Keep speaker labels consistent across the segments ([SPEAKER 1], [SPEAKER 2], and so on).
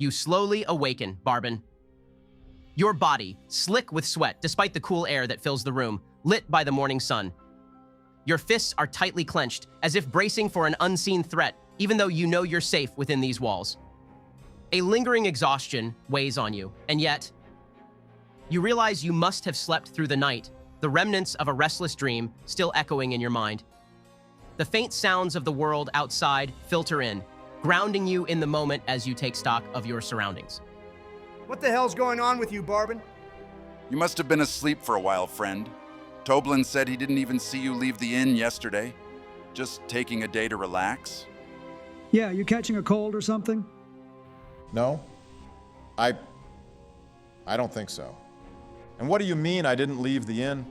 [SPEAKER 1] You slowly awaken, Barbin. Your body, slick with sweat despite the cool air that fills the room, lit by the morning sun. Your fists are tightly clenched, as if bracing for an unseen threat, even though you know you're safe within these walls. A lingering exhaustion weighs on you, and yet, you realize you must have slept through the night, the remnants of a restless dream still echoing in your mind. The faint sounds of the world outside filter in, grounding you in the moment as you take stock of your surroundings.
[SPEAKER 2] What the hell's going on with you, Barbin?
[SPEAKER 3] You must have been asleep for a while, friend. Toblin said he didn't even see you leave the inn yesterday. Just taking a day to relax.
[SPEAKER 4] Yeah, you catching a cold or something?
[SPEAKER 5] No, I don't think so. And what do you mean I didn't leave the inn?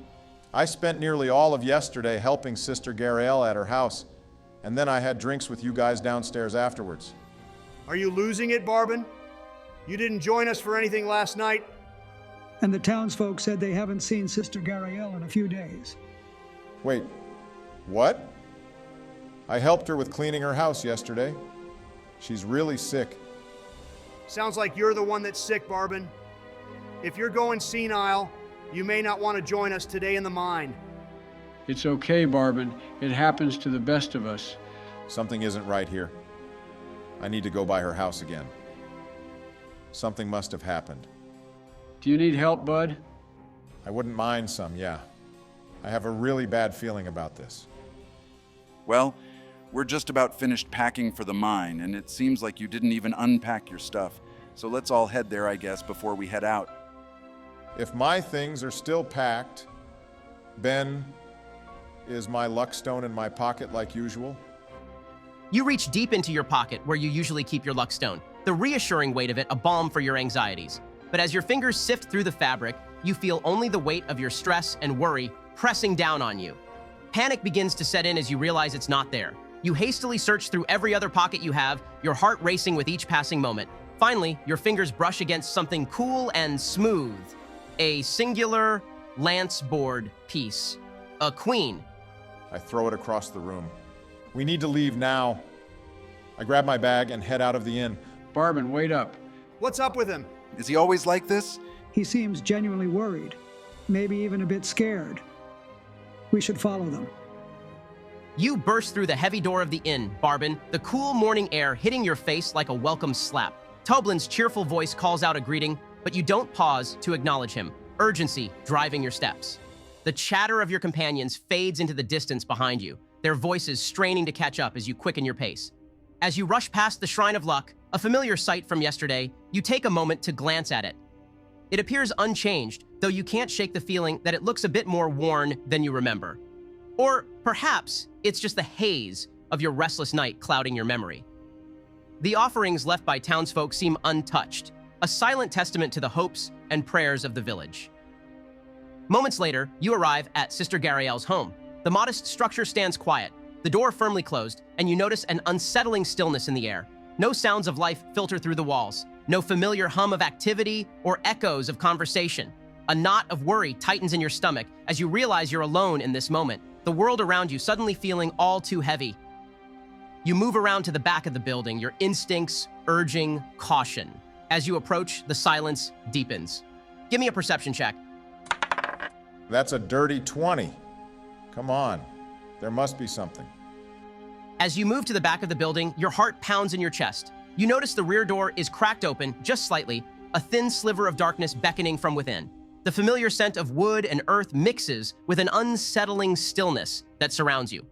[SPEAKER 5] I spent nearly all of yesterday helping Sister Gariel at her house, and then I had drinks with you guys downstairs afterwards.
[SPEAKER 2] Are you losing it, Barbin? You didn't join us for anything last night?
[SPEAKER 4] And the townsfolk said they haven't seen Sister Gariel in a few days.
[SPEAKER 5] Wait, what? I helped her with cleaning her house yesterday. She's really sick.
[SPEAKER 2] Sounds like you're the one that's sick, Barbin. If you're going senile, you may not want to join us today in the mine.
[SPEAKER 6] It's okay, Barbin. It happens to the best of us.
[SPEAKER 5] Something isn't right here. I need to go by her house again. Something must have happened.
[SPEAKER 6] Do you need help, Bud?
[SPEAKER 5] I wouldn't mind some, yeah. I have a really bad feeling about this.
[SPEAKER 3] Well, we're just about finished packing for the mine, and it seems like you didn't even unpack your stuff. So let's all head there, I guess, before we head out.
[SPEAKER 5] If my things are still packed, Ben, is my luck stone in my pocket like usual?
[SPEAKER 1] You reach deep into your pocket where you usually keep your luck stone, the reassuring weight of it a balm for your anxieties. But as your fingers sift through the fabric, you feel only the weight of your stress and worry pressing down on you. Panic begins to set in as you realize it's not there. You hastily search through every other pocket you have, your heart racing with each passing moment. Finally, your fingers brush against something cool and smooth. A singular lance board piece. A queen.
[SPEAKER 5] I throw it across the room. We need to leave now. I grab my bag and head out of the inn.
[SPEAKER 6] Barbin, wait up.
[SPEAKER 2] What's up with him?
[SPEAKER 3] Is he always like this?
[SPEAKER 4] He seems genuinely worried, maybe even a bit scared. We should follow them.
[SPEAKER 1] You burst through the heavy door of the inn, Barbin, the cool morning air hitting your face like a welcome slap. Toblin's cheerful voice calls out a greeting, but you don't pause to acknowledge him, urgency driving your steps. The chatter of your companions fades into the distance behind you, their voices straining to catch up as you quicken your pace. As you rush past the Shrine of Luck, a familiar sight from yesterday, you take a moment to glance at it. It appears unchanged, though you can't shake the feeling that it looks a bit more worn than you remember. Or perhaps it's just the haze of your restless night clouding your memory. The offerings left by townsfolk seem untouched, a silent testament to the hopes and prayers of the village. Moments later, you arrive at Sister Gariel's home. The modest structure stands quiet, the door firmly closed, and you notice an unsettling stillness in the air. No sounds of life filter through the walls, no familiar hum of activity or echoes of conversation. A knot of worry tightens in your stomach as you realize you're alone in this moment, the world around you suddenly feeling all too heavy. You move around to the back of the building, your instincts urging caution. As you approach, the silence deepens. Give me a perception check.
[SPEAKER 5] That's a dirty 20. Come on, there must be something.
[SPEAKER 1] As you move to the back of the building, your heart pounds in your chest. You notice the rear door is cracked open just slightly, a thin sliver of darkness beckoning from within. The familiar scent of wood and earth mixes with an unsettling stillness that surrounds you.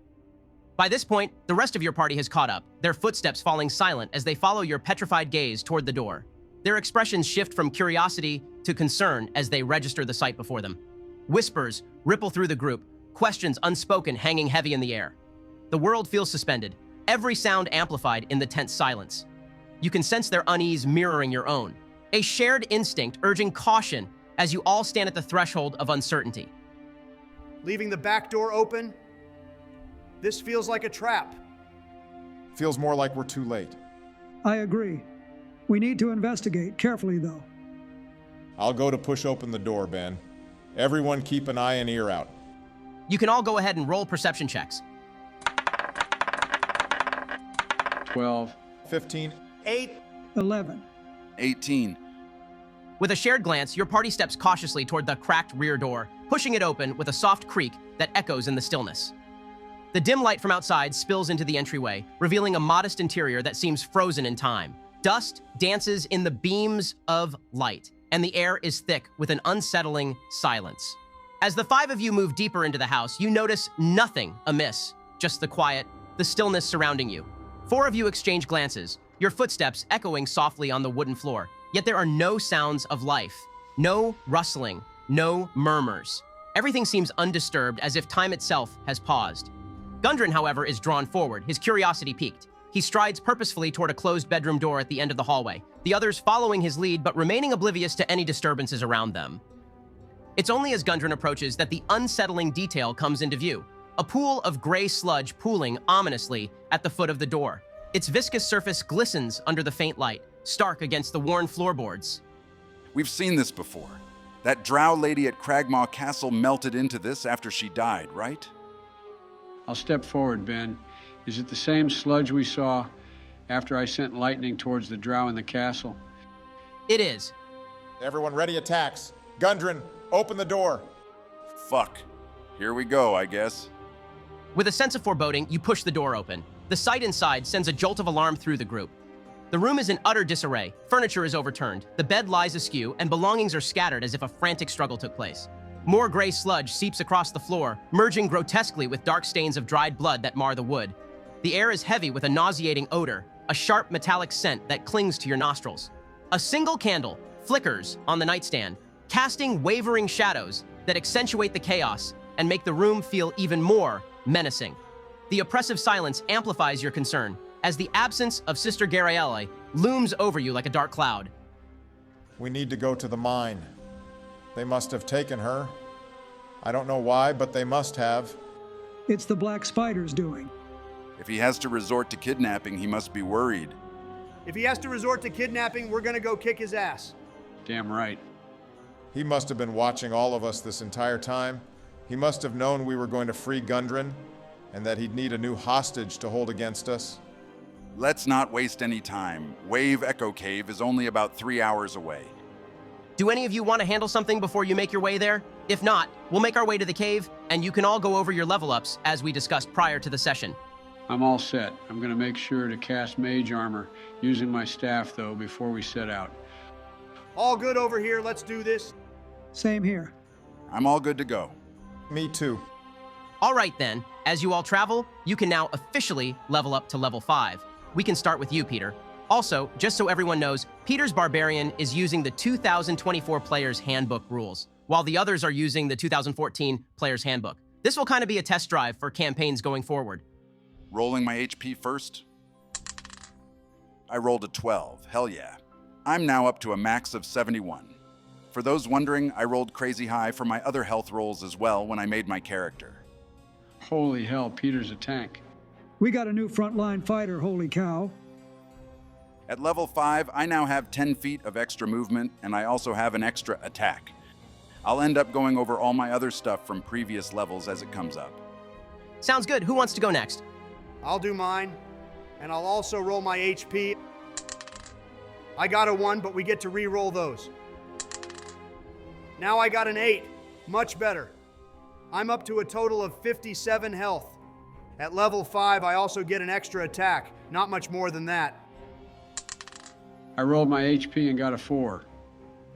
[SPEAKER 1] By this point, the rest of your party has caught up, their footsteps falling silent as they follow your petrified gaze toward the door. Their expressions shift from curiosity to concern as they register the sight before them. Whispers ripple through the group, questions unspoken hanging heavy in the air. The world feels suspended, every sound amplified in the tense silence. You can sense their unease mirroring your own, a shared instinct urging caution as you all stand at the threshold of uncertainty.
[SPEAKER 2] Leaving the back door open? This feels like a trap.
[SPEAKER 5] Feels more like we're too late.
[SPEAKER 4] I agree. We need to investigate carefully, though.
[SPEAKER 5] I'll go to push open the door, Ben. Everyone keep an eye and ear out.
[SPEAKER 1] You can all go ahead and roll perception checks.
[SPEAKER 6] 12.
[SPEAKER 5] 15.
[SPEAKER 2] 8.
[SPEAKER 4] 11.
[SPEAKER 3] 18.
[SPEAKER 1] With a shared glance, your party steps cautiously toward the cracked rear door, pushing it open with a soft creak that echoes in the stillness. The dim light from outside spills into the entryway, revealing a modest interior that seems frozen in time. Dust dances in the beams of light, and the air is thick with an unsettling silence. As the five of you move deeper into the house, you notice nothing amiss, just the quiet, the stillness surrounding you. Four of you exchange glances, your footsteps echoing softly on the wooden floor. Yet there are no sounds of life, no rustling, no murmurs. Everything seems undisturbed, as if time itself has paused. Gundren, however, is drawn forward, his curiosity piqued. He strides purposefully toward a closed bedroom door at the end of the hallway, the others following his lead but remaining oblivious to any disturbances around them. It's only as Gundren approaches that the unsettling detail comes into view. A pool of gray sludge pooling ominously at the foot of the door. Its viscous surface glistens under the faint light, stark against the worn floorboards.
[SPEAKER 3] We've seen this before. That drow lady at Cragmaw Castle melted into this after she died, right?
[SPEAKER 6] I'll step forward, Ben. Is it the same sludge we saw after I sent lightning towards the drow in the castle?
[SPEAKER 1] It is.
[SPEAKER 5] Everyone ready attacks. Gundren, open the door.
[SPEAKER 3] Fuck. Here we go, I guess.
[SPEAKER 1] With a sense of foreboding, you push the door open. The sight inside sends a jolt of alarm through the group. The room is in utter disarray. Furniture is overturned. The bed lies askew, and belongings are scattered as if a frantic struggle took place. More gray sludge seeps across the floor, merging grotesquely with dark stains of dried blood that mar the wood. The air is heavy with a nauseating odor, a sharp metallic scent that clings to your nostrils. A single candle flickers on the nightstand, casting wavering shadows that accentuate the chaos and make the room feel even more menacing. The oppressive silence amplifies your concern, as the absence of Sister Gabrielle looms over you like a dark cloud.
[SPEAKER 5] We need to go to the mine. They must have taken her. I don't know why, but they must have.
[SPEAKER 4] It's the Black Spider's doing.
[SPEAKER 3] If he has to resort to kidnapping, he must be worried.
[SPEAKER 2] If he has to resort to kidnapping, we're gonna go kick his ass.
[SPEAKER 6] Damn right.
[SPEAKER 5] He must have been watching all of us this entire time. He must have known we were going to free Gundren, and that he'd need a new hostage to hold against us.
[SPEAKER 3] Let's not waste any time. Wave Echo Cave is only about 3 hours away.
[SPEAKER 1] Do any of you want to handle something before you make your way there? If not, we'll make our way to the cave, and you can all go over your level ups as we discussed prior to the session.
[SPEAKER 6] I'm all set. I'm going to make sure to cast mage armor using my staff, though, before we set out.
[SPEAKER 2] All good over here, let's do this.
[SPEAKER 4] Same here.
[SPEAKER 3] I'm all good to go.
[SPEAKER 5] Me too.
[SPEAKER 1] All right then, as you all travel, you can now officially level up to level 5. We can start with you, Peter. Also, just so everyone knows, Peter's Barbarian is using the 2024 Player's Handbook rules, while the others are using the 2014 Player's Handbook. This will kind of be a test drive for campaigns going forward.
[SPEAKER 3] Rolling my HP first. I rolled a 12. Hell yeah. I'm now up to a max of 71. For those wondering, I rolled crazy high for my other health rolls as well when I made my character.
[SPEAKER 6] Holy hell, Peter's a tank.
[SPEAKER 4] We got a new frontline fighter, holy cow.
[SPEAKER 3] At level 5, I now have 10 feet of extra movement, and I also have an extra attack. I'll end up going over all my other stuff from previous levels as it comes up.
[SPEAKER 1] Sounds good. Who wants to go next?
[SPEAKER 2] I'll do mine, and I'll also roll my HP. I got a 1, but we get to re-roll those. Now I got an 8. Much better. I'm up to a total of 57 health. At level 5, I also get an extra attack. Not much more than that.
[SPEAKER 6] I rolled my HP and got a 4.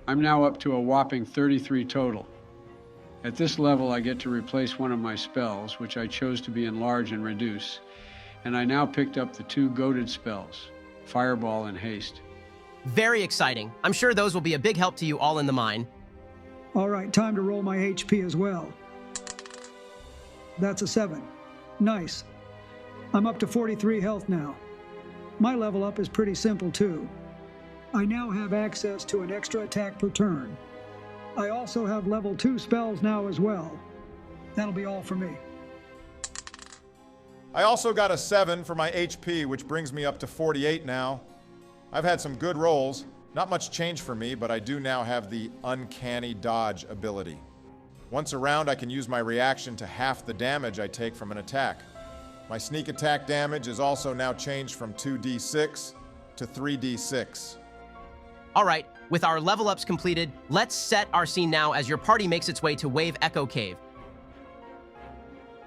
[SPEAKER 6] I'm now up to a whopping 33 total. At this level, I get to replace one of my spells, which I chose to be enlarge and reduce, and I now picked up the 2 goaded spells, Fireball and Haste.
[SPEAKER 1] Very exciting. I'm sure those will be a big help to you all in the mine.
[SPEAKER 4] All right, time to roll my HP as well. That's a 7. Nice. I'm up to 43 health now. My level up is pretty simple too. I now have access to an extra attack per turn. I also have level 2 spells now as well. That'll be all for me.
[SPEAKER 5] I also got a 7 for my HP, which brings me up to 48 now. I've had some good rolls. Not much change for me, but I do now have the Uncanny Dodge ability. Once around, I can use my reaction to half the damage I take from an attack. My sneak attack damage is also now changed from 2d6 to 3d6.
[SPEAKER 1] All right, with our level ups completed, let's set our scene now as your party makes its way to Wave Echo Cave.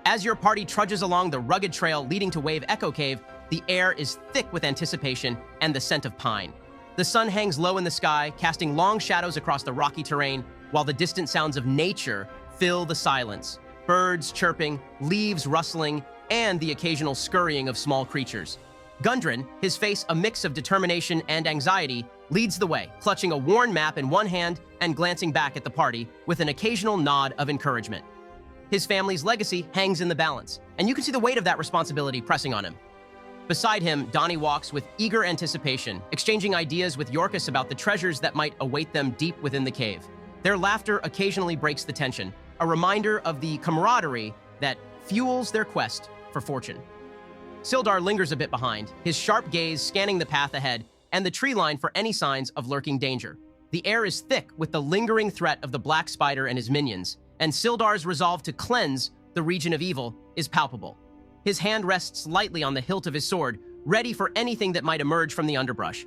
[SPEAKER 1] As your party trudges along the rugged trail leading to Wave Echo Cave, the air is thick with anticipation and the scent of pine. The sun hangs low in the sky, casting long shadows across the rocky terrain, while the distant sounds of nature fill the silence. Birds chirping, leaves rustling, and the occasional scurrying of small creatures. Gundren, his face a mix of determination and anxiety, leads the way, clutching a worn map in one hand and glancing back at the party with an occasional nod of encouragement. His family's legacy hangs in the balance, and you can see the weight of that responsibility pressing on him. Beside him, Donnie walks with eager anticipation, exchanging ideas with Yorkus about the treasures that might await them deep within the cave. Their laughter occasionally breaks the tension, a reminder of the camaraderie that fuels their quest for fortune. Sildar lingers a bit behind, his sharp gaze scanning the path ahead and the tree line for any signs of lurking danger. The air is thick with the lingering threat of the Black Spider and his minions, and Sildar's resolve to cleanse the region of evil is palpable. His hand rests lightly on the hilt of his sword, ready for anything that might emerge from the underbrush.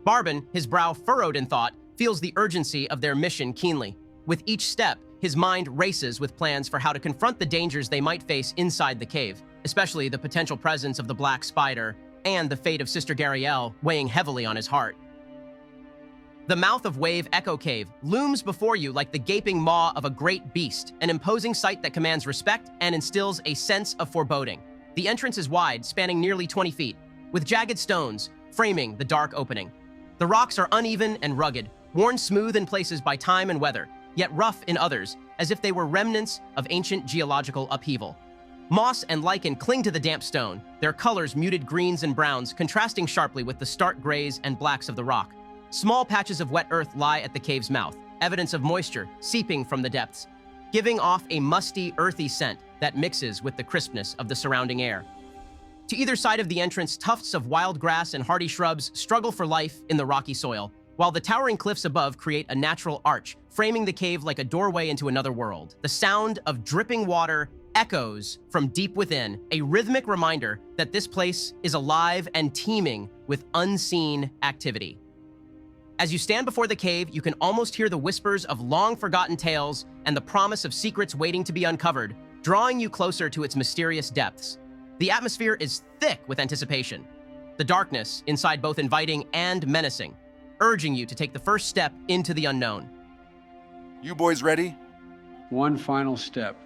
[SPEAKER 1] Barbin, his brow furrowed in thought, feels the urgency of their mission keenly. With each step, his mind races with plans for how to confront the dangers they might face inside the cave, especially the potential presence of the Black Spider and the fate of Sister Gariel weighing heavily on his heart. The mouth of Wave Echo Cave looms before you like the gaping maw of a great beast, an imposing sight that commands respect and instills a sense of foreboding. The entrance is wide, spanning nearly 20 feet, with jagged stones framing the dark opening. The rocks are uneven and rugged, worn smooth in places by time and weather, yet rough in others, as if they were remnants of ancient geological upheaval. Moss and lichen cling to the damp stone, their colors muted greens and browns contrasting sharply with the stark grays and blacks of the rock. Small patches of wet earth lie at the cave's mouth, evidence of moisture seeping from the depths, giving off a musty, earthy scent that mixes with the crispness of the surrounding air. To either side of the entrance, tufts of wild grass and hardy shrubs struggle for life in the rocky soil, while the towering cliffs above create a natural arch, framing the cave like a doorway into another world. The sound of dripping water echoes from deep within, a rhythmic reminder that this place is alive and teeming with unseen activity. As you stand before the cave, you can almost hear the whispers of long-forgotten tales and the promise of secrets waiting to be uncovered, drawing you closer to its mysterious depths. The atmosphere is thick with anticipation, the darkness inside both inviting and menacing, urging you to take the first step into the unknown.
[SPEAKER 3] You boys ready?
[SPEAKER 6] One final step.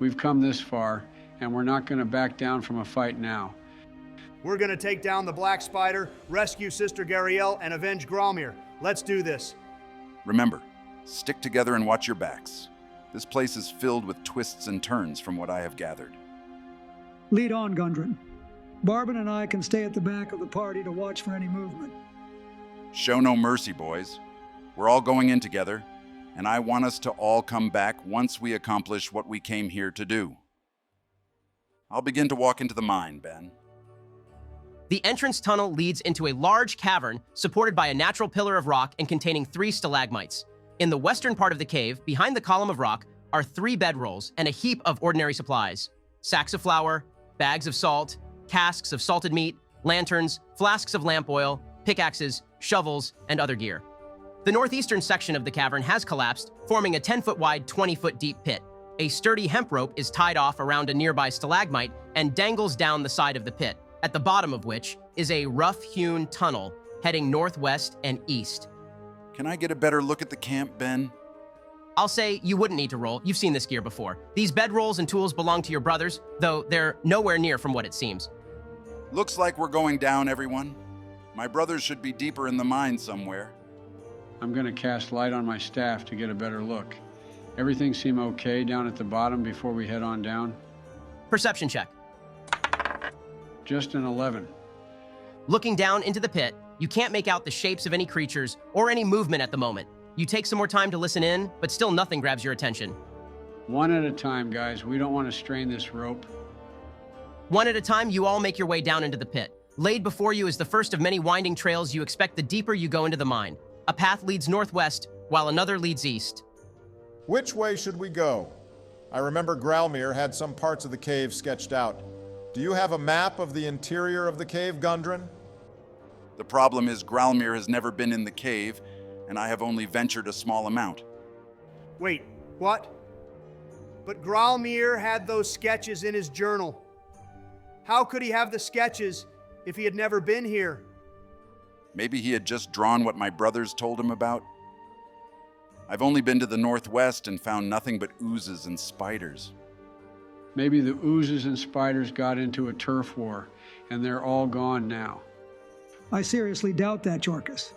[SPEAKER 6] We've come this far, and we're not going to back down from a fight now.
[SPEAKER 2] We're gonna take down the Black Spider, rescue Sister Gariel, and avenge Gromir. Let's do this.
[SPEAKER 3] Remember, stick together and watch your backs. This place is filled with twists and turns from what I have gathered.
[SPEAKER 4] Lead on, Gundren. Barbin and I can stay at the back of the party to watch for any movement.
[SPEAKER 3] Show no mercy, boys. We're all going in together, and I want us to all come back once we accomplish what we came here to do. I'll begin to walk into the mine, Ben.
[SPEAKER 1] The entrance tunnel leads into a large cavern supported by a natural pillar of rock and containing 3 stalagmites. In the western part of the cave, behind the column of rock, are 3 bedrolls and a heap of ordinary supplies. Sacks of flour, bags of salt, casks of salted meat, lanterns, flasks of lamp oil, pickaxes, shovels, and other gear. The northeastern section of the cavern has collapsed, forming a 10-foot wide, 20-foot deep pit. A sturdy hemp rope is tied off around a nearby stalagmite and dangles down the side of the pit, at the bottom of which is a rough-hewn tunnel heading northwest and east.
[SPEAKER 3] Can I get a better look at the camp, Ben?
[SPEAKER 1] I'll say you wouldn't need to roll. You've seen this gear before. These bedrolls and tools belong to your brothers, though they're nowhere near from what it seems.
[SPEAKER 3] Looks like we're going down, everyone. My brothers should be deeper in the mine somewhere.
[SPEAKER 6] I'm going to cast light on my staff to get a better look. Everything seem okay down at the bottom before we head on down?
[SPEAKER 1] Perception check.
[SPEAKER 6] Just an 11.
[SPEAKER 1] Looking down into the pit, you can't make out the shapes of any creatures or any movement at the moment. You take some more time to listen in, but still nothing grabs your attention.
[SPEAKER 6] One at a time, guys. We don't want to strain this rope.
[SPEAKER 1] One at a time, you all make your way down into the pit. Laid before you is the first of many winding trails you expect the deeper you go into the mine. A path leads northwest, while another leads east.
[SPEAKER 5] Which way should we go? I remember Gralmir had some parts of the cave sketched out. Do you have a map of the interior of the cave, Gundren?
[SPEAKER 3] The problem is Gralmir has never been in the cave, and I have only ventured a small amount.
[SPEAKER 2] Wait, what? But Gralmir had those sketches in his journal. How could he have the sketches if he had never been here?
[SPEAKER 3] Maybe he had just drawn what my brothers told him about. I've only been to the northwest and found nothing but oozes and spiders.
[SPEAKER 6] Maybe the oozes and spiders got into a turf war, and they're all gone now.
[SPEAKER 4] I seriously doubt that, Jorkus.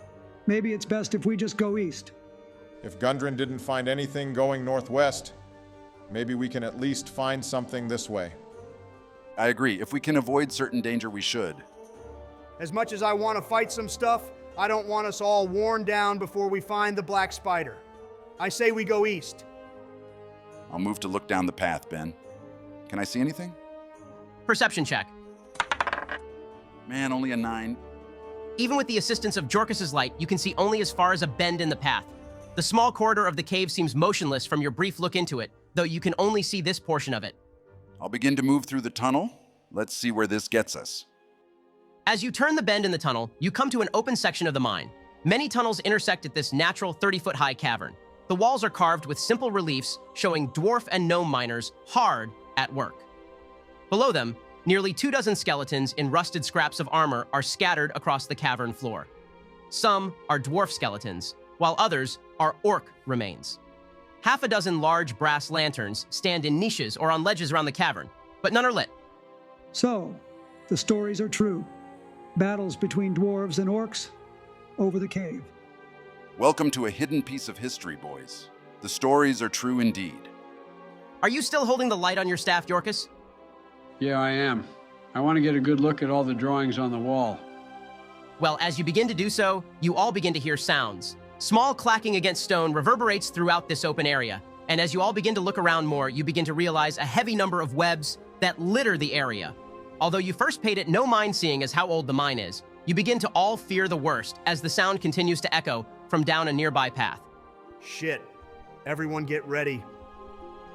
[SPEAKER 4] Maybe it's best if we just go east.
[SPEAKER 5] If Gundren didn't find anything going northwest, maybe we can at least find something this way.
[SPEAKER 3] I agree. If we can avoid certain danger, we should.
[SPEAKER 2] As much as I want to fight some stuff, I don't want us all worn down before we find the black spider. I say we go east.
[SPEAKER 3] I'll move to look down the path, Ben. Can I see anything?
[SPEAKER 1] Perception check.
[SPEAKER 3] Man, only a 9.
[SPEAKER 1] Even with the assistance of Jorkus's light, you can see only as far as a bend in the path. The small corridor of the cave seems motionless from your brief look into it, though you can only see this portion of it.
[SPEAKER 3] I'll begin to move through the tunnel. Let's see where this gets us.
[SPEAKER 1] As you turn the bend in the tunnel, you come to an open section of the mine. Many tunnels intersect at this natural 30-foot-high cavern. The walls are carved with simple reliefs showing dwarf and gnome miners hard at work. Below them, nearly 24 skeletons in rusted scraps of armor are scattered across the cavern floor. Some are dwarf skeletons, while others are orc remains. Half a dozen large brass lanterns stand in niches or on ledges around the cavern, but none are lit.
[SPEAKER 4] So, the stories are true. Battles between dwarves and orcs over the cave.
[SPEAKER 3] Welcome to a hidden piece of history, boys. The stories are true indeed.
[SPEAKER 1] Are you still holding the light on your staff, Jorkus?
[SPEAKER 6] Yeah, I am. I want to get a good look at all the drawings on the wall.
[SPEAKER 1] Well, as you begin to do so, you all begin to hear sounds. Small clacking against stone reverberates throughout this open area, and as you all begin to look around more, you begin to realize a heavy number of webs that litter the area. Although you first paid it no mind seeing as how old the mine is, you begin to all fear the worst as the sound continues to echo from down a nearby path.
[SPEAKER 2] Shit. Everyone get ready.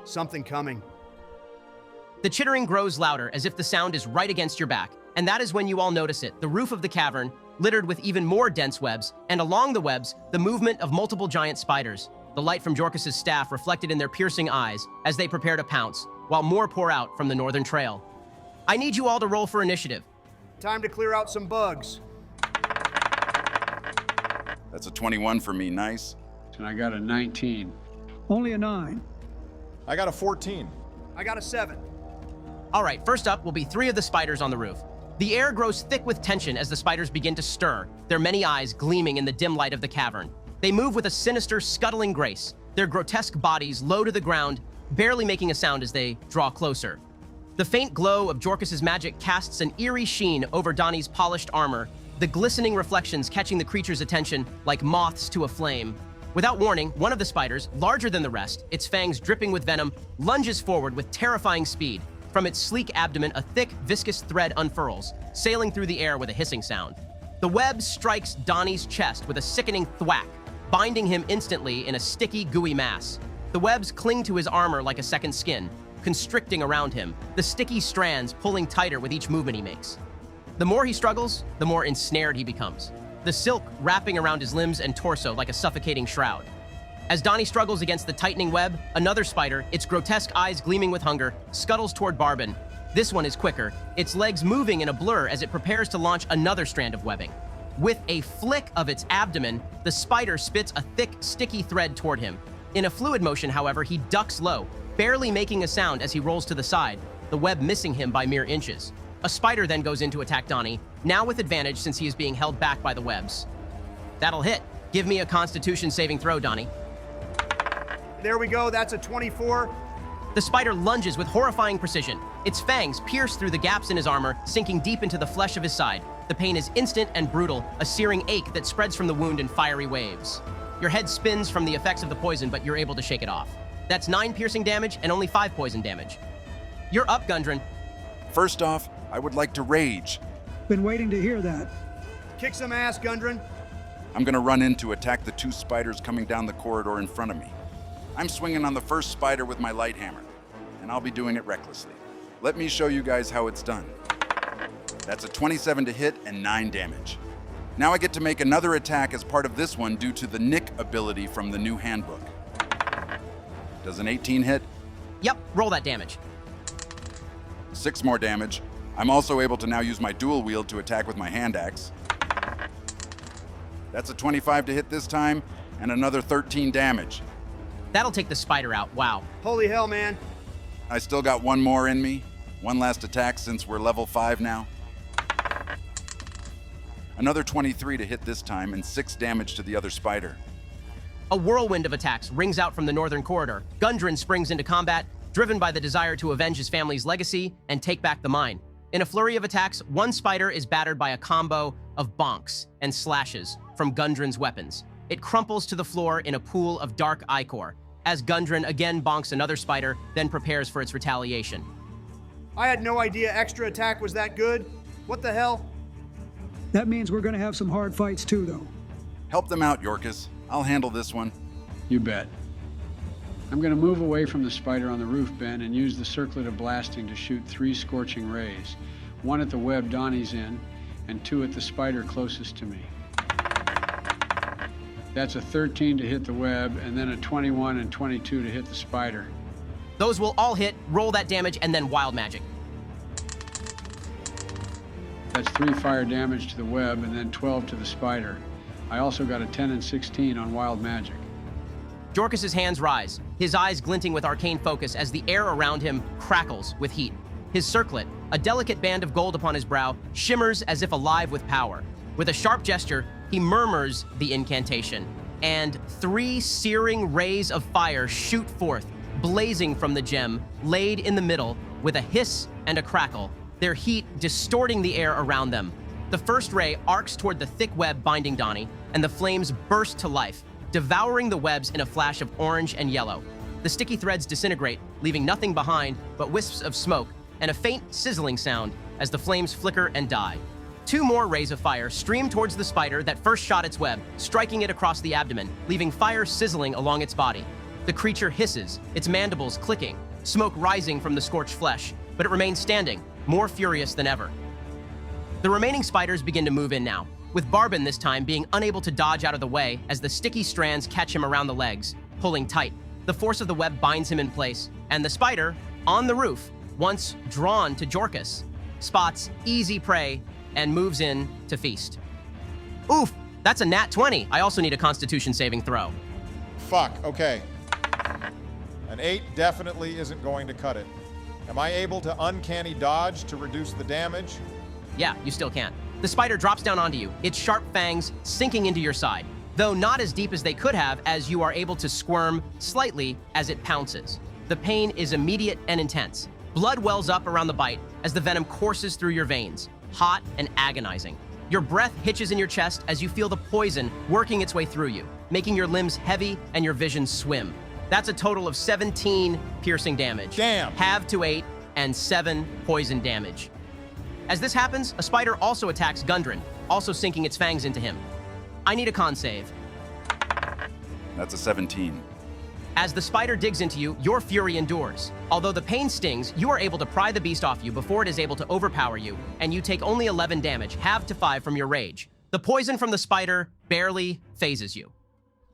[SPEAKER 2] Something coming.
[SPEAKER 1] The chittering grows louder as if the sound is right against your back, and that is when you all notice it, the roof of the cavern, littered with even more dense webs, and along the webs, the movement of multiple giant spiders. The light from Jorkus's staff reflected in their piercing eyes as they prepare to pounce, while more pour out from the northern trail. I need you all to roll for initiative.
[SPEAKER 2] Time to clear out some bugs.
[SPEAKER 3] That's a 21 for me, nice.
[SPEAKER 6] And I got a 19.
[SPEAKER 4] Only a 9.
[SPEAKER 5] I got a 14.
[SPEAKER 2] I got a 7.
[SPEAKER 1] All right, first up will be 3 of the spiders on the roof. The air grows thick with tension as the spiders begin to stir, their many eyes gleaming in the dim light of the cavern. They move with a sinister, scuttling grace, their grotesque bodies low to the ground, barely making a sound as they draw closer. The faint glow of Jorkus's magic casts an eerie sheen over Donnie's polished armor, the glistening reflections catching the creature's attention like moths to a flame. Without warning, one of the spiders, larger than the rest, its fangs dripping with venom, lunges forward with terrifying speed. From its sleek abdomen, a thick, viscous thread unfurls, sailing through the air with a hissing sound. The web strikes Donnie's chest with a sickening thwack, binding him instantly in a sticky, gooey mass. The webs cling to his armor like a second skin, constricting around him, the sticky strands pulling tighter with each movement he makes. The more he struggles, the more ensnared he becomes, the silk wrapping around his limbs and torso like a suffocating shroud. As Donnie struggles against the tightening web, another spider, its grotesque eyes gleaming with hunger, scuttles toward Barbin. This one is quicker, its legs moving in a blur as it prepares to launch another strand of webbing. With a flick of its abdomen, the spider spits a thick, sticky thread toward him. In a fluid motion, however, he ducks low, barely making a sound as he rolls to the side, the web missing him by mere inches. A spider then goes in to attack Donnie, now with advantage since he is being held back by the webs. That'll hit. Give me a Constitution saving throw, Donnie.
[SPEAKER 2] There we go, that's a 24.
[SPEAKER 1] The spider lunges with horrifying precision. Its fangs pierce through the gaps in his armor, sinking deep into the flesh of his side. The pain is instant and brutal, a searing ache that spreads from the wound in fiery waves. Your head spins from the effects of the poison, but you're able to shake it off. That's 9 piercing damage and only 5 poison damage. You're up, Gundren.
[SPEAKER 3] First off, I would like to rage.
[SPEAKER 4] Been waiting to hear that.
[SPEAKER 2] Kick some ass, Gundren.
[SPEAKER 3] I'm gonna run in to attack the 2 spiders coming down the corridor in front of me. I'm swinging on the first spider with my light hammer, and I'll be doing it recklessly. Let me show you guys how it's done. That's a 27 to hit and 9 damage. Now I get to make another attack as part of this one due to the Nick ability from the new handbook. Does an 18 hit?
[SPEAKER 1] Yep, roll that damage.
[SPEAKER 3] 6 more damage. I'm also able to now use my dual wield to attack with my hand axe. That's a 25 to hit this time, and another 13 damage.
[SPEAKER 1] That'll take the spider out, wow.
[SPEAKER 2] Holy hell, man.
[SPEAKER 3] I still got one more in me. One last attack since we're level 5 now. Another 23 to hit this time, and 6 damage to the other spider.
[SPEAKER 1] A whirlwind of attacks rings out from the northern corridor. Gundren springs into combat, driven by the desire to avenge his family's legacy and take back the mine. In a flurry of attacks, one spider is battered by a combo of bonks and slashes from Gundren's weapons. It crumples to the floor in a pool of dark ichor, as Gundren again bonks another spider, then prepares for its retaliation.
[SPEAKER 2] I had no idea extra attack was that good. What the hell?
[SPEAKER 4] That means we're going to have some hard fights too, though.
[SPEAKER 3] Help them out, Yorkus. I'll handle this one.
[SPEAKER 6] You bet. I'm going to move away from the spider on the roof, Ben, and use the circlet of blasting to shoot 3 scorching rays. 1 at the web Donnie's in, and 2 at the spider closest to me. That's a 13 to hit the web, and then a 21 and 22 to hit the spider.
[SPEAKER 1] Those will all hit, roll that damage, and then wild magic.
[SPEAKER 6] That's 3 fire damage to the web, and then 12 to the spider. I also got a 10 and 16 on wild magic.
[SPEAKER 1] Jorkus's hands rise, his eyes glinting with arcane focus as the air around him crackles with heat. His circlet, a delicate band of gold upon his brow, shimmers as if alive with power. With a sharp gesture, he murmurs the incantation, and 3 searing rays of fire shoot forth, blazing from the gem, laid in the middle, with a hiss and a crackle, their heat distorting the air around them. The first ray arcs toward the thick web binding Donnie, and the flames burst to life, devouring the webs in a flash of orange and yellow. The sticky threads disintegrate, leaving nothing behind but wisps of smoke and a faint sizzling sound as the flames flicker and die. 2 more rays of fire stream towards the spider that first shot its web, striking it across the abdomen, leaving fire sizzling along its body. The creature hisses, its mandibles clicking, smoke rising from the scorched flesh, but it remains standing, more furious than ever. The remaining spiders begin to move in now, with Barbin this time being unable to dodge out of the way as the sticky strands catch him around the legs, pulling tight. The force of the web binds him in place, and the spider, on the roof, once drawn to Jorkus, spots easy prey and moves in to feast. Oof, that's a nat 20. I also need a Constitution saving throw.
[SPEAKER 5] Fuck, okay. An 8 definitely isn't going to cut it. Am I able to uncanny dodge to reduce the damage?
[SPEAKER 1] Yeah, you still can. The spider drops down onto you, its sharp fangs sinking into your side, though not as deep as they could have, as you are able to squirm slightly as it pounces. The pain is immediate and intense. Blood wells up around the bite as the venom courses through your veins, hot and agonizing. Your breath hitches in your chest as you feel the poison working its way through you, making your limbs heavy and your vision swim. That's a total of 17 piercing damage.
[SPEAKER 5] Damn!
[SPEAKER 1] Halved to 8 and 7 poison damage. As this happens, a spider also attacks Gundren, also sinking its fangs into him. I need a con save.
[SPEAKER 3] That's a 17.
[SPEAKER 1] As the spider digs into you, your fury endures. Although the pain stings, you are able to pry the beast off you before it is able to overpower you, and you take only 11 damage, halved to 5 from your rage. The poison from the spider barely phases you.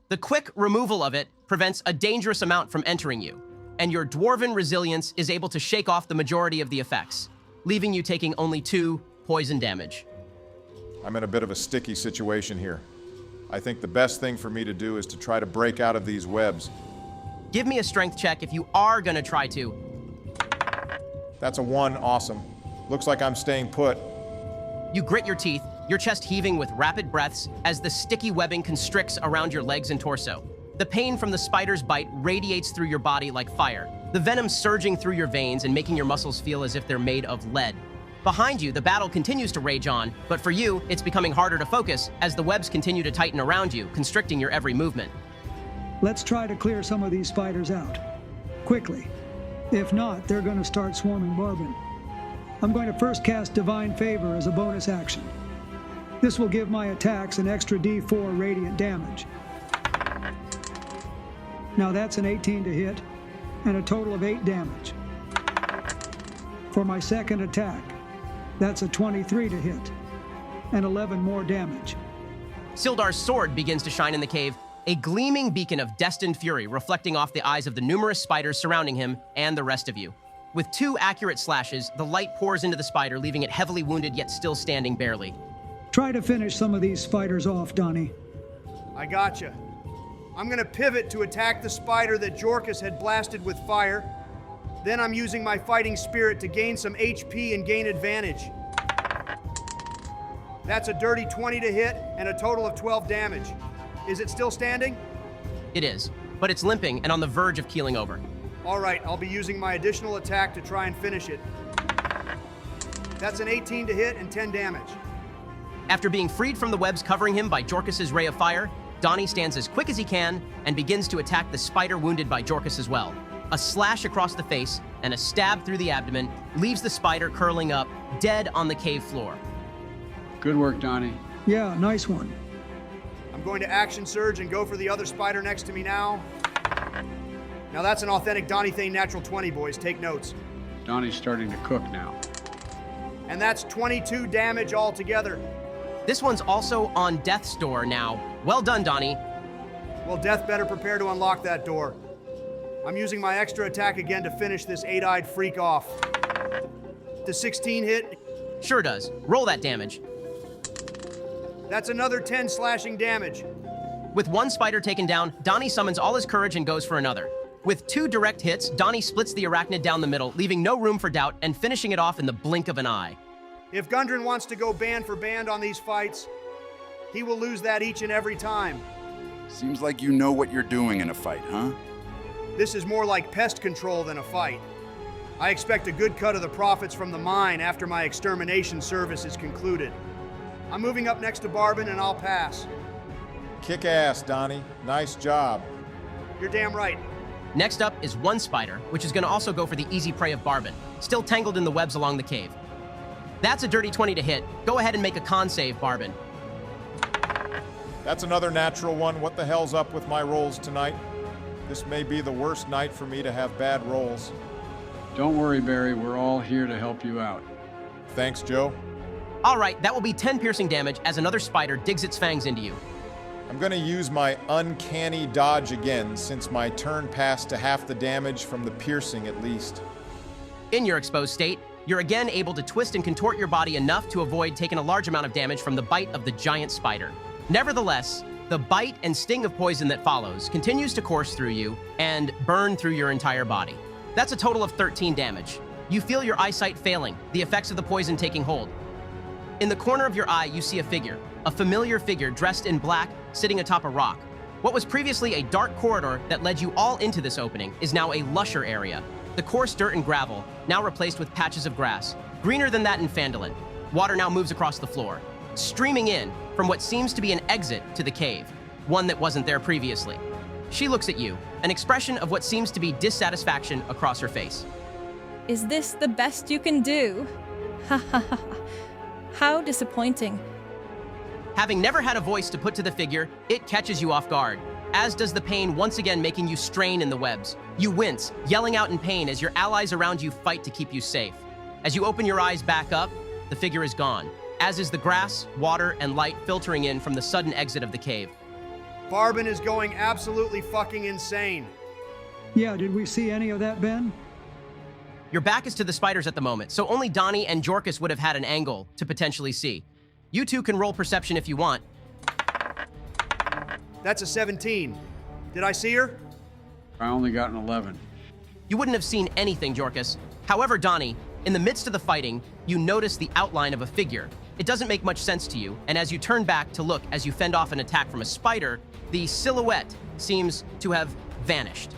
[SPEAKER 1] The quick removal of it prevents a dangerous amount from entering you, and your dwarven resilience is able to shake off the majority of the effects, leaving you taking only 2 poison damage.
[SPEAKER 5] I'm in a bit of a sticky situation here. I think the best thing for me to do is to try to break out of these webs.
[SPEAKER 1] Give me a strength check if you are gonna try to.
[SPEAKER 5] That's a 1, awesome. Looks like I'm staying put.
[SPEAKER 1] You grit your teeth, your chest heaving with rapid breaths as the sticky webbing constricts around your legs and torso. The pain from the spider's bite radiates through your body like fire, the venom surging through your veins and making your muscles feel as if they're made of lead. Behind you, the battle continues to rage on, but for you, it's becoming harder to focus as the webs continue to tighten around you, constricting your every movement.
[SPEAKER 4] Let's try to clear some of these spiders out. Quickly. If not, they're going to start swarming Barbin. I'm going to first cast Divine Favor as a bonus action. This will give my attacks an extra D4 radiant damage. Now that's an 18 to hit, and a total of 8 damage. For my second attack, that's a 23 to hit, and 11 more damage.
[SPEAKER 1] Sildar's sword begins to shine in the cave, a gleaming beacon of destined fury reflecting off the eyes of the numerous spiders surrounding him and the rest of you. With 2 accurate slashes, the light pours into the spider, leaving it heavily wounded yet still standing barely.
[SPEAKER 4] Try to finish some of these spiders off, Donnie.
[SPEAKER 2] I gotcha. I'm gonna pivot to attack the spider that Jorkus had blasted with fire. Then I'm using my fighting spirit to gain some HP and gain advantage. That's a dirty 20 to hit and a total of 12 damage. Is it still standing?
[SPEAKER 1] It is, but it's limping and on the verge of keeling over.
[SPEAKER 2] All right, I'll be using my additional attack to try and finish it. That's an 18 to hit and 10 damage.
[SPEAKER 1] After being freed from the webs covering him by Jorkus's ray of fire, Donnie stands as quick as he can and begins to attack the spider wounded by Jorkus as well. A slash across the face and a stab through the abdomen leaves the spider curling up, dead on the cave floor.
[SPEAKER 6] Good work, Donnie.
[SPEAKER 4] Yeah, nice one.
[SPEAKER 2] I'm going to action surge and go for the other spider next to me now. Now that's an authentic Donnie Thane natural 20, boys. Take notes.
[SPEAKER 6] Donnie's starting to cook now.
[SPEAKER 2] And that's 22 damage altogether.
[SPEAKER 1] This one's also on death's door now. Well done, Donnie.
[SPEAKER 2] Well, Death better prepare to unlock that door. I'm using my extra attack again to finish this 8-eyed freak off. The 16 hit.
[SPEAKER 1] Sure does. Roll that damage.
[SPEAKER 2] That's another 10 slashing damage.
[SPEAKER 1] With 1 spider taken down, Donnie summons all his courage and goes for another. With 2 direct hits, Donnie splits the arachnid down the middle, leaving no room for doubt and finishing it off in the blink of an eye.
[SPEAKER 2] If Gundren wants to go band for band on these fights, he will lose that each and every time.
[SPEAKER 3] Seems like you know what you're doing in a fight, huh?
[SPEAKER 2] This is more like pest control than a fight. I expect a good cut of the profits from the mine after my extermination service is concluded. I'm moving up next to Barbin and I'll pass.
[SPEAKER 5] Kick ass, Donnie. Nice job.
[SPEAKER 2] You're damn right.
[SPEAKER 1] Next up is 1 spider, which is going to also go for the easy prey of Barbin, still tangled in the webs along the cave. That's a dirty 20 to hit. Go ahead and make a con save, Barbin.
[SPEAKER 5] That's another natural one. What the hell's up with my rolls tonight? This may be the worst night for me to have bad rolls.
[SPEAKER 6] Don't worry, Barry. We're all here to help you out.
[SPEAKER 5] Thanks, Joe.
[SPEAKER 1] All right, that will be 10 piercing damage as another spider digs its fangs into you.
[SPEAKER 5] I'm going to use my uncanny dodge again, since my turn passed to half the damage from the piercing at least.
[SPEAKER 1] In your exposed state, you're again able to twist and contort your body enough to avoid taking a large amount of damage from the bite of the giant spider. Nevertheless, the bite and sting of poison that follows continues to course through you and burn through your entire body. That's a total of 13 damage. You feel your eyesight failing, the effects of the poison taking hold. In the corner of your eye, you see a familiar figure dressed in black, sitting atop a rock. What was previously a dark corridor that led you all into this opening is now a lusher area. The coarse dirt and gravel, now replaced with patches of grass, greener than that in Phandelver. Water now moves across the floor, streaming in from what seems to be an exit to the cave, one that wasn't there previously. She looks at you, an expression of what seems to be dissatisfaction across her face.
[SPEAKER 7] Is this the best you can do? Ha ha ha. How disappointing.
[SPEAKER 1] Having never had a voice to put to the figure, it catches you off guard, as does the pain once again making you strain in the webs. You wince, yelling out in pain as your allies around you fight to keep you safe. As you open your eyes back up, the figure is gone, as is the grass, water, and light filtering in from the sudden exit of the cave.
[SPEAKER 2] Barbin is going absolutely fucking insane.
[SPEAKER 4] Yeah, did we see any of that, Ben?
[SPEAKER 1] Your back is to the spiders at the moment, so only Donnie and Jorkus would have had an angle to potentially see. You two can roll perception if you want.
[SPEAKER 2] That's a 17. Did I see her?
[SPEAKER 6] I only got an 11.
[SPEAKER 1] You wouldn't have seen anything, Jorkus. However, Donnie, in the midst of the fighting, you notice the outline of a figure. It doesn't make much sense to you, and as you turn back to look as you fend off an attack from a spider, the silhouette seems to have vanished.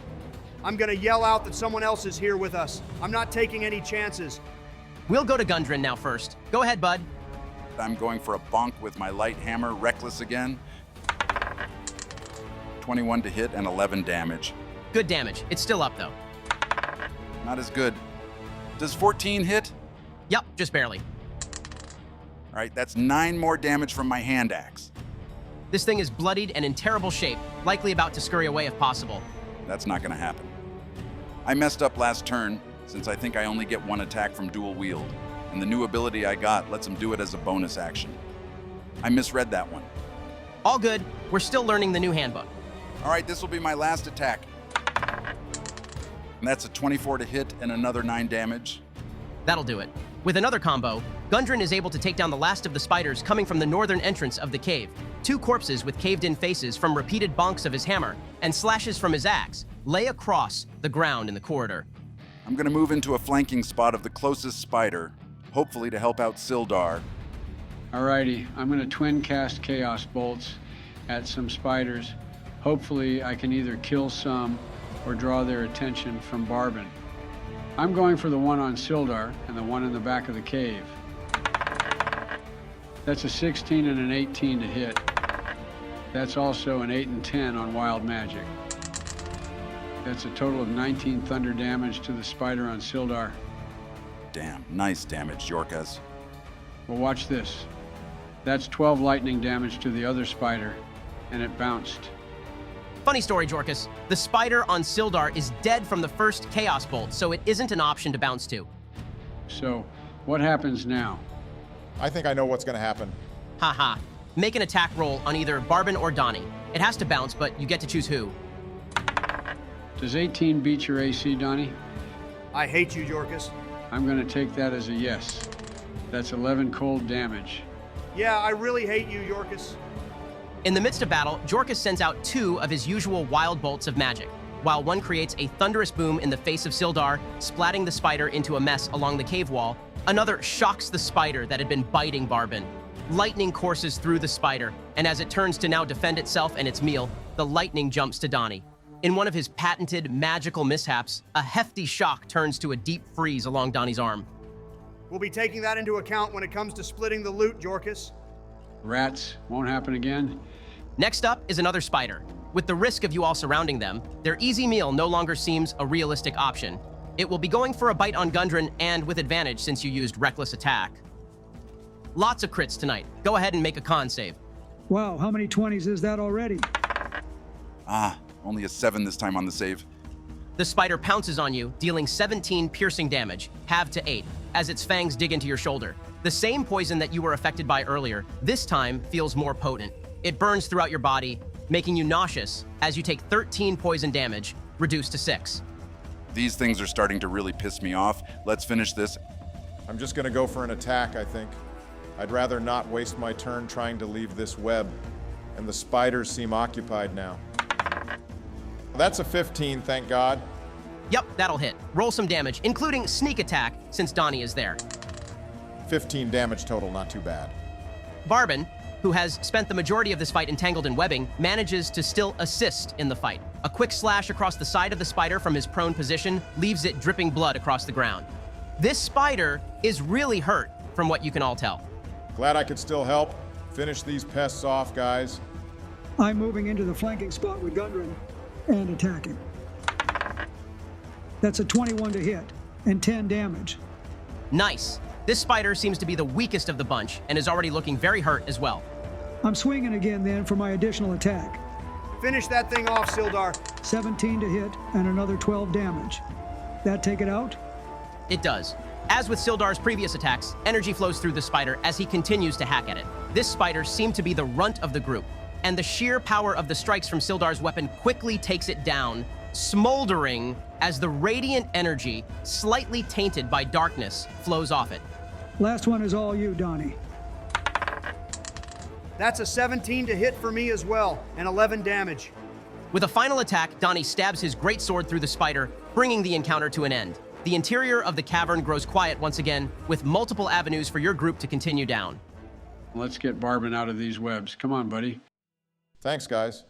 [SPEAKER 2] I'm gonna yell out that someone else is here with us. I'm not taking any chances.
[SPEAKER 1] We'll go to Gundren now first. Go ahead, bud.
[SPEAKER 3] I'm going for a bonk with my light hammer, reckless again. 21 to hit and 11 damage.
[SPEAKER 1] Good damage. It's still up, though.
[SPEAKER 3] Not as good. Does 14 hit?
[SPEAKER 1] Yup, just barely.
[SPEAKER 3] All right, that's 9 more damage from my hand axe.
[SPEAKER 1] This thing is bloodied and in terrible shape, likely about to scurry away if possible.
[SPEAKER 3] That's not gonna happen. I messed up last turn, since I think I only get 1 attack from dual wield, and the new ability I got lets him do it as a bonus action. I misread that one.
[SPEAKER 1] All good. We're still learning the new handbook.
[SPEAKER 3] All right, this will be my last attack. And that's a 24 to hit and another 9 damage.
[SPEAKER 1] That'll do it. With another combo, Gundren is able to take down the last of the spiders coming from the northern entrance of the cave. 2 corpses with caved-in faces from repeated bonks of his hammer and slashes from his axe lay across the ground in the corridor.
[SPEAKER 3] I'm gonna move into a flanking spot of the closest spider, hopefully to help out Sildar.
[SPEAKER 6] Alrighty, I'm gonna twin cast Chaos Bolts at some spiders. Hopefully I can either kill some or draw their attention from Barbin. I'm going for the one on Sildar and the one in the back of the cave. That's a 16 and an 18 to hit. That's also an 8 and 10 on Wild Magic. That's a total of 19 thunder damage to the spider on Sildar.
[SPEAKER 3] Damn, nice damage, Yorkas.
[SPEAKER 6] Well, watch this. That's 12 lightning damage to the other spider, and it bounced.
[SPEAKER 1] Funny story, Jorkus. The spider on Sildar is dead from the first Chaos Bolt, so it isn't an option to bounce to.
[SPEAKER 6] So, what happens now?
[SPEAKER 5] I think I know what's going to happen.
[SPEAKER 1] Haha. Make an attack roll on either Barbin or Donnie. It has to bounce, but you get to choose who.
[SPEAKER 6] Does 18 beat your AC, Donnie?
[SPEAKER 2] I hate you, Yorkus.
[SPEAKER 6] I'm going to take that as a yes. That's 11 cold damage.
[SPEAKER 2] Yeah, I really hate you, Yorkus.
[SPEAKER 1] In the midst of battle, Jorkus sends out 2 of his usual wild bolts of magic, while one creates a thunderous boom in the face of Sildar, splatting the spider into a mess along the cave wall. Another shocks the spider that had been biting Barbin. Lightning courses through the spider, and as it turns to now defend itself and its meal, the lightning jumps to Donnie. In one of his patented magical mishaps, a hefty shock turns to a deep freeze along Donnie's arm.
[SPEAKER 2] We'll be taking that into account when it comes to splitting the loot, Jorkus.
[SPEAKER 6] Rats won't happen again.
[SPEAKER 1] Next up is another spider. With the risk of you all surrounding them, their easy meal no longer seems a realistic option. It will be going for a bite on Gundren, and with advantage since you used Reckless Attack. Lots of crits tonight. Go ahead and make a con save.
[SPEAKER 4] Wow, how many 20s is that already?
[SPEAKER 3] Only a 7 this time on the save.
[SPEAKER 1] The spider pounces on you, dealing 17 piercing damage, halved to 8, as its fangs dig into your shoulder. The same poison that you were affected by earlier, this time feels more potent. It burns throughout your body, making you nauseous as you take 13 poison damage, reduced to 6.
[SPEAKER 3] These things are starting to really piss me off. Let's finish this.
[SPEAKER 5] I'm just going to go for an attack, I think. I'd rather not waste my turn trying to leave this web, and the spiders seem occupied now. That's a 15, thank God.
[SPEAKER 1] Yep, that'll hit. Roll some damage, including sneak attack, since Donnie is there.
[SPEAKER 5] 15 damage total, not too bad.
[SPEAKER 1] Barbin, who has spent the majority of this fight entangled in webbing, manages to still assist in the fight. A quick slash across the side of the spider from his prone position leaves it dripping blood across the ground. This spider is really hurt, from what you can all tell.
[SPEAKER 5] Glad I could still help. Finish these pests off, guys.
[SPEAKER 4] I'm moving into the flanking spot with Gundren and attacking. That's a 21 to hit and 10 damage.
[SPEAKER 1] Nice. This spider seems to be the weakest of the bunch and is already looking very hurt as well.
[SPEAKER 4] I'm swinging again then for my additional attack.
[SPEAKER 2] Finish that thing off, Sildar.
[SPEAKER 4] 17 to hit and another 12 damage. That take it out?
[SPEAKER 1] It does. As with Sildar's previous attacks, energy flows through the spider as he continues to hack at it. This spider seemed to be the runt of the group, and the sheer power of the strikes from Sildar's weapon quickly takes it down, smoldering as the radiant energy, slightly tainted by darkness, flows off it.
[SPEAKER 4] Last one is all you, Donnie.
[SPEAKER 2] That's a 17 to hit for me as well, and 11 damage.
[SPEAKER 1] With a final attack, Donnie stabs his greatsword through the spider, bringing the encounter to an end. The interior of the cavern grows quiet once again, with multiple avenues for your group to continue down.
[SPEAKER 6] Let's get Barbin out of these webs. Come on, buddy.
[SPEAKER 5] Thanks, guys.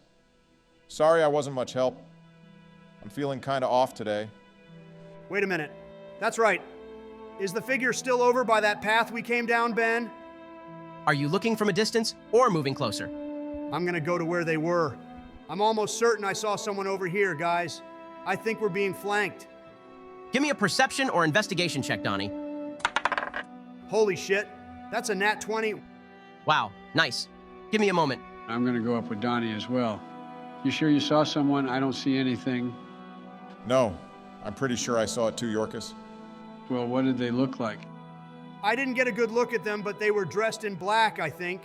[SPEAKER 5] Sorry I wasn't much help. I'm feeling kind of off today.
[SPEAKER 2] Wait a minute. That's right. Is the figure still over by that path we came down, Ben?
[SPEAKER 1] Are you looking from a distance or moving closer?
[SPEAKER 2] I'm gonna go to where they were. I'm almost certain I saw someone over here, guys. I think we're being flanked.
[SPEAKER 1] Give me a perception or investigation check, Donnie.
[SPEAKER 2] Holy shit. That's a nat 20.
[SPEAKER 1] Wow, nice. Give me a moment.
[SPEAKER 6] I'm gonna go up with Donnie as well. You sure you saw someone? I don't see anything.
[SPEAKER 5] No, I'm pretty sure I saw it too, Yorkus.
[SPEAKER 6] Well, what did they look like?
[SPEAKER 2] I didn't get a good look at them, but they were dressed in black, I think.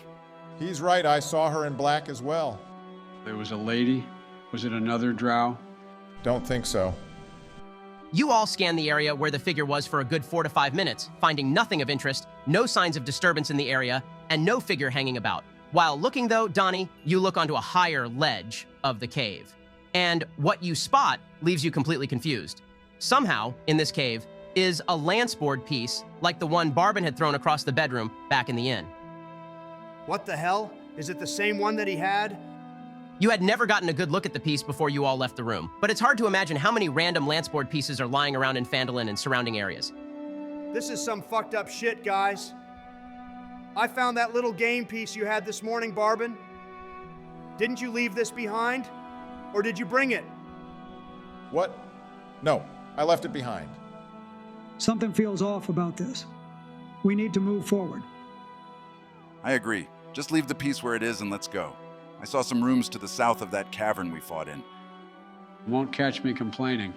[SPEAKER 5] He's right, I saw her in black as well.
[SPEAKER 6] There was a lady. Was it another drow?
[SPEAKER 5] Don't think so.
[SPEAKER 1] You all scan the area where the figure was for a good 4 to 5 minutes, finding nothing of interest, no signs of disturbance in the area, and no figure hanging about. While looking though, Donnie, you look onto a higher ledge of the cave. And what you spot leaves you completely confused. Somehow, in this cave, is a lance board piece like the one Barbin had thrown across the bedroom back in the inn.
[SPEAKER 2] What the hell? Is it the same one that he had?
[SPEAKER 1] You had never gotten a good look at the piece before you all left the room, but it's hard to imagine how many random lance board pieces are lying around in Phandelver and surrounding areas.
[SPEAKER 2] This is some fucked up shit, guys. I found that little game piece you had this morning, Barbin. Didn't you leave this behind? Or did you bring it?
[SPEAKER 5] What? No, I left it behind.
[SPEAKER 4] Something feels off about this. We need to move forward.
[SPEAKER 3] I agree. Just leave the piece where it is and let's go. I saw some rooms to the south of that cavern we fought in.
[SPEAKER 6] Won't catch me complaining.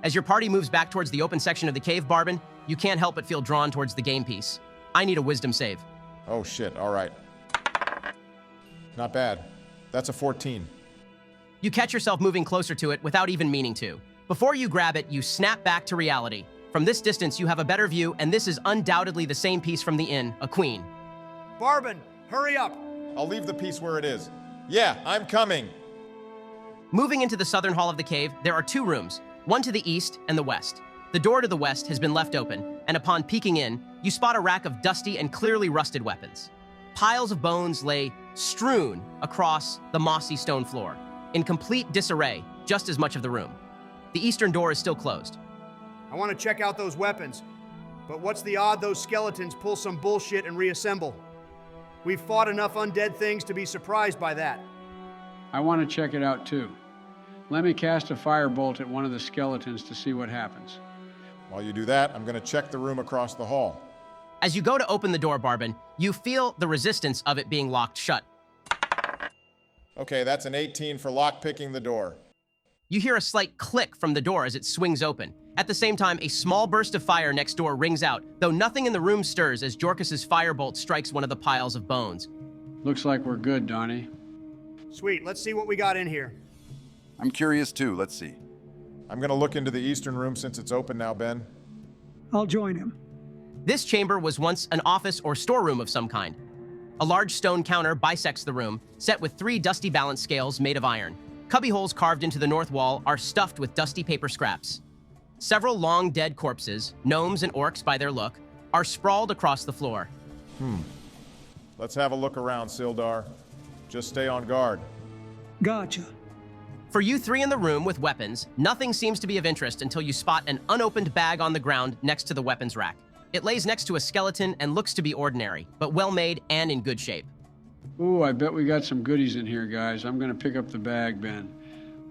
[SPEAKER 1] As your party moves back towards the open section of the cave, Barbin, you can't help but feel drawn towards the game piece. I need a wisdom save.
[SPEAKER 5] Oh shit, all right. Not bad. That's a 14.
[SPEAKER 1] You catch yourself moving closer to it without even meaning to. Before you grab it, you snap back to reality. From this distance, you have a better view, and this is undoubtedly the same piece from the inn, a queen.
[SPEAKER 2] Barbin, hurry up!
[SPEAKER 5] I'll leave the piece where it is. Yeah, I'm coming.
[SPEAKER 1] Moving into the southern hall of the cave, there are 2 rooms, one to the east and the west. The door to the west has been left open, and upon peeking in, you spot a rack of dusty and clearly rusted weapons. Piles of bones lay strewn across the mossy stone floor, in complete disarray, just as much of the room. The eastern door is still closed.
[SPEAKER 2] I want to check out those weapons, but what's the odd those skeletons pull some bullshit and reassemble? We've fought enough undead things to be surprised by that.
[SPEAKER 6] I want to check it out too. Let me cast a firebolt at one of the skeletons to see what happens.
[SPEAKER 5] While you do that, I'm going to check the room across the hall.
[SPEAKER 1] As you go to open the door, Barbin, you feel the resistance of it being locked shut.
[SPEAKER 5] Okay, that's an 18 for lockpicking the door.
[SPEAKER 1] You hear a slight click from the door as it swings open. At the same time, a small burst of fire next door rings out, though nothing in the room stirs as Jorkas's firebolt strikes one of the piles of bones.
[SPEAKER 6] Looks like we're good, Donnie.
[SPEAKER 2] Sweet, let's see what we got in here.
[SPEAKER 3] I'm curious too, let's see.
[SPEAKER 5] I'm going to look into the eastern room since it's open now, Ben.
[SPEAKER 4] I'll join him.
[SPEAKER 1] This chamber was once an office or storeroom of some kind. A large stone counter bisects the room, set with 3 dusty balance scales made of iron. Cubbyholes carved into the north wall are stuffed with dusty paper scraps. Several long dead corpses, gnomes and orcs by their look, are sprawled across the floor.
[SPEAKER 5] Let's have a look around, Sildar. Just stay on guard.
[SPEAKER 4] Gotcha.
[SPEAKER 1] For you 3 in the room with weapons, nothing seems to be of interest until you spot an unopened bag on the ground next to the weapons rack. It lays next to a skeleton and looks to be ordinary, but well-made and in good shape.
[SPEAKER 6] Ooh, I bet we got some goodies in here, guys. I'm gonna pick up the bag, Ben.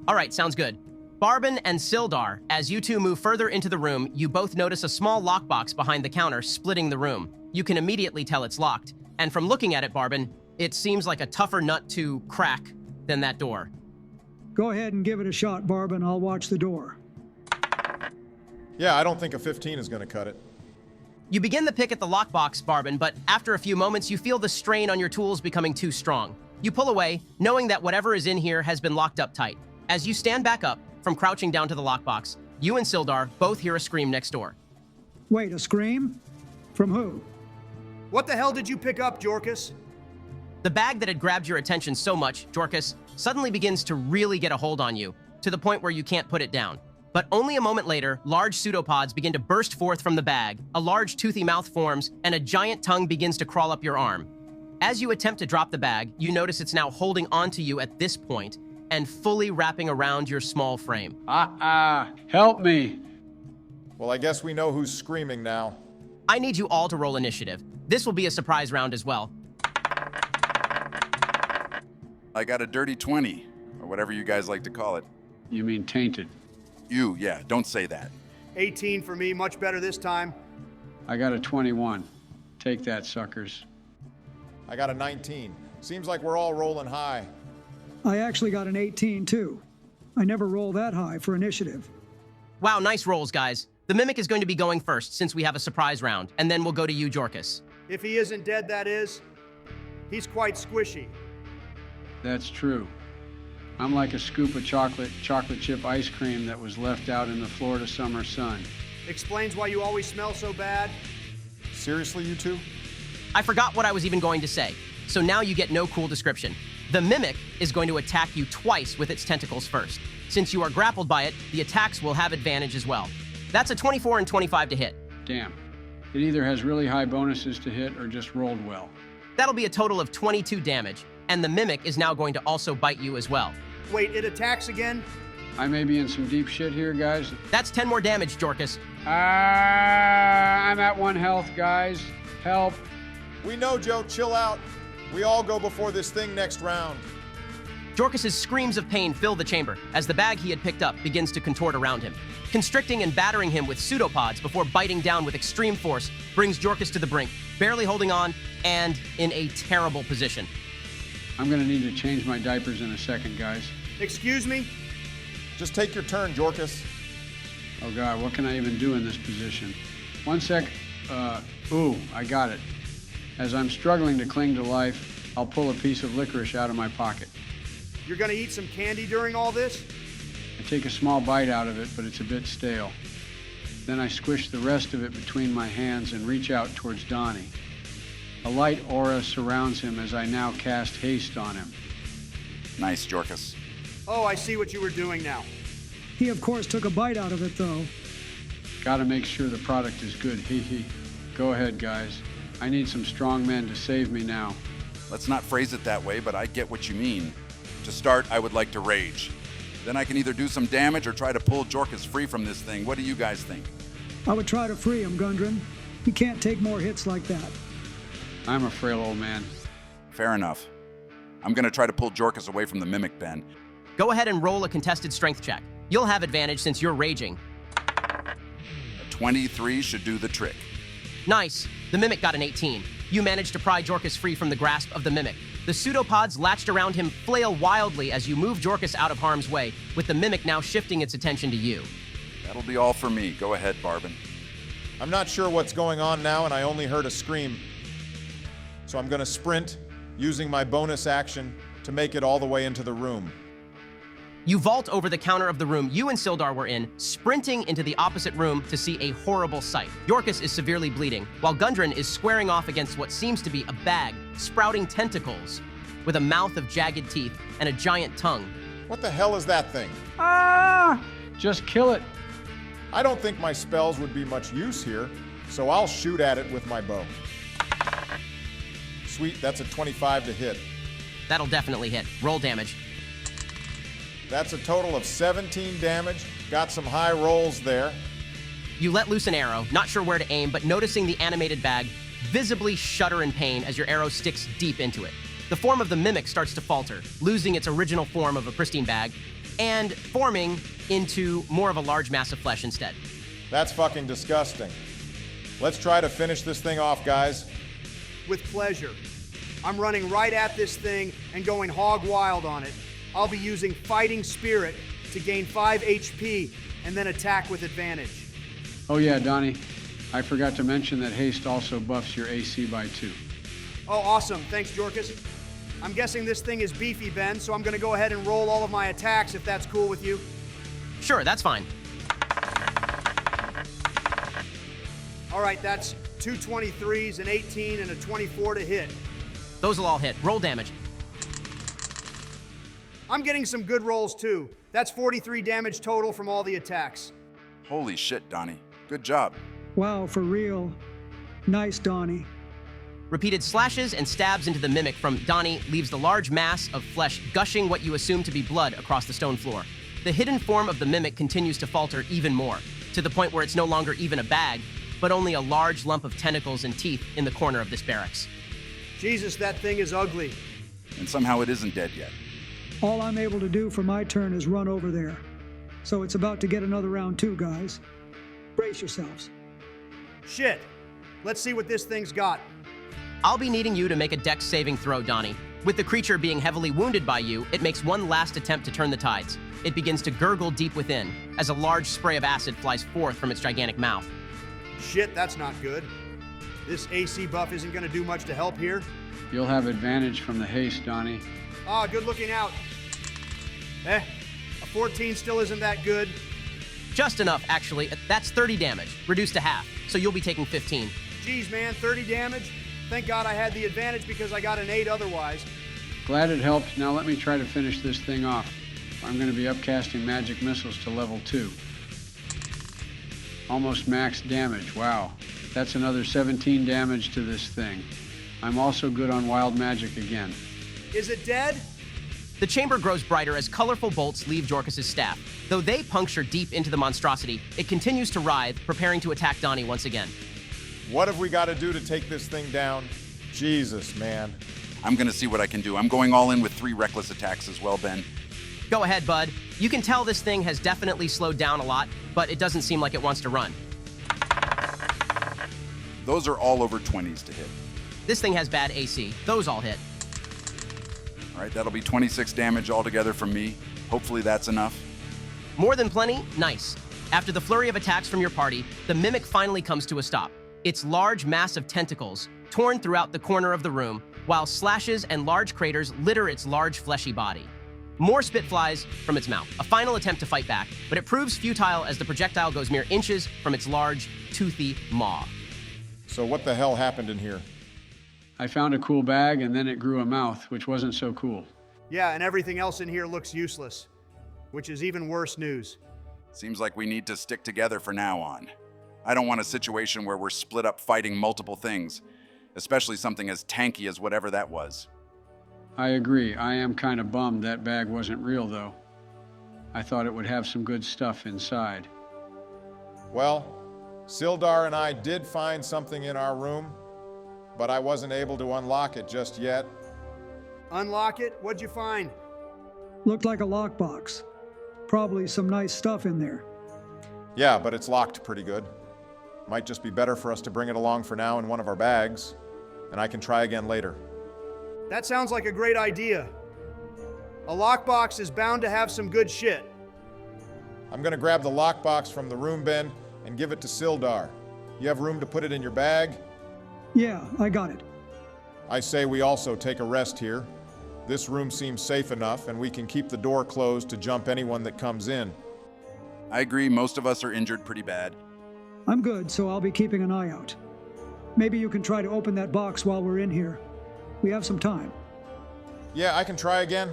[SPEAKER 1] All right, sounds good. Barbin and Sildar, as you 2 move further into the room, you both notice a small lockbox behind the counter splitting the room. You can immediately tell it's locked, and from looking at it, Barbin, it seems like a tougher nut to crack than that door.
[SPEAKER 4] Go ahead and give it a shot, Barbin. I'll watch the door.
[SPEAKER 5] Yeah, I don't think a 15 is going to cut it.
[SPEAKER 1] You begin the pick at the lockbox, Barbin, but after a few moments, you feel the strain on your tools becoming too strong. You pull away, knowing that whatever is in here has been locked up tight. As you stand back up from crouching down to the lockbox, you and Sildar both hear a scream next door.
[SPEAKER 4] Wait, a scream? From who?
[SPEAKER 2] What the hell did you pick up, Jorkas?
[SPEAKER 1] The bag that had grabbed your attention so much, Jorkas, suddenly begins to really get a hold on you, to the point where you can't put it down. But only a moment later, large pseudopods begin to burst forth from the bag, a large toothy mouth forms, and a giant tongue begins to crawl up your arm. As you attempt to drop the bag, you notice it's now holding onto you at this point and fully wrapping around your small frame.
[SPEAKER 6] Help me.
[SPEAKER 5] Well, I guess we know who's screaming now.
[SPEAKER 1] I need you all to roll initiative. This will be a surprise round as well.
[SPEAKER 3] I got a dirty 20, or whatever you guys like to call it.
[SPEAKER 6] You mean tainted?
[SPEAKER 3] Yeah, don't say that.
[SPEAKER 2] 18 for me, much better this time.
[SPEAKER 6] I got a 21. Take that, suckers.
[SPEAKER 5] I got a 19. Seems like we're all rolling high.
[SPEAKER 4] I actually got an 18, too. I never roll that high for initiative.
[SPEAKER 1] Wow, nice rolls, guys. The Mimic is going to be going first since we have a surprise round, and then we'll go to you, Jorkas.
[SPEAKER 2] If he isn't dead, that is. He's quite squishy.
[SPEAKER 6] That's true. I'm like a scoop of chocolate chip ice cream that was left out in the Florida summer sun.
[SPEAKER 2] Explains why you always smell so bad.
[SPEAKER 5] Seriously, you two?
[SPEAKER 1] I forgot what I was even going to say, so now you get no cool description. The Mimic is going to attack you twice with its tentacles first. Since you are grappled by it, the attacks will have advantage as well. That's a 24 and 25 to hit.
[SPEAKER 6] Damn. It either has really high bonuses to hit or just rolled well.
[SPEAKER 1] That'll be a total of 22 damage, and the Mimic is now going to also bite you as well.
[SPEAKER 2] Wait, it attacks again?
[SPEAKER 6] I may be in some deep shit here, guys.
[SPEAKER 1] That's 10 more damage, Jorkus.
[SPEAKER 6] I'm at 1 health, guys. Help.
[SPEAKER 5] We know, Joe. Chill out. We all go before this thing next round.
[SPEAKER 1] Jorkus's screams of pain fill the chamber as the bag he had picked up begins to contort around him. Constricting and battering him with pseudopods before biting down with extreme force brings Jorkus to the brink, barely holding on and in a terrible position.
[SPEAKER 6] I'm gonna need to change my diapers in a second, guys.
[SPEAKER 2] Excuse me?
[SPEAKER 5] Just take your turn, Jorkus.
[SPEAKER 6] Oh God, what can I even do in this position? 1 sec. Ooh, I got it. As I'm struggling to cling to life, I'll pull a piece of licorice out of my pocket.
[SPEAKER 2] You're gonna eat some candy during all this?
[SPEAKER 6] I take a small bite out of it, but it's a bit stale. Then I squish the rest of it between my hands and reach out towards Donnie. A light aura surrounds him as I now cast haste on him.
[SPEAKER 3] Nice, Jorkus.
[SPEAKER 2] Oh, I see what you were doing now.
[SPEAKER 4] He, of course, took a bite out of it, though.
[SPEAKER 6] Gotta make sure the product is good, hee hee. Go ahead, guys. I need some strong men to save me now.
[SPEAKER 3] Let's not phrase it that way, but I get what you mean. To start, I would like to rage. Then I can either do some damage or try to pull Jorkus free from this thing. What do you guys think?
[SPEAKER 4] I would try to free him, Gundren. He can't take more hits like that.
[SPEAKER 6] I'm a frail old man.
[SPEAKER 3] Fair enough. I'm gonna try to pull Jorkus away from the Mimic pen.
[SPEAKER 1] Go ahead and roll a contested strength check. You'll have advantage since you're raging.
[SPEAKER 3] A 23 should do the trick.
[SPEAKER 1] Nice. The Mimic got an 18. You managed to pry Jorkus free from the grasp of the Mimic. The pseudopods latched around him flail wildly as you move Jorkus out of harm's way, with the Mimic now shifting its attention to you.
[SPEAKER 3] That'll be all for me. Go ahead, Barbin.
[SPEAKER 5] I'm not sure what's going on now, and I only heard a scream. So I'm gonna sprint, using my bonus action to make it all the way into the room.
[SPEAKER 1] You vault over the counter of the room you and Sildar were in, sprinting into the opposite room to see a horrible sight. Jorkus is severely bleeding, while Gundren is squaring off against what seems to be a bag sprouting tentacles with a mouth of jagged teeth and a giant tongue.
[SPEAKER 5] What the hell is that thing?
[SPEAKER 6] Just kill it.
[SPEAKER 5] I don't think my spells would be much use here, so I'll shoot at it with my bow. Sweet, that's a 25 to hit.
[SPEAKER 1] That'll definitely hit. Roll damage.
[SPEAKER 5] That's a total of 17 damage. Got some high rolls there.
[SPEAKER 1] You let loose an arrow, not sure where to aim, but noticing the animated bag, visibly shudder in pain as your arrow sticks deep into it. The form of the Mimic starts to falter, losing its original form of a pristine bag, and forming into more of a large mass of flesh instead.
[SPEAKER 5] That's fucking disgusting. Let's try to finish this thing off, guys.
[SPEAKER 2] With pleasure. I'm running right at this thing and going hog wild on it. I'll be using Fighting Spirit to gain 5 HP and then attack with advantage.
[SPEAKER 6] Oh yeah, Donnie. I forgot to mention that haste also buffs your AC by 2.
[SPEAKER 2] Oh, awesome. Thanks, Jorkus. I'm guessing this thing is beefy, Ben, so I'm going to go ahead and roll all of my attacks if that's cool with you.
[SPEAKER 1] Sure, that's fine.
[SPEAKER 2] All right, that's 2 23s, an 18, and a 24 to hit.
[SPEAKER 1] Those will all hit. Roll damage.
[SPEAKER 2] I'm getting some good rolls, too. That's 43 damage total from all the attacks.
[SPEAKER 3] Holy shit, Donnie. Good job.
[SPEAKER 4] Wow, for real. Nice, Donnie.
[SPEAKER 1] Repeated slashes and stabs into the Mimic from Donnie leaves the large mass of flesh gushing what you assume to be blood across the stone floor. The hidden form of the Mimic continues to falter even more, to the point where it's no longer even a bag, but only a large lump of tentacles and teeth in the corner of this barracks.
[SPEAKER 2] Jesus, that thing is ugly.
[SPEAKER 3] And somehow it isn't dead yet.
[SPEAKER 4] All I'm able to do for my turn is run over there. So it's about to get another round too, guys. Brace yourselves.
[SPEAKER 2] Shit. Let's see what this thing's got.
[SPEAKER 1] I'll be needing you to make a dex saving throw, Donnie. With the creature being heavily wounded by you, it makes one last attempt to turn the tides. It begins to gurgle deep within, as a large spray of acid flies forth from its gigantic mouth.
[SPEAKER 2] Shit, that's not good. This AC buff isn't going to do much to help here.
[SPEAKER 6] You'll have advantage from the haste, Donnie.
[SPEAKER 2] Ah, good looking out. A 14 still isn't that good.
[SPEAKER 1] Just enough, actually. That's 30 damage, reduced to half, so you'll be taking 15.
[SPEAKER 2] Geez, man, 30 damage? Thank God I had the advantage because I got an 8 otherwise.
[SPEAKER 6] Glad it helped. Now let me try to finish this thing off. I'm going to be upcasting magic missiles to level 2. Almost max damage, wow. That's another 17 damage to this thing. I'm also good on wild magic again.
[SPEAKER 2] Is it dead?
[SPEAKER 1] The chamber grows brighter as colorful bolts leave Jorkis' staff. Though they puncture deep into the monstrosity, it continues to writhe, preparing to attack Donnie once again.
[SPEAKER 5] What have we got to do to take this thing down? Jesus, man.
[SPEAKER 3] I'm gonna see what I can do. I'm going all in with 3 reckless attacks as well, Ben.
[SPEAKER 1] Go ahead, bud. You can tell this thing has definitely slowed down a lot, but it doesn't seem like it wants to run.
[SPEAKER 3] Those are all over 20s to hit.
[SPEAKER 1] This thing has bad AC. Those all hit.
[SPEAKER 3] All right, that'll be 26 damage altogether from me. Hopefully that's enough.
[SPEAKER 1] More than plenty? Nice. After the flurry of attacks from your party, the mimic finally comes to a stop. Its large mass of tentacles torn throughout the corner of the room, while slashes and large craters litter its large fleshy body. More spit flies from its mouth, a final attempt to fight back, but it proves futile as the projectile goes mere inches from its large, toothy maw.
[SPEAKER 5] So what the hell happened in here?
[SPEAKER 6] I found a cool bag and then it grew a mouth, which wasn't so cool.
[SPEAKER 2] Yeah, and everything else in here looks useless, which is even worse news.
[SPEAKER 3] Seems like we need to stick together from now on. I don't want a situation where we're split up fighting multiple things, especially something as tanky as whatever that was.
[SPEAKER 6] I agree. I am kind of bummed that bag wasn't real, though. I thought it would have some good stuff inside.
[SPEAKER 5] Well, Sildar and I did find something in our room, but I wasn't able to unlock it just yet.
[SPEAKER 2] Unlock it? What'd you find?
[SPEAKER 4] Looked like a lockbox. Probably some nice stuff in there.
[SPEAKER 5] Yeah, but it's locked pretty good. Might just be better for us to bring it along for now in one of our bags, and I can try again later.
[SPEAKER 2] That sounds like a great idea. A lockbox is bound to have some good shit.
[SPEAKER 5] I'm gonna grab the lockbox from the room bin and give it to Sildar. You have room to put it in your bag?
[SPEAKER 4] Yeah, I got it.
[SPEAKER 5] I say we also take a rest here. This room seems safe enough, and we can keep the door closed to jump anyone that comes in.
[SPEAKER 3] I agree, most of us are injured pretty bad.
[SPEAKER 4] I'm good, so I'll be keeping an eye out. Maybe you can try to open that box while we're in here. We have some time.
[SPEAKER 5] Yeah, I can try again.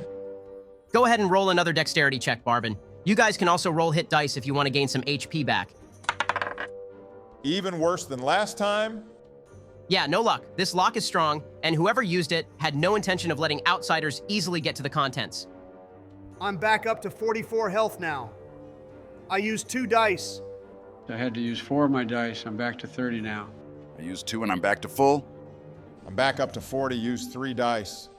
[SPEAKER 1] Go ahead and roll another dexterity check, Barbin. You guys can also roll hit dice if you want to gain some HP back.
[SPEAKER 5] Even worse than last time?
[SPEAKER 1] Yeah, no luck. This lock is strong, and whoever used it had no intention of letting outsiders easily get to the contents.
[SPEAKER 2] I'm back up to 44 health now. I used 2 dice.
[SPEAKER 6] I had to use 4 of my dice. I'm back to 30 now.
[SPEAKER 3] I used 2 and I'm back to full.
[SPEAKER 5] I'm back up to 40, used 3 dice.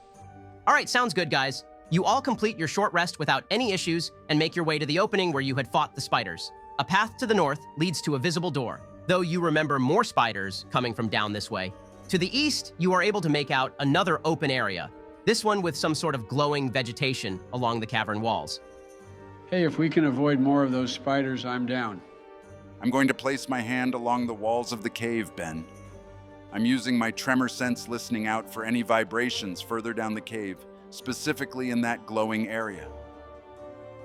[SPEAKER 1] All right, sounds good, guys. You all complete your short rest without any issues and make your way to the opening where you had fought the spiders. A path to the north leads to a visible door, though you remember more spiders coming from down this way. To the east, you are able to make out another open area, this one with some sort of glowing vegetation along the cavern walls.
[SPEAKER 6] Hey, if we can avoid more of those spiders, I'm down.
[SPEAKER 3] I'm going to place my hand along the walls of the cave, Ben. I'm using my tremor sense listening out for any vibrations further down the cave, specifically in that glowing area.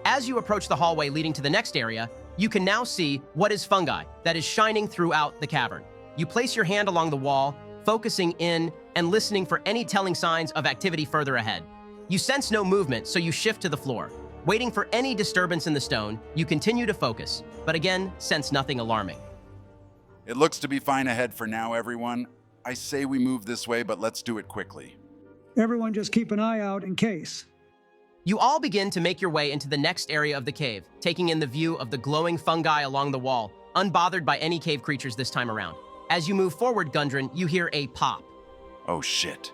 [SPEAKER 1] As you approach the hallway leading to the next area, you can now see what is fungi that is shining throughout the cavern. You place your hand along the wall, focusing in and listening for any telling signs of activity further ahead. You sense no movement, so you shift to the floor. Waiting for any disturbance in the stone, you continue to focus, but again, sense nothing alarming.
[SPEAKER 3] It looks to be fine ahead for now, everyone. I say we move this way, but let's do it quickly.
[SPEAKER 4] Everyone just keep an eye out in case.
[SPEAKER 1] You all begin to make your way into the next area of the cave, taking in the view of the glowing fungi along the wall, unbothered by any cave creatures this time around. As you move forward, Gundren, you hear a pop.
[SPEAKER 3] Oh shit.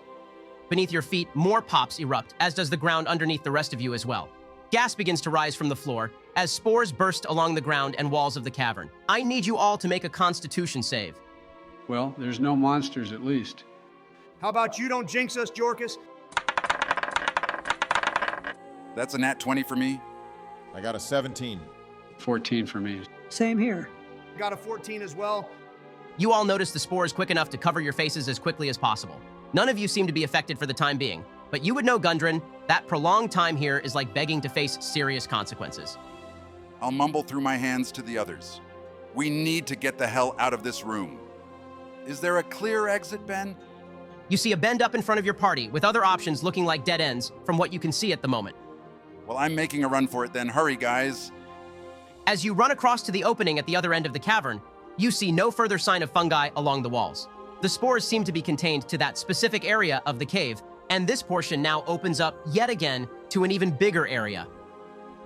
[SPEAKER 1] Beneath your feet, more pops erupt, as does the ground underneath the rest of you as well. Gas begins to rise from the floor as spores burst along the ground and walls of the cavern. I need you all to make a Constitution save.
[SPEAKER 6] Well, there's no monsters at least.
[SPEAKER 2] How about you don't jinx us, Jorkis?
[SPEAKER 3] That's a nat 20 for me.
[SPEAKER 5] I got a 17.
[SPEAKER 6] 14 for me.
[SPEAKER 4] Same here.
[SPEAKER 2] Got a 14 as well.
[SPEAKER 1] You all notice the spores quick enough to cover your faces as quickly as possible. None of you seem to be affected for the time being, but you would know, Gundren, that prolonged time here is like begging to face serious consequences.
[SPEAKER 3] I'll mumble through my hands to the others. We need to get the hell out of this room. Is there a clear exit, Ben?
[SPEAKER 1] You see a bend up in front of your party, with other options looking like dead ends from what you can see at the moment.
[SPEAKER 3] Well, I'm making a run for it then. Hurry, guys.
[SPEAKER 1] As you run across to the opening at the other end of the cavern, you see no further sign of fungi along the walls. The spores seem to be contained to that specific area of the cave, and this portion now opens up yet again to an even bigger area.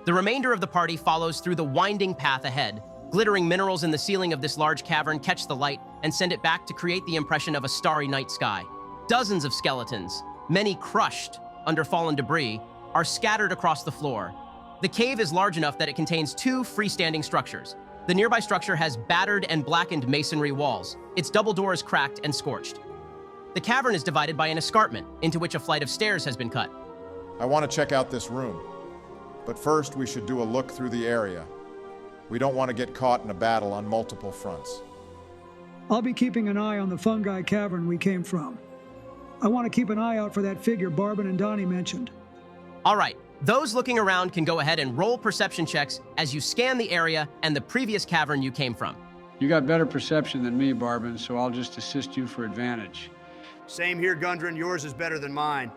[SPEAKER 1] The remainder of the party follows through the winding path ahead. Glittering minerals in the ceiling of this large cavern catch the light and send it back to create the impression of a starry night sky. Dozens of skeletons, many crushed under fallen debris, are scattered across the floor. The cave is large enough that it contains 2 freestanding structures. The nearby structure has battered and blackened masonry walls. Its double door is cracked and scorched. The cavern is divided by an escarpment into which a flight of stairs has been cut.
[SPEAKER 5] I want to check out this room. But first, we should do a look through the area. We don't want to get caught in a battle on multiple fronts.
[SPEAKER 4] I'll be keeping an eye on the fungi cavern we came from. I want to keep an eye out for that figure Barbin and Donnie mentioned.
[SPEAKER 1] All right, those looking around can go ahead and roll perception checks as you scan the area and the previous cavern you came from.
[SPEAKER 6] You got better perception than me, Barbin, so I'll just assist you for advantage.
[SPEAKER 2] Same here, Gundren. Yours is better than mine.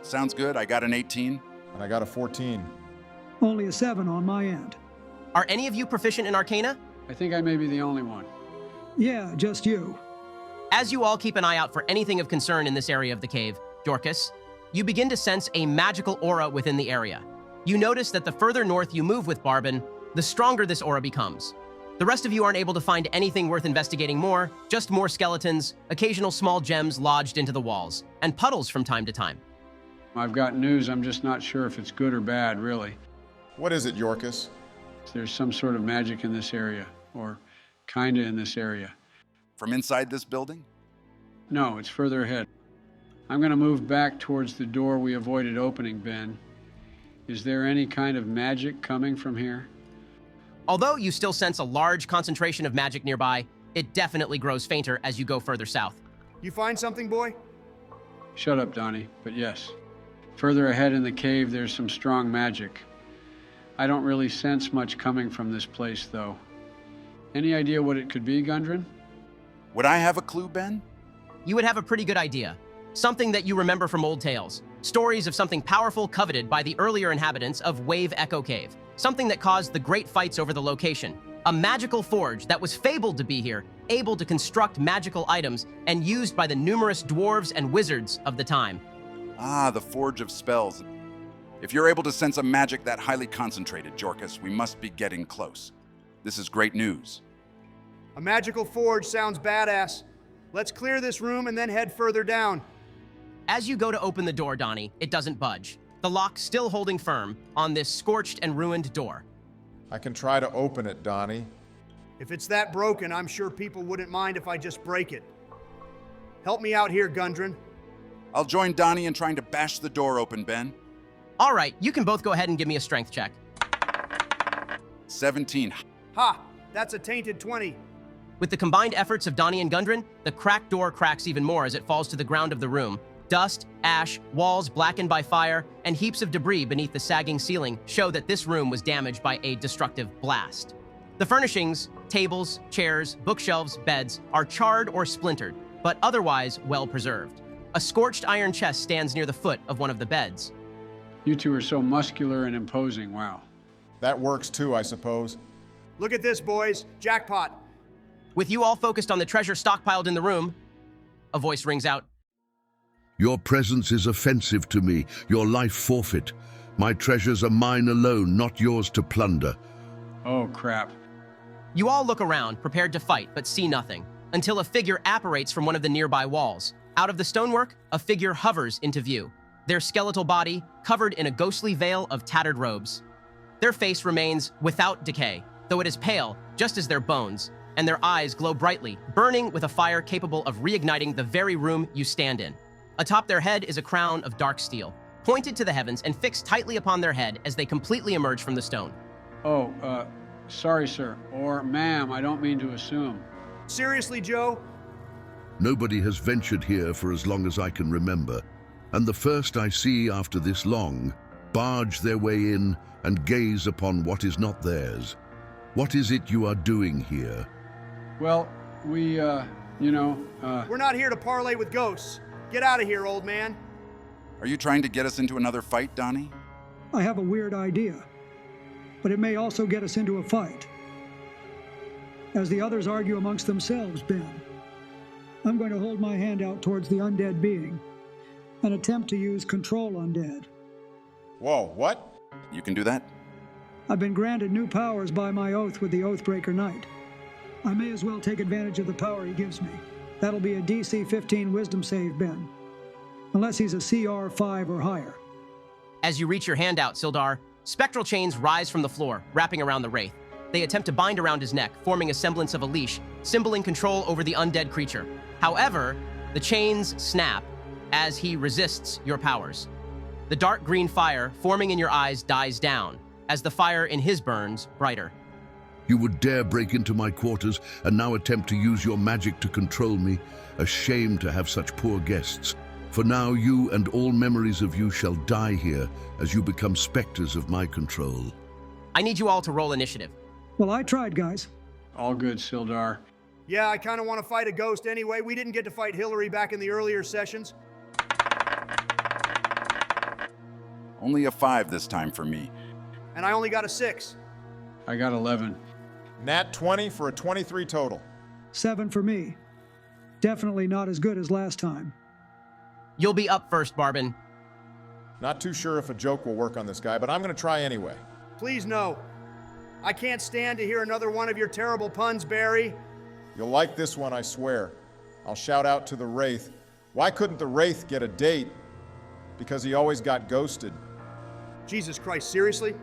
[SPEAKER 3] Sounds good. I got an 18.
[SPEAKER 5] And I got a 14.
[SPEAKER 4] Only a 7 on my end.
[SPEAKER 1] Are any of you proficient in Arcana?
[SPEAKER 6] I think I may be the only one.
[SPEAKER 4] Yeah, just you.
[SPEAKER 1] As you all keep an eye out for anything of concern in this area of the cave, Dorcas, you begin to sense a magical aura within the area. You notice that the further north you move with Barbin, the stronger this aura becomes. The rest of you aren't able to find anything worth investigating more, just more skeletons, occasional small gems lodged into the walls, and puddles from time to time.
[SPEAKER 6] I've got news, I'm just not sure if it's good or bad, really.
[SPEAKER 5] What is it, Yorkus?
[SPEAKER 6] There's some sort of magic in this area, or kinda in this area.
[SPEAKER 3] From inside this building?
[SPEAKER 6] No, it's further ahead. I'm gonna move back towards the door we avoided opening, Ben. Is there any kind of magic coming from here?
[SPEAKER 1] Although you still sense a large concentration of magic nearby, it definitely grows fainter as you go further south.
[SPEAKER 2] You find something, boy?
[SPEAKER 6] Shut up, Donnie, but yes. Further ahead in the cave, there's some strong magic. I don't really sense much coming from this place, though. Any idea what it could be, Gundren?
[SPEAKER 3] Would I have a clue, Ben?
[SPEAKER 1] You would have a pretty good idea. Something that you remember from old tales. Stories of something powerful coveted by the earlier inhabitants of Wave Echo Cave. Something that caused the great fights over the location. A magical forge that was fabled to be here, able to construct magical items and used by the numerous dwarves and wizards of the time.
[SPEAKER 3] Ah, the Forge of Spells. If you're able to sense a magic that highly concentrated, Jorkus, we must be getting close. This is great news.
[SPEAKER 2] A magical forge sounds badass. Let's clear this room and then head further down.
[SPEAKER 1] As you go to open the door, Donnie, it doesn't budge. The lock still holding firm on this scorched and ruined door.
[SPEAKER 5] I can try to open it, Donnie.
[SPEAKER 2] If it's that broken, I'm sure people wouldn't mind if I just break it. Help me out here, Gundren.
[SPEAKER 3] I'll join Donnie in trying to bash the door open, Ben.
[SPEAKER 1] All right, you can both go ahead and give me a strength check.
[SPEAKER 3] 17.
[SPEAKER 2] Ha! That's a tainted 20.
[SPEAKER 1] With the combined efforts of Donnie and Gundren, the cracked door cracks even more as it falls to the ground of the room. Dust, ash, walls blackened by fire, and heaps of debris beneath the sagging ceiling show that this room was damaged by a destructive blast. The furnishings, tables, chairs, bookshelves, beds, are charred or splintered, but otherwise well preserved. A scorched iron chest stands near the foot of one of the beds.
[SPEAKER 6] You two are so muscular and imposing, wow.
[SPEAKER 5] That works too, I suppose.
[SPEAKER 2] Look at this, boys. Jackpot.
[SPEAKER 1] With you all focused on the treasure stockpiled in the room, a voice rings out.
[SPEAKER 8] Your presence is offensive to me, your life forfeit. My treasures are mine alone, not yours to plunder.
[SPEAKER 6] Oh, crap.
[SPEAKER 1] You all look around, prepared to fight, but see nothing, until a figure apparates from one of the nearby walls. Out of the stonework, a figure hovers into view, their skeletal body covered in a ghostly veil of tattered robes. Their face remains without decay, though it is pale, just as their bones, and their eyes glow brightly, burning with a fire capable of reigniting the very room you stand in. Atop their head is a crown of dark steel, pointed to the heavens and fixed tightly upon their head as they completely emerge from the stone.
[SPEAKER 6] Oh, sorry, sir. Or, ma'am, I don't mean to assume.
[SPEAKER 2] Seriously, Joe?
[SPEAKER 8] Nobody has ventured here for as long as I can remember, and the first I see after this long barge their way in and gaze upon what is not theirs. What is it you are doing here?
[SPEAKER 6] Well, we,
[SPEAKER 2] We're not here to parlay with ghosts. Get out of here, old man.
[SPEAKER 3] Are you trying to get us into another fight, Donnie?
[SPEAKER 4] I have a weird idea, but it may also get us into a fight. As the others argue amongst themselves, Ben, I'm going to hold my hand out towards the undead being and attempt to use control undead.
[SPEAKER 5] Whoa, what?
[SPEAKER 3] You can do that?
[SPEAKER 4] I've been granted new powers by my oath with the Oathbreaker Knight. I may as well take advantage of the power he gives me. That'll be a DC 15 Wisdom save, Ben. Unless he's a CR 5 or higher.
[SPEAKER 1] As you reach your hand out, Sildar, spectral chains rise from the floor, wrapping around the Wraith. They attempt to bind around his neck, forming a semblance of a leash, symboling control over the undead creature. However, the chains snap as he resists your powers. The dark green fire forming in your eyes dies down, as the fire in his burns brighter.
[SPEAKER 8] You would dare break into my quarters and now attempt to use your magic to control me? A shame to have such poor guests. For now you and all memories of you shall die here as you become specters of my control.
[SPEAKER 1] I need you all to roll initiative.
[SPEAKER 4] Well, I tried, guys.
[SPEAKER 6] all good, Sildar.
[SPEAKER 2] Yeah, I kind of want to fight a ghost anyway. We didn't get to fight Hillary back in the earlier sessions.
[SPEAKER 3] Only a 5 this time for me.
[SPEAKER 2] And I only got a 6.
[SPEAKER 6] I got 11.
[SPEAKER 5] Nat 20 for a 23 total.
[SPEAKER 4] 7 for me. Definitely not as good as last time.
[SPEAKER 1] You'll be up first, Barbin.
[SPEAKER 5] Not too sure if a joke will work on this guy, but I'm going to try anyway.
[SPEAKER 2] Please no. I can't stand to hear another one of your terrible puns, Barry.
[SPEAKER 5] You'll like this one, I swear. I'll shout out to the Wraith. Why couldn't the Wraith get a date? Because he always got ghosted.
[SPEAKER 2] Jesus Christ, seriously?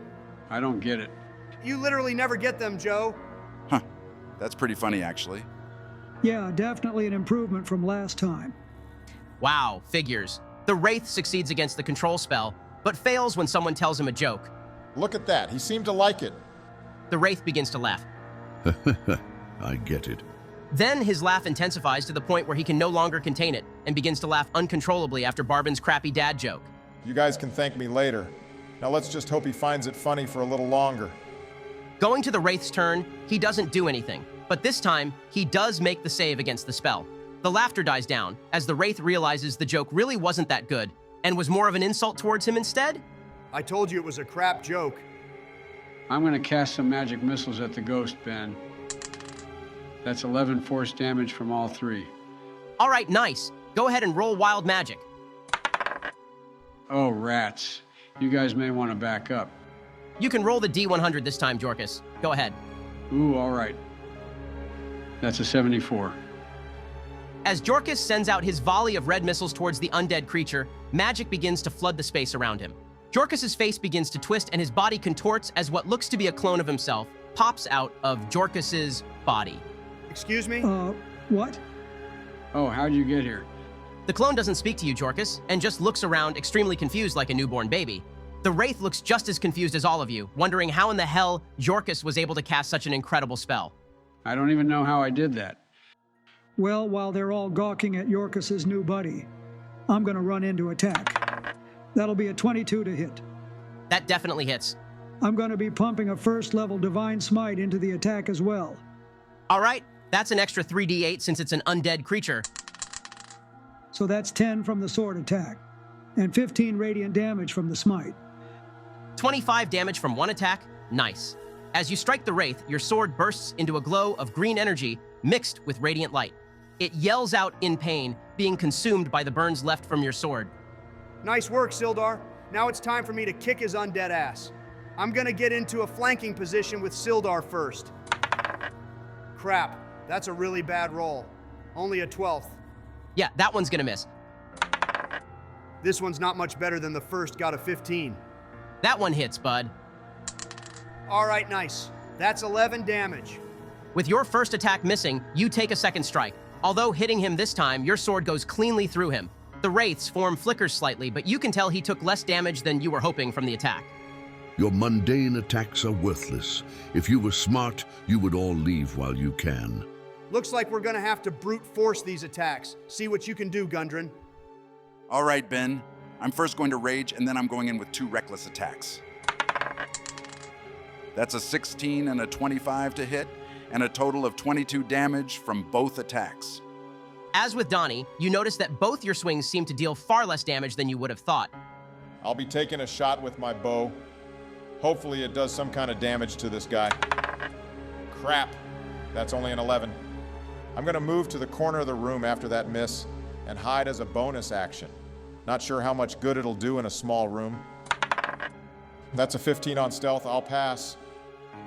[SPEAKER 6] I don't get it.
[SPEAKER 2] You literally never get them, Joe.
[SPEAKER 3] Huh. That's pretty funny, actually.
[SPEAKER 4] Yeah, definitely an improvement from last time.
[SPEAKER 1] Wow, figures. The Wraith succeeds against the control spell, but fails when someone tells him a joke.
[SPEAKER 5] Look at that. He seemed to like it.
[SPEAKER 1] The Wraith begins to laugh.
[SPEAKER 8] I get it.
[SPEAKER 1] Then his laugh intensifies to the point where he can no longer contain it and begins to laugh uncontrollably after Barbin's crappy dad joke.
[SPEAKER 5] You guys can thank me later. Now let's just hope he finds it funny for a little longer.
[SPEAKER 1] Going to the Wraith's turn, he doesn't do anything, but this time, he does make the save against the spell. The laughter dies down as the Wraith realizes the joke really wasn't that good and was more of an insult towards him instead.
[SPEAKER 2] I told you it was a crap joke.
[SPEAKER 6] I'm going to cast some magic missiles at the ghost, Ben. That's 11 force damage from all three.
[SPEAKER 1] All right, nice. Go ahead and roll wild magic.
[SPEAKER 6] Oh, rats. You guys may want to back up.
[SPEAKER 1] You can roll the D100 this time, Jorkus. Go ahead.
[SPEAKER 6] Ooh, all right. That's a 74.
[SPEAKER 1] As Jorkus sends out his volley of red missiles towards the undead creature, magic begins to flood the space around him. Jorkus's face begins to twist and his body contorts as what looks to be a clone of himself pops out of Jorkus's body.
[SPEAKER 2] Excuse me?
[SPEAKER 4] What?
[SPEAKER 6] Oh, how'd you get here?
[SPEAKER 1] The clone doesn't speak to you, Jorkus, and just looks around extremely confused like a newborn baby. The Wraith looks just as confused as all of you, wondering how in the hell Jorkus was able to cast such an incredible spell.
[SPEAKER 6] I don't even know how I did that.
[SPEAKER 4] Well, while they're all gawking at Yorkus's new buddy, I'm going to run into attack. That'll be a 22 to hit.
[SPEAKER 1] That definitely hits.
[SPEAKER 4] I'm going to be pumping a first-level Divine Smite into the attack as well.
[SPEAKER 1] All right, that's an extra 3d8 since it's an undead creature.
[SPEAKER 4] So that's 10 from the sword attack, and 15 radiant damage from the smite.
[SPEAKER 1] 25 damage from one attack, nice. As you strike the Wraith, your sword bursts into a glow of green energy mixed with radiant light. It yells out in pain, being consumed by the burns left from your sword.
[SPEAKER 2] Nice work, Sildar. Now it's time for me to kick his undead ass. I'm gonna get into a flanking position with Sildar first. Crap, that's a really bad roll. Only a 12th.
[SPEAKER 1] Yeah, that one's gonna miss.
[SPEAKER 2] This one's not much better than the first, got a 15.
[SPEAKER 1] That one hits, bud.
[SPEAKER 2] All right, nice. That's 11 damage.
[SPEAKER 1] With your first attack missing, you take a second strike. Although hitting him this time, your sword goes cleanly through him. The Wraith's form flickers slightly, but you can tell he took less damage than you were hoping from the attack.
[SPEAKER 8] Your mundane attacks are worthless. If you were smart, you would all leave while you can.
[SPEAKER 2] Looks like we're gonna have to brute force these attacks. See what you can do, Gundren.
[SPEAKER 3] All right, Ben. I'm first going to rage, and then I'm going in with 2 reckless attacks. That's a 16 and a 25 to hit, and a total of 22 damage from both attacks.
[SPEAKER 1] As with Donnie, you notice that both your swings seem to deal far less damage than you would have thought.
[SPEAKER 5] I'll be taking a shot with my bow. Hopefully it does some kind of damage to this guy. Crap. That's only an 11. I'm gonna move to the corner of the room after that miss and hide as a bonus action. Not sure how much good it'll do in a small room. That's a 15 on stealth. I'll pass.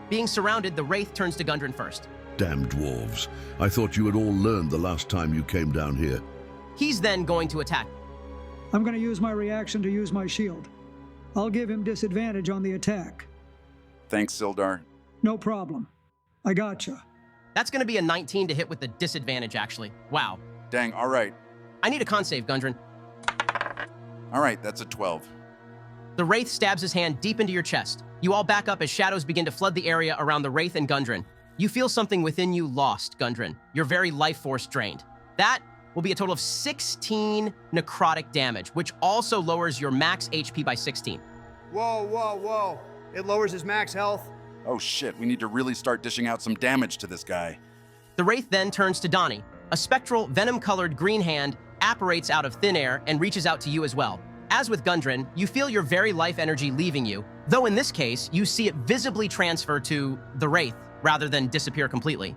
[SPEAKER 1] Being surrounded, the Wraith turns to Gundren first.
[SPEAKER 8] Damn dwarves. I thought you had all learned the last time you came down here.
[SPEAKER 1] He's then going to attack.
[SPEAKER 4] I'm going to use my reaction to use my shield. I'll give him disadvantage on the attack.
[SPEAKER 3] Thanks, Sildar.
[SPEAKER 4] No problem. I gotcha.
[SPEAKER 1] That's going to be a 19 to hit with the disadvantage, actually. Wow.
[SPEAKER 3] Dang, all right.
[SPEAKER 1] I need a con save, Gundren.
[SPEAKER 3] All right, that's a 12.
[SPEAKER 1] The Wraith stabs his hand deep into your chest. You all back up as shadows begin to flood the area around the Wraith and Gundren. You feel something within you lost, Gundren. Your very life force drained. That will be a total of 16 necrotic damage, which also lowers your max HP by 16.
[SPEAKER 2] Whoa, whoa, whoa. It lowers his max health.
[SPEAKER 3] Oh shit, we need to really start dishing out some damage to this guy.
[SPEAKER 1] The Wraith then turns to Donnie. A spectral, venom-colored green hand apparates out of thin air and reaches out to you as well. As with Gundren, you feel your very life energy leaving you, though in this case, you see it visibly transfer to the Wraith rather than disappear completely.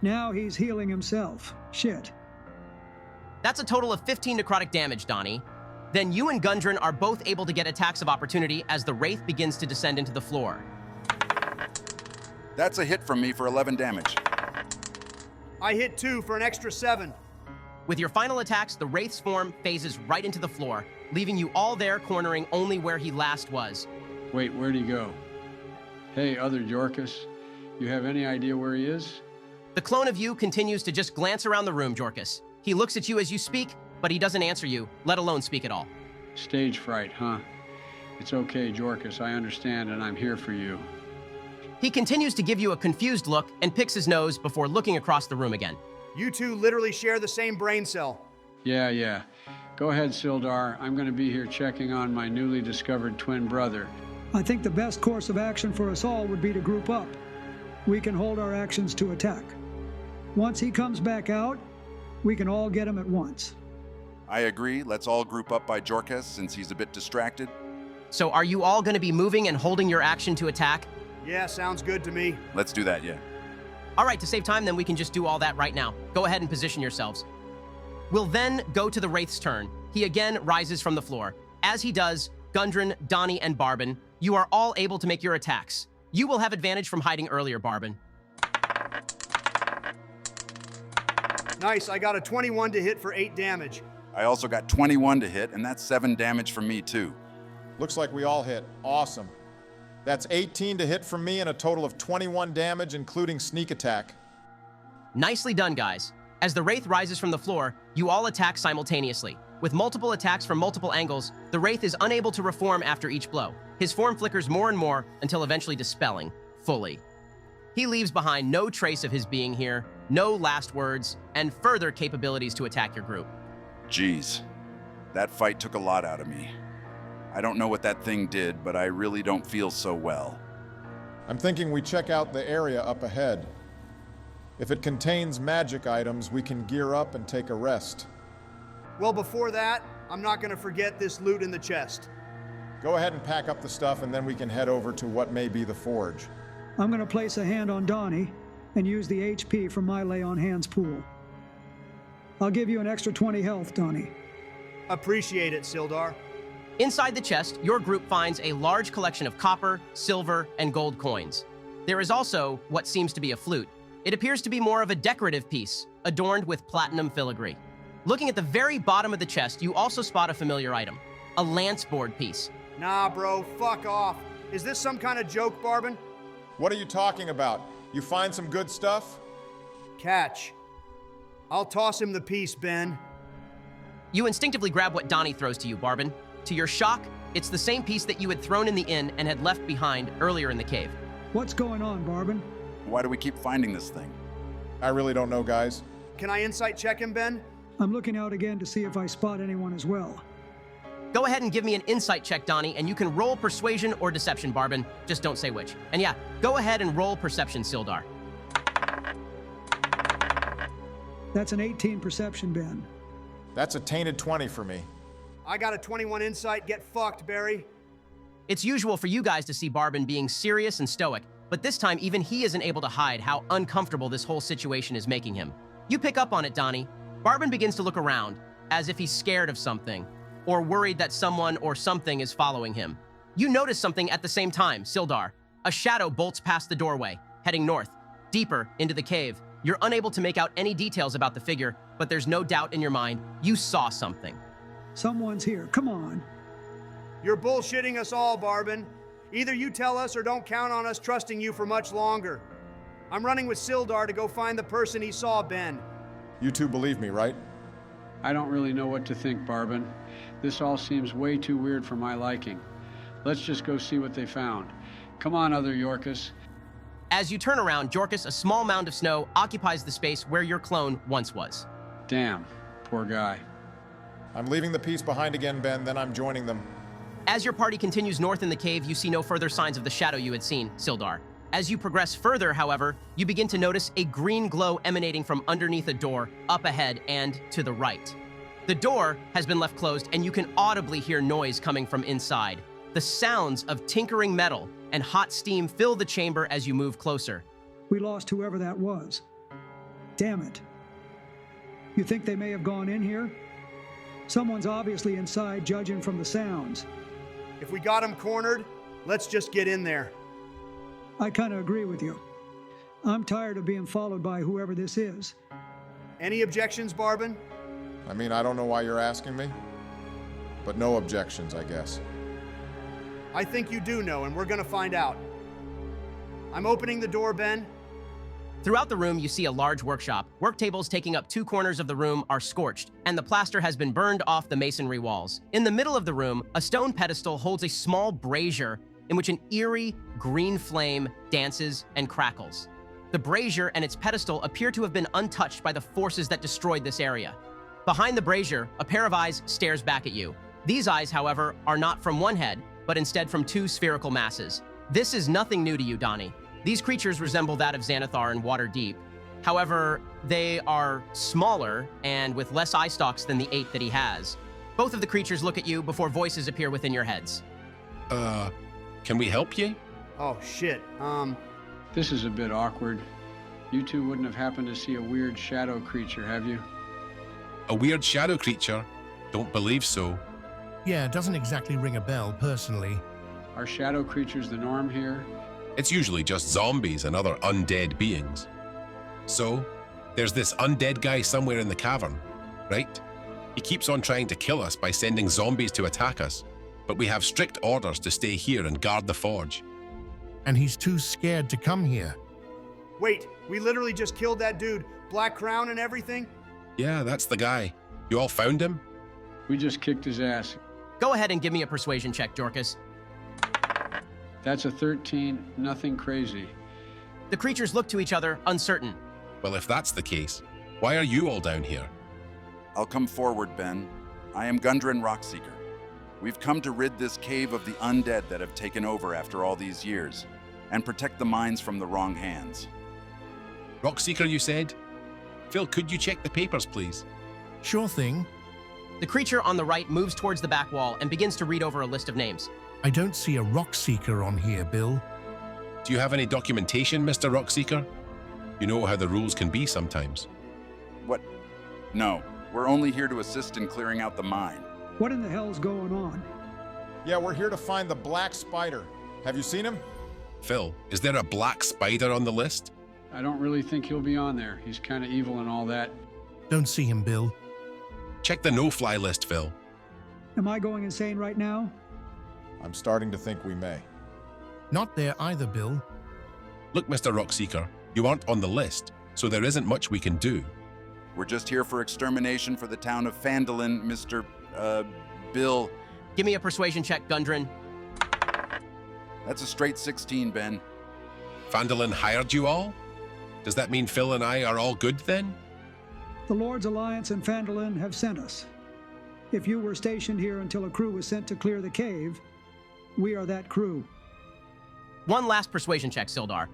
[SPEAKER 4] Now he's healing himself. Shit.
[SPEAKER 1] That's a total of 15 necrotic damage, Donnie. Then you and Gundren are both able to get attacks of opportunity as the Wraith begins to descend into the floor.
[SPEAKER 3] That's a hit from me for 11 damage.
[SPEAKER 2] I hit 2 for an extra 7.
[SPEAKER 1] With your final attacks, the Wraith's form phases right into the floor, leaving you all there cornering only where he last was.
[SPEAKER 6] Wait, where'd he go? Hey, other Jorkus, you have any idea where he is?
[SPEAKER 1] The clone of you continues to just glance around the room, Jorkus. He looks at you as you speak, but he doesn't answer you, let alone speak at all.
[SPEAKER 6] Stage fright, huh? It's okay, Jorkus, I understand, and I'm here for you.
[SPEAKER 1] He continues to give you a confused look and picks his nose before looking across the room again.
[SPEAKER 2] You two literally share the same brain cell.
[SPEAKER 6] Yeah. Go ahead, Sildar. I'm going to be here checking on my newly discovered twin brother.
[SPEAKER 4] I think the best course of action for us all would be to group up. We can hold our actions to attack. Once he comes back out, we can all get him at once.
[SPEAKER 3] I agree. Let's all group up by Jorkas since he's a bit distracted.
[SPEAKER 1] So are you all going to be moving and holding your action to attack?
[SPEAKER 2] Yeah, sounds good to me.
[SPEAKER 3] Let's do that, yeah.
[SPEAKER 1] All right, to save time, then we can just do all that right now. Go ahead and position yourselves. We'll then go to the Wraith's turn. He again rises from the floor. As he does, Gundren, Donnie, and Barbin, you are all able to make your attacks. You will have advantage from hiding earlier, Barbin.
[SPEAKER 2] Nice, I got a 21 to hit for 8 damage.
[SPEAKER 3] I also got 21 to hit, and that's 7 damage from me, too.
[SPEAKER 5] Looks like we all hit. Awesome. That's 18 to hit from me and a total of 21 damage, including sneak attack.
[SPEAKER 1] Nicely done, guys. As the Wraith rises from the floor, you all attack simultaneously. With multiple attacks from multiple angles, the Wraith is unable to reform after each blow. His form flickers more and more until eventually dispelling, fully. He leaves behind no trace of his being here, no last words, and further capabilities to attack your group.
[SPEAKER 3] Jeez, that fight took a lot out of me. I don't know what that thing did, but I really don't feel so well.
[SPEAKER 5] I'm thinking we check out the area up ahead. If it contains magic items, we can gear up and take a rest.
[SPEAKER 2] Well, before that, I'm not going to forget this loot in the chest.
[SPEAKER 5] Go ahead and pack up the stuff, and then we can head over to what may be the forge.
[SPEAKER 4] I'm going to place a hand on Donnie and use the HP from my lay on hands pool. I'll give you an extra 20 health, Donnie.
[SPEAKER 2] Appreciate it, Sildar.
[SPEAKER 1] Inside the chest, your group finds a large collection of copper, silver, and gold coins. There is also what seems to be a flute. It appears to be more of a decorative piece, adorned with platinum filigree. Looking at the very bottom of the chest, you also spot a familiar item, a lance board piece.
[SPEAKER 2] Nah, bro, fuck off. Is this some kind of joke, Barbin?
[SPEAKER 5] What are you talking about? You find some good stuff?
[SPEAKER 2] Catch. I'll toss him the piece, Ben.
[SPEAKER 1] You instinctively grab what Donnie throws to you, Barbin. To your shock, it's the same piece that you had thrown in the inn and had left behind earlier in the cave.
[SPEAKER 4] What's going on, Barbin?
[SPEAKER 3] Why do we keep finding this thing?
[SPEAKER 5] I really don't know, guys.
[SPEAKER 2] Can I insight check him, Ben?
[SPEAKER 4] I'm looking out again to see if I spot anyone as well.
[SPEAKER 1] Go ahead and give me an insight check, Donnie, and you can roll persuasion or deception, Barbin. Just don't say which. And yeah, go ahead and roll perception, Sildar.
[SPEAKER 4] That's an 18 perception, Ben.
[SPEAKER 5] That's a tainted 20 for me.
[SPEAKER 2] I got a 21 insight. Get fucked, Barry.
[SPEAKER 1] It's usual for you guys to see Barbin being serious and stoic, but this time even he isn't able to hide how uncomfortable this whole situation is making him. You pick up on it, Donnie. Barbin begins to look around, as if he's scared of something, or worried that someone or something is following him. You notice something at the same time, Sildar. A shadow bolts past the doorway, heading north, deeper into the cave. You're unable to make out any details about the figure, but there's no doubt in your mind you saw something.
[SPEAKER 4] Someone's here. Come on.
[SPEAKER 2] You're bullshitting us all, Barbin. Either you tell us or don't count on us trusting you for much longer. I'm running with Sildar to go find the person he saw, Ben.
[SPEAKER 5] You two believe me, right?
[SPEAKER 6] I don't really know what to think, Barbin. This all seems way too weird for my liking. Let's just go see what they found. Come on, other Yorkus.
[SPEAKER 1] As you turn around, Jorkus, a small mound of snow occupies the space where your clone once was.
[SPEAKER 6] Damn, poor guy.
[SPEAKER 5] I'm leaving the piece behind again, Ben, then I'm joining them.
[SPEAKER 1] As your party continues north in the cave, you see no further signs of the shadow you had seen, Sildar. As you progress further, however, you begin to notice a green glow emanating from underneath a door, up ahead and to the right. The door has been left closed, and you can audibly hear noise coming from inside. The sounds of tinkering metal and hot steam fill the chamber as you move closer.
[SPEAKER 4] We lost whoever that was. Damn it. You think they may have gone in here? Someone's obviously inside, judging from the sounds.
[SPEAKER 2] If we got him cornered, let's just get in there.
[SPEAKER 4] I kind of agree with you. I'm tired of being followed by whoever this is.
[SPEAKER 2] Any objections, Barbin?
[SPEAKER 5] I mean, I don't know why you're asking me, but no objections, I guess.
[SPEAKER 2] I think you do know, and we're gonna find out. I'm opening the door, Ben.
[SPEAKER 1] Throughout the room, you see a large workshop. Work tables taking up 2 corners of the room are scorched, and the plaster has been burned off the masonry walls. In the middle of the room, a stone pedestal holds a small brazier in which an eerie green flame dances and crackles. The brazier and its pedestal appear to have been untouched by the forces that destroyed this area. Behind the brazier, a pair of eyes stares back at you. These eyes, however, are not from one head, but instead from 2 spherical masses. This is nothing new to you, Donnie. These creatures resemble that of Xanathar in Waterdeep. However, they are smaller and with less eye stalks than the 8 that he has. Both of the creatures look at you before voices appear within your heads.
[SPEAKER 9] Can we help you?
[SPEAKER 2] Oh, shit.
[SPEAKER 6] This is a bit awkward. You two wouldn't have happened to see a weird shadow creature, have you?
[SPEAKER 9] A weird shadow creature? Don't believe so.
[SPEAKER 10] Yeah, it doesn't exactly ring a bell, personally.
[SPEAKER 6] Are shadow creatures the norm here?
[SPEAKER 9] It's usually just zombies and other undead beings. So, there's this undead guy somewhere in the cavern, right? He keeps on trying to kill us by sending zombies to attack us, but we have strict orders to stay here and guard the forge.
[SPEAKER 10] And he's too scared to come here.
[SPEAKER 2] Wait, we literally just killed that dude. Black crown and everything?
[SPEAKER 9] Yeah, that's the guy. You all found him?
[SPEAKER 6] We just kicked his ass.
[SPEAKER 1] Go ahead and give me a persuasion check, Jorkus.
[SPEAKER 6] That's a 13, nothing crazy.
[SPEAKER 1] The creatures look to each other, uncertain.
[SPEAKER 9] Well, if that's the case, why are you all down here?
[SPEAKER 3] I'll come forward, Ben. I am Gundren Rockseeker. We've come to rid this cave of the undead that have taken over after all these years, and protect the mines from the wrong hands.
[SPEAKER 9] Rockseeker, you said? Phil, could you check the papers, please?
[SPEAKER 10] Sure thing.
[SPEAKER 1] The creature on the right moves towards the back wall and begins to read over a list of names.
[SPEAKER 10] I don't see a rock seeker on here, Bill.
[SPEAKER 9] Do you have any documentation, Mr. Rockseeker? You know how the rules can be sometimes.
[SPEAKER 3] What? No, we're only here to assist in clearing out the mine.
[SPEAKER 4] What in the hell's going on?
[SPEAKER 5] Yeah, we're here to find the Black Spider. Have you seen him?
[SPEAKER 9] Phil, is there a black spider on the list?
[SPEAKER 6] I don't really think he'll be on there. He's kind of evil and all that.
[SPEAKER 10] Don't see him, Bill.
[SPEAKER 9] Check the no-fly list, Phil.
[SPEAKER 4] Am I going insane right now?
[SPEAKER 5] I'm starting to think we may.
[SPEAKER 10] Not there either, Bill.
[SPEAKER 9] Look, Mr. Rockseeker, you aren't on the list, so there isn't much we can do.
[SPEAKER 3] We're just here for extermination for the town of Phandelver, Mr. Bill.
[SPEAKER 1] Give me a persuasion check, Gundren.
[SPEAKER 3] That's a straight 16, Ben.
[SPEAKER 9] Phandelver hired you all? Does that mean Phil and I are all good then?
[SPEAKER 4] The Lord's Alliance and Phandelver have sent us. If you were stationed here until a crew was sent to clear the cave, we are that crew.
[SPEAKER 1] One last persuasion check, Sildar.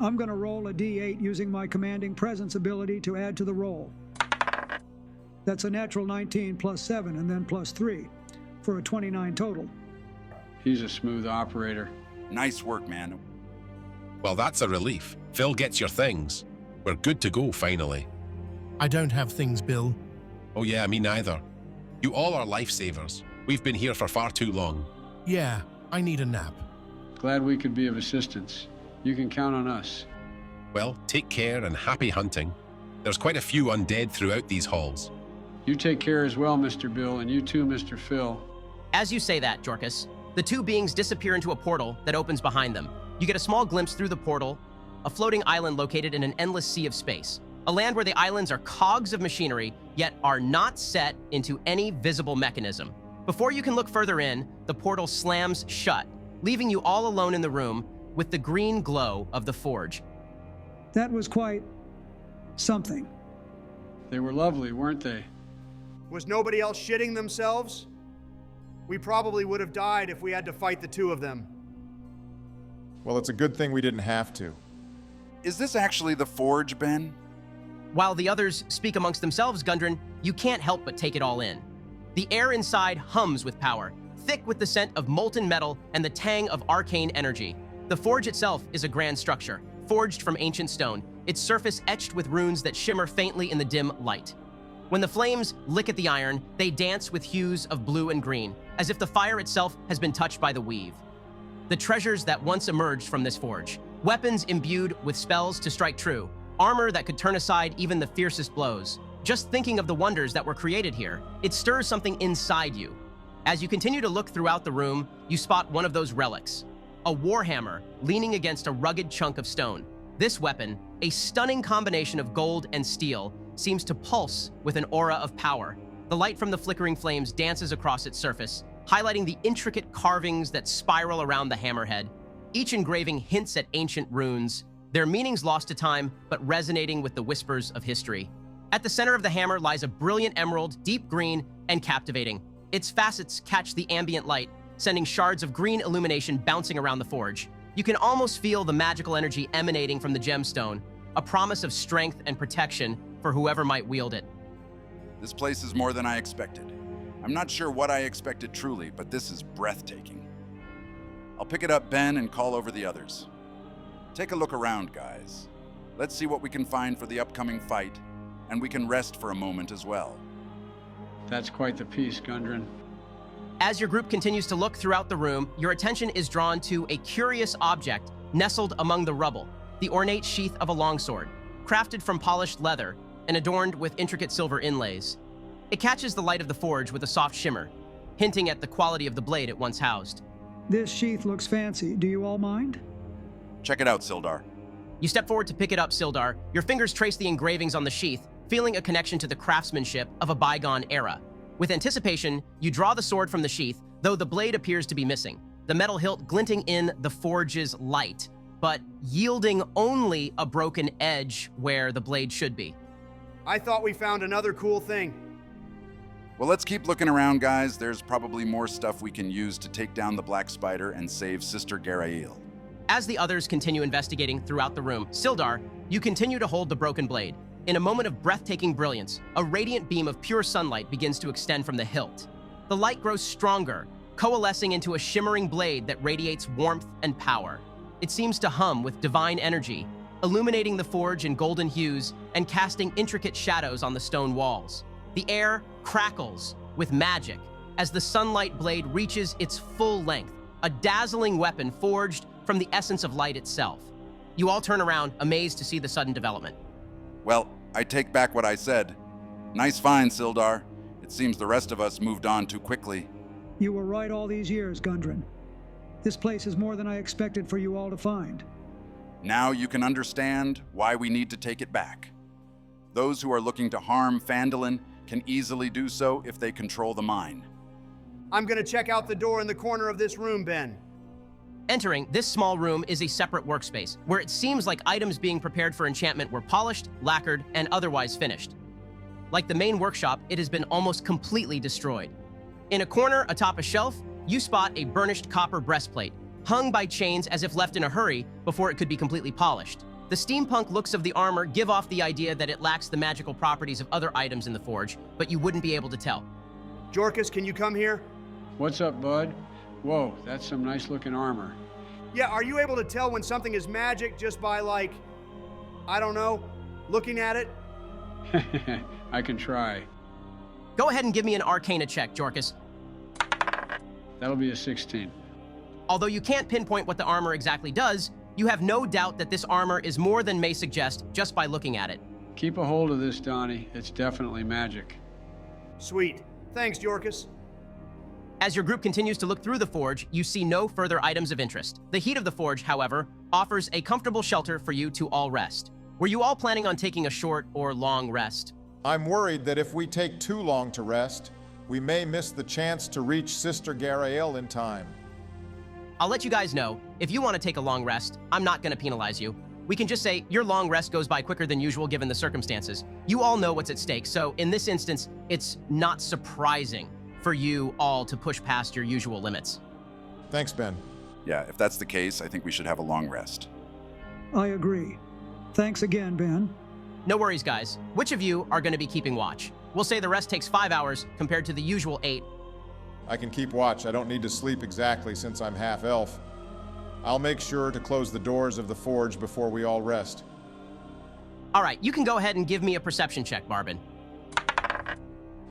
[SPEAKER 4] I'm going to roll a d8 using my commanding presence ability to add to the roll. That's a natural 19 plus 7 and then plus 3 for a 29 total.
[SPEAKER 6] He's a smooth operator.
[SPEAKER 3] Nice work, man.
[SPEAKER 9] Well, that's a relief. Phil gets your things. We're good to go, finally.
[SPEAKER 10] I don't have things, Bill.
[SPEAKER 9] Oh yeah, me neither. You all are lifesavers. We've been here for far too long.
[SPEAKER 10] Yeah, I need a nap.
[SPEAKER 6] Glad we could be of assistance. You can count on us.
[SPEAKER 9] Well, take care and happy hunting. There's quite a few undead throughout these halls.
[SPEAKER 6] You take care as well, Mr. Bill, and you too, Mr. Phil.
[SPEAKER 1] As you say that, Jorkus, the two beings disappear into a portal that opens behind them. You get a small glimpse through the portal, a floating island located in an endless sea of space. A land where the islands are cogs of machinery, yet are not set into any visible mechanism. Before you can look further in, the portal slams shut, leaving you all alone in the room with the green glow of the forge.
[SPEAKER 4] That was quite something.
[SPEAKER 6] They were lovely, weren't they?
[SPEAKER 2] Was nobody else shitting themselves? We probably would have died if we had to fight the two of them.
[SPEAKER 5] Well, it's a good thing we didn't have to.
[SPEAKER 3] Is this actually the forge, Ben?
[SPEAKER 1] While the others speak amongst themselves, Gundren, you can't help but take it all in. The air inside hums with power, thick with the scent of molten metal and the tang of arcane energy. The forge itself is a grand structure, forged from ancient stone, its surface etched with runes that shimmer faintly in the dim light. When the flames lick at the iron, they dance with hues of blue and green, as if the fire itself has been touched by the weave. The treasures that once emerged from this forge, weapons imbued with spells to strike true, armor that could turn aside even the fiercest blows. Just thinking of the wonders that were created here, it stirs something inside you. As you continue to look throughout the room, you spot one of those relics, a warhammer leaning against a rugged chunk of stone. This weapon, a stunning combination of gold and steel, seems to pulse with an aura of power. The light from the flickering flames dances across its surface, highlighting the intricate carvings that spiral around the hammerhead. Each engraving hints at ancient runes, their meanings lost to time, but resonating with the whispers of history. At the center of the hammer lies a brilliant emerald, deep green and captivating. Its facets catch the ambient light, sending shards of green illumination bouncing around the forge. You can almost feel the magical energy emanating from the gemstone, a promise of strength and protection for whoever might wield it.
[SPEAKER 3] This place is more than I expected. I'm not sure what I expected truly, but this is breathtaking. I'll pick it up, Ben, and call over the others. Take a look around, guys. Let's see what we can find for the upcoming fight, and we can rest for a moment as well.
[SPEAKER 6] That's quite the piece, Gundren.
[SPEAKER 1] As your group continues to look throughout the room, your attention is drawn to a curious object nestled among the rubble, the ornate sheath of a longsword, crafted from polished leather and adorned with intricate silver inlays. It catches the light of the forge with a soft shimmer, hinting at the quality of the blade it once housed.
[SPEAKER 4] This sheath looks fancy. Do you all mind?
[SPEAKER 3] Check it out, Sildar.
[SPEAKER 1] You step forward to pick it up, Sildar. Your fingers trace the engravings on the sheath, feeling a connection to the craftsmanship of a bygone era. With anticipation, you draw the sword from the sheath, though the blade appears to be missing, the metal hilt glinting in the forge's light, but yielding only a broken edge where the blade should be.
[SPEAKER 2] I thought we found another cool thing.
[SPEAKER 3] Well, let's keep looking around, guys. There's probably more stuff we can use to take down the Black Spider and save Sister Garael.
[SPEAKER 1] As the others continue investigating throughout the room, Sildar, you continue to hold the broken blade. In a moment of breathtaking brilliance, a radiant beam of pure sunlight begins to extend from the hilt. The light grows stronger, coalescing into a shimmering blade that radiates warmth and power. It seems to hum with divine energy, illuminating the forge in golden hues and casting intricate shadows on the stone walls. The air crackles with magic as the sunlight blade reaches its full length, a dazzling weapon forged from the essence of light itself. You all turn around, amazed to see the sudden development.
[SPEAKER 3] Well, I take back what I said. Nice find, Sildar. It seems the rest of us moved on too quickly.
[SPEAKER 4] You were right all these years, Gundren. This place is more than I expected for you all to find.
[SPEAKER 3] Now you can understand why we need to take it back. Those who are looking to harm Phandelver can easily do so if they control the mine.
[SPEAKER 2] I'm gonna check out the door in the corner of this room, Ben.
[SPEAKER 1] Entering, this small room is a separate workspace, where it seems like items being prepared for enchantment were polished, lacquered, and otherwise finished. Like the main workshop, it has been almost completely destroyed. In a corner atop a shelf, you spot a burnished copper breastplate, hung by chains as if left in a hurry before it could be completely polished. The steampunk looks of the armor give off the idea that it lacks the magical properties of other items in the forge, but you wouldn't be able to tell.
[SPEAKER 2] Jorkus, can you come here?
[SPEAKER 6] What's up, bud? Whoa, that's some nice-looking armor.
[SPEAKER 2] Yeah, are you able to tell when something is magic just by, like, I don't know, looking at it?
[SPEAKER 6] I can try.
[SPEAKER 1] Go ahead and give me an Arcana check, Jorkus.
[SPEAKER 6] That'll be a 16.
[SPEAKER 1] Although you can't pinpoint what the armor exactly does, you have no doubt that this armor is more than may suggest just by looking at it.
[SPEAKER 6] Keep a hold of this, Donnie. It's definitely magic.
[SPEAKER 2] Sweet. Thanks, Jorkus.
[SPEAKER 1] As your group continues to look through the forge, you see no further items of interest. The heat of the forge, however, offers a comfortable shelter for you to all rest. Were you all planning on taking a short or long rest?
[SPEAKER 5] I'm worried that if we take too long to rest, we may miss the chance to reach Sister Garaele in time.
[SPEAKER 1] I'll let you guys know. If you want to take a long rest, I'm not going to penalize you. We can just say your long rest goes by quicker than usual given the circumstances. You all know what's at stake, so in this instance, it's not surprising for you all to push past your usual limits.
[SPEAKER 5] Thanks, Ben.
[SPEAKER 3] Yeah, if that's the case, I think we should have a long rest.
[SPEAKER 4] I agree. Thanks again, Ben.
[SPEAKER 1] No worries, guys. Which of you are going to be keeping watch? We'll say the rest takes 5 hours compared to the usual 8.
[SPEAKER 5] I can keep watch. I don't need to sleep exactly since I'm half-elf. I'll make sure to close the doors of the forge before we all rest.
[SPEAKER 1] All right, you can go ahead and give me a perception check, Barbin.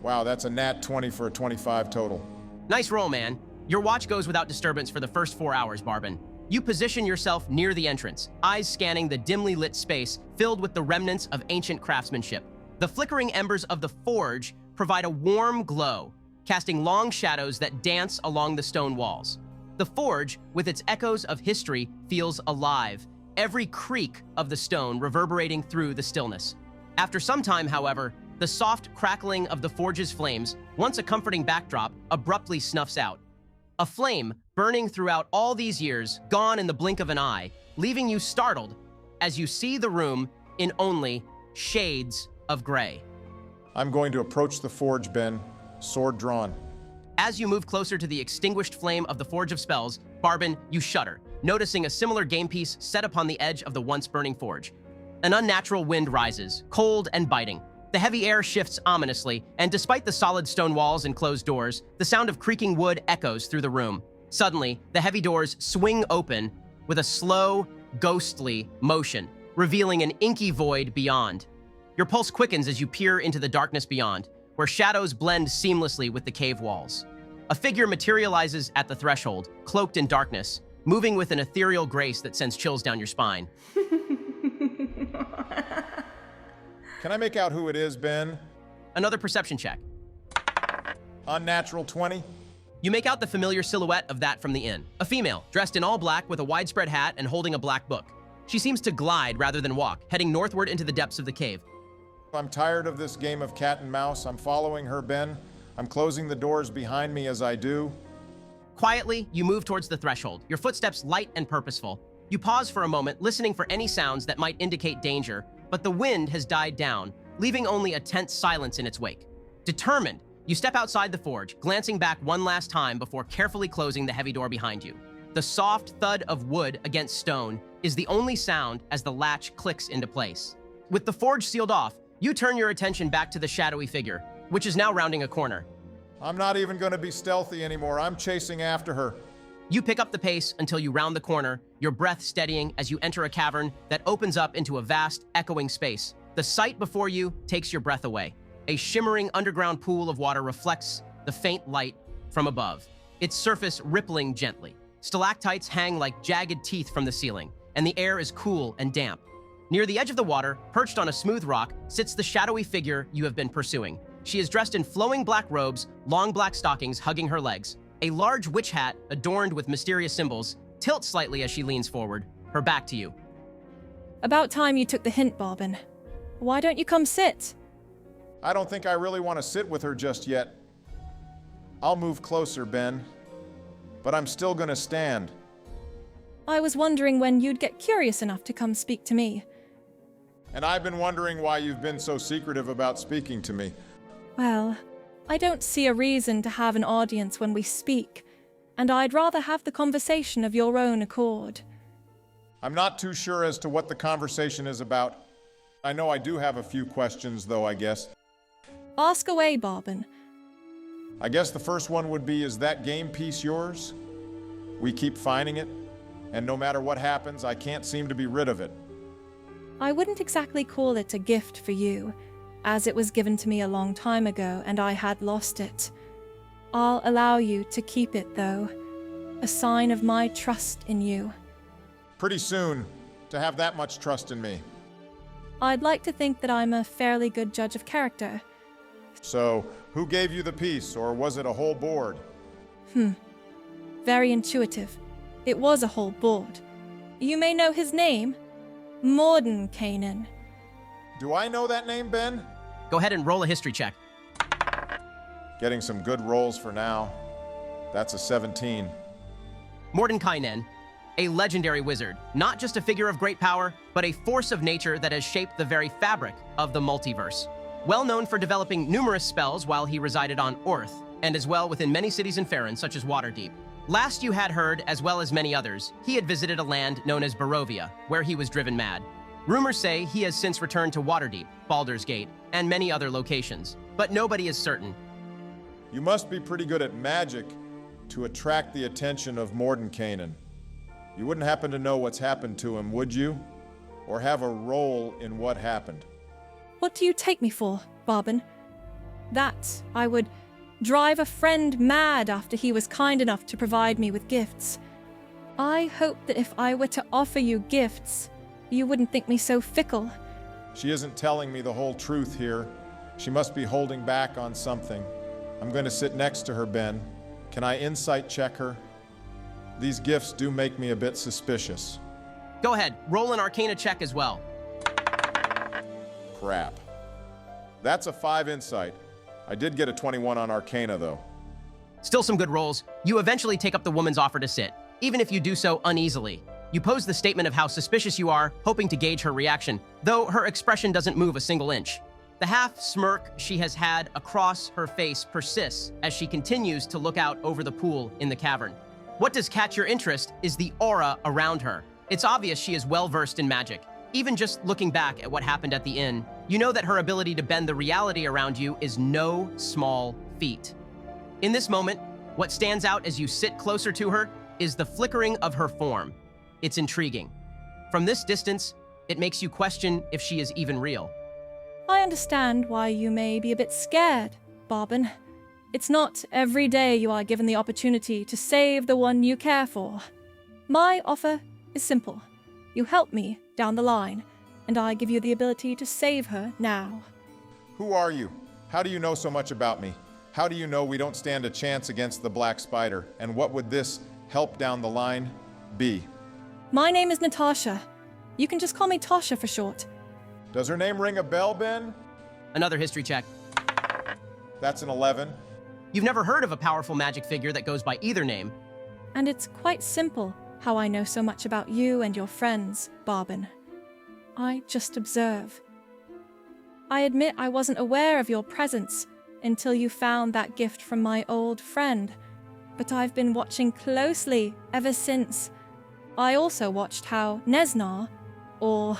[SPEAKER 5] Wow, that's a nat 20 for a 25 total.
[SPEAKER 1] Nice roll, man. Your watch goes without disturbance for the first 4 hours, Barbin. You position yourself near the entrance, eyes scanning the dimly lit space filled with the remnants of ancient craftsmanship. The flickering embers of the forge provide a warm glow, casting long shadows that dance along the stone walls. The forge, with its echoes of history, feels alive, every creak of the stone reverberating through the stillness. After some time, however, the soft crackling of the forge's flames, once a comforting backdrop, abruptly snuffs out. A flame burning throughout all these years, gone in the blink of an eye, leaving you startled as you see the room in only shades of gray.
[SPEAKER 5] I'm going to approach the forge, Ben, sword drawn.
[SPEAKER 1] As you move closer to the extinguished flame of the Forge of Spells, Barbin, you shudder, noticing a similar game piece set upon the edge of the once burning forge. An unnatural wind rises, cold and biting. The heavy air shifts ominously, and despite the solid stone walls and closed doors, the sound of creaking wood echoes through the room. Suddenly, the heavy doors swing open with a slow, ghostly motion, revealing an inky void beyond. Your pulse quickens as you peer into the darkness beyond, where shadows blend seamlessly with the cave walls. A figure materializes at the threshold, cloaked in darkness, moving with an ethereal grace that sends chills down your spine.
[SPEAKER 5] Can I make out who it is, Ben?
[SPEAKER 1] Another perception check.
[SPEAKER 5] Unnatural 20?
[SPEAKER 1] You make out the familiar silhouette of that from the inn. A female, dressed in all black with a widespread hat and holding a black book. She seems to glide rather than walk, heading northward into the depths of the cave.
[SPEAKER 5] I'm tired of this game of cat and mouse. I'm following her, Ben. I'm closing the doors behind me as I do.
[SPEAKER 1] Quietly, you move towards the threshold, your footsteps light and purposeful. You pause for a moment, listening for any sounds that might indicate danger, but the wind has died down, leaving only a tense silence in its wake. Determined, you step outside the forge, glancing back one last time before carefully closing the heavy door behind you. The soft thud of wood against stone is the only sound as the latch clicks into place. With the forge sealed off, you turn your attention back to the shadowy figure, which is now rounding a corner.
[SPEAKER 5] I'm not even going to be stealthy anymore. I'm chasing after her.
[SPEAKER 1] You pick up the pace until you round the corner, your breath steadying as you enter a cavern that opens up into a vast, echoing space. The sight before you takes your breath away. A shimmering underground pool of water reflects the faint light from above, its surface rippling gently. Stalactites hang like jagged teeth from the ceiling, and the air is cool and damp. Near the edge of the water, perched on a smooth rock, sits the shadowy figure you have been pursuing. She is dressed in flowing black robes, long black stockings hugging her legs. A large witch hat, adorned with mysterious symbols, tilts slightly as she leans forward, her back to you.
[SPEAKER 7] About time you took the hint, Barbin. Why don't you come sit?
[SPEAKER 5] I don't think I really want to sit with her just yet. I'll move closer, Ben. But I'm still going to stand.
[SPEAKER 7] I was wondering when you'd get curious enough to come speak to me.
[SPEAKER 5] And I've been wondering why you've been so secretive about speaking to me.
[SPEAKER 7] Well, I don't see a reason to have an audience when we speak, and I'd rather have the conversation of your own accord.
[SPEAKER 5] I'm not too sure as to what the conversation is about. I know I do have a few questions, though, I guess.
[SPEAKER 7] Ask away, Barben.
[SPEAKER 5] I guess the first one would be, is that game piece yours? We keep finding it, and no matter what happens, I can't seem to be rid of it.
[SPEAKER 7] I wouldn't exactly call it a gift for you, as it was given to me a long time ago and I had lost it. I'll allow you to keep it, though, a sign of my trust in you.
[SPEAKER 5] Pretty soon, to have that much trust in me.
[SPEAKER 7] I'd like to think that I'm a fairly good judge of character.
[SPEAKER 5] So, who gave you the piece, or was it a whole board?
[SPEAKER 7] Very intuitive. It was a whole board. You may know his name, Mordenkainen.
[SPEAKER 5] Do I know that name, Ben?
[SPEAKER 1] Go ahead and roll a history check.
[SPEAKER 5] Getting some good rolls for now. That's a 17.
[SPEAKER 1] Mordenkainen, a legendary wizard, not just a figure of great power, but a force of nature that has shaped the very fabric of the multiverse. Well known for developing numerous spells while he resided on Earth, and as well within many cities in Faerun, such as Waterdeep. Last you had heard, as well as many others, he had visited a land known as Barovia, where he was driven mad. Rumors say he has since returned to Waterdeep, Baldur's Gate, and many other locations, but nobody is certain.
[SPEAKER 5] You must be pretty good at magic to attract the attention of Mordenkainen. You wouldn't happen to know what's happened to him, would you? Or have a role in what happened?
[SPEAKER 7] What do you take me for, Barben? That I would drive a friend mad after he was kind enough to provide me with gifts. I hope that if I were to offer you gifts, you wouldn't think me so fickle.
[SPEAKER 5] She isn't telling me the whole truth here. She must be holding back on something. I'm going to sit next to her, Ben. Can I insight check her? These gifts do make me a bit suspicious.
[SPEAKER 1] Go ahead, roll an Arcana check as well.
[SPEAKER 5] Crap. That's a 5 insight. I did get a 21 on Arcana, though.
[SPEAKER 1] Still some good rolls. You eventually take up the woman's offer to sit, even if you do so uneasily. You pose the statement of how suspicious you are, hoping to gauge her reaction, though her expression doesn't move a single inch. The half smirk she has had across her face persists as she continues to look out over the pool in the cavern. What does catch your interest is the aura around her. It's obvious she is well versed in magic. Even just looking back at what happened at the inn, you know that her ability to bend the reality around you is no small feat. In this moment, what stands out as you sit closer to her is the flickering of her form. It's intriguing. From this distance, it makes you question if she is even real.
[SPEAKER 7] I understand why you may be a bit scared, Barben. It's not every day you are given the opportunity to save the one you care for. My offer is simple. You help me down the line, and I give you the ability to save her now.
[SPEAKER 5] Who are you? How do you know so much about me? How do you know we don't stand a chance against the Black Spider? And what would this help down the line be?
[SPEAKER 7] My name is Natasha. You can just call me Tasha for short.
[SPEAKER 5] Does her name ring a bell, Ben?
[SPEAKER 1] Another history check.
[SPEAKER 5] That's an 11.
[SPEAKER 1] You've never heard of a powerful magic figure that goes by either name.
[SPEAKER 7] And it's quite simple how I know so much about you and your friends, Barben. I just observe. I admit I wasn't aware of your presence until you found that gift from my old friend, but I've been watching closely ever since. I also watched how Nesnar, or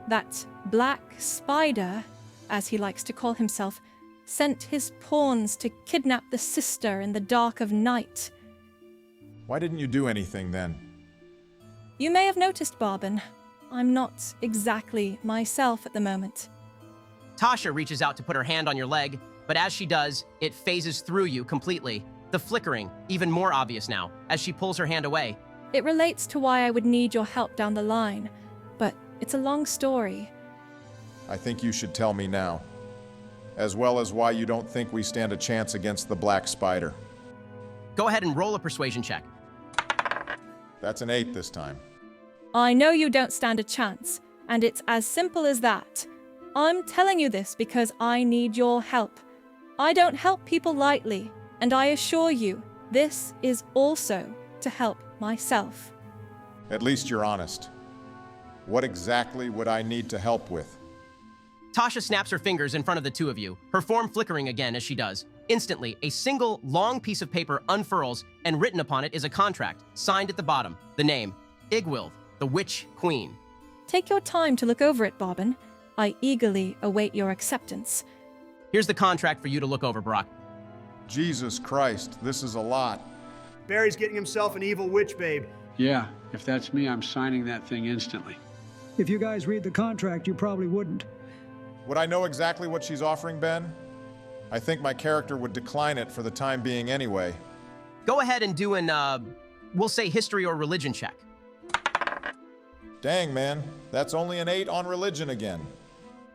[SPEAKER 7] that Black Spider, as he likes to call himself, sent his pawns to kidnap the sister in the dark of night.
[SPEAKER 5] Why didn't you do anything then?
[SPEAKER 7] You may have noticed, Barben, I'm not exactly myself at the moment.
[SPEAKER 1] Tasha reaches out to put her hand on your leg, but as she does, it phases through you completely. The flickering, even more obvious now, as she pulls her hand away.
[SPEAKER 7] It relates to why I would need your help down the line, but it's a long story.
[SPEAKER 5] I think you should tell me now, as well as why you don't think we stand a chance against the Black Spider.
[SPEAKER 1] Go ahead and roll a persuasion check.
[SPEAKER 5] That's an 8 this time.
[SPEAKER 7] I know you don't stand a chance, and it's as simple as that. I'm telling you this because I need your help. I don't help people lightly, and I assure you, this is also to help myself.
[SPEAKER 5] At least you're honest. What exactly would I need to help with?
[SPEAKER 1] Tasha snaps her fingers in front of the two of you, her form flickering again as she does. Instantly, a single, long piece of paper unfurls, and written upon it is a contract, signed at the bottom, the name, Igwilv, the Witch Queen.
[SPEAKER 7] Take your time to look over it, Bobbin. I eagerly await your acceptance.
[SPEAKER 1] Here's the contract for you to look over, Brock.
[SPEAKER 5] Jesus Christ, this is a lot.
[SPEAKER 2] Barry's getting himself an evil witch babe.
[SPEAKER 6] Yeah, if that's me, I'm signing that thing instantly.
[SPEAKER 4] If you guys read the contract, you probably wouldn't.
[SPEAKER 5] Would I know exactly what she's offering, Ben? I think my character would decline it for the time being anyway.
[SPEAKER 1] Go ahead and do an, we'll say history or religion check.
[SPEAKER 5] Dang, man, that's only an 8 on religion again.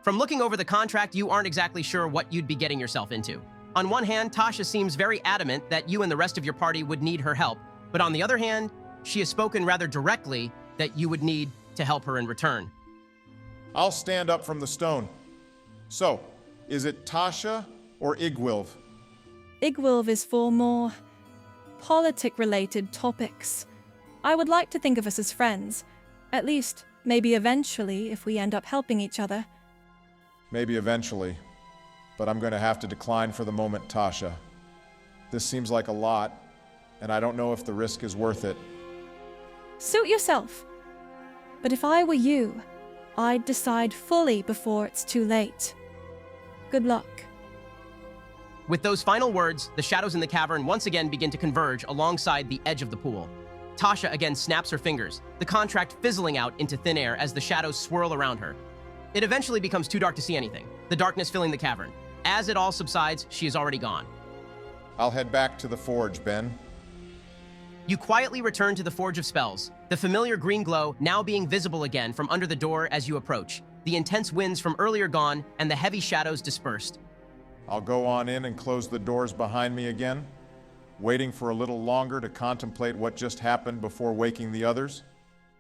[SPEAKER 1] From looking over the contract, you aren't exactly sure what you'd be getting yourself into. On one hand, Tasha seems very adamant that you and the rest of your party would need her help, but on the other hand, she has spoken rather directly that you would need to help her in return.
[SPEAKER 5] I'll stand up from the stone. So, is it Tasha or Igwilv?
[SPEAKER 7] Igwilv is for more politic-related topics. I would like to think of us as friends. At least, maybe eventually, if we end up helping each other.
[SPEAKER 5] Maybe eventually. But I'm going to have to decline for the moment, Tasha. This seems like a lot, and I don't know if the risk is worth it.
[SPEAKER 7] Suit yourself. But if I were you, I'd decide fully before it's too late. Good luck.
[SPEAKER 1] With those final words, the shadows in the cavern once again begin to converge alongside the edge of the pool. Tasha again snaps her fingers, the contract fizzling out into thin air as the shadows swirl around her. It eventually becomes too dark to see anything, the darkness filling the cavern. As it all subsides, she is already gone.
[SPEAKER 5] I'll head back to the forge, Ben.
[SPEAKER 1] You quietly return to the Forge of Spells, the familiar green glow now being visible again from under the door as you approach, the intense winds from earlier gone, and the heavy shadows dispersed.
[SPEAKER 5] I'll go on in and close the doors behind me again, waiting for a little longer to contemplate what just happened before waking the others.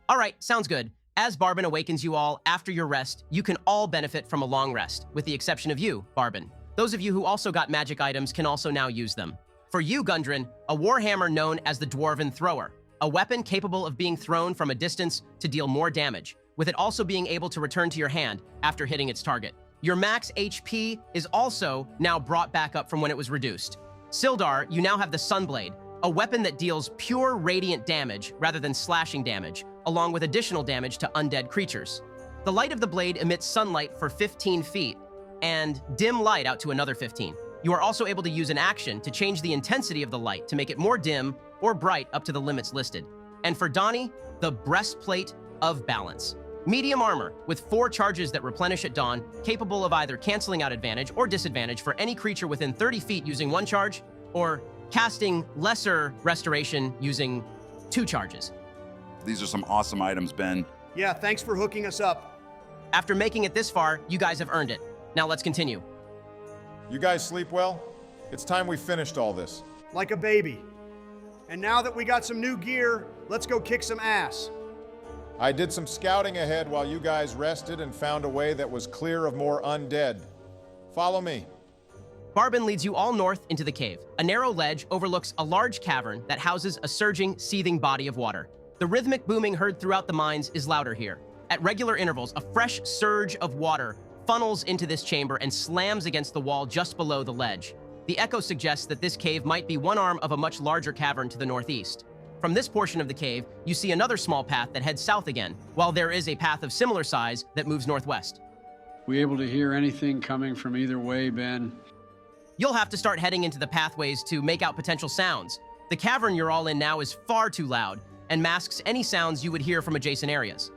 [SPEAKER 1] All right, sounds good. As Barbin awakens you all after your rest, you can all benefit from a long rest, with the exception of you, Barbin. Those of you who also got magic items can also now use them. For you, Gundren, a warhammer known as the Dwarven Thrower, a weapon capable of being thrown from a distance to deal more damage, with it also being able to return to your hand after hitting its target. Your max HP is also now brought back up from when it was reduced. Sildar, you now have the Sunblade, a weapon that deals pure radiant damage rather than slashing damage, along with additional damage to undead creatures. The light of the blade emits sunlight for 15 feet, and dim light out to another 15. You are also able to use an action to change the intensity of the light to make it more dim or bright up to the limits listed. And for Donnie, the Breastplate of Balance. Medium armor with 4 charges that replenish at dawn, capable of either canceling out advantage or disadvantage for any creature within 30 feet using 1 charge, or casting lesser restoration using 2 charges.
[SPEAKER 3] These are some awesome items, Ben.
[SPEAKER 2] Yeah, thanks for hooking us up.
[SPEAKER 1] After making it this far, you guys have earned it. Now let's continue.
[SPEAKER 5] You guys sleep well? It's time we finished all this.
[SPEAKER 2] Like a baby. And now that we got some new gear, let's go kick some ass.
[SPEAKER 5] I did some scouting ahead while you guys rested and found a way that was clear of more undead. Follow me.
[SPEAKER 1] Barbin leads you all north into the cave. A narrow ledge overlooks a large cavern that houses a surging, seething body of water. The rhythmic booming heard throughout the mines is louder here. At regular intervals, a fresh surge of water funnels into this chamber and slams against the wall just below the ledge. The echo suggests that this cave might be one arm of a much larger cavern to the northeast. From this portion of the cave, you see another small path that heads south again, while there is a path of similar size that moves northwest.
[SPEAKER 6] We able to hear anything coming from either way, Ben?
[SPEAKER 1] You'll have to start heading into the pathways to make out potential sounds. The cavern you're all in now is far too loud and masks any sounds you would hear from adjacent areas.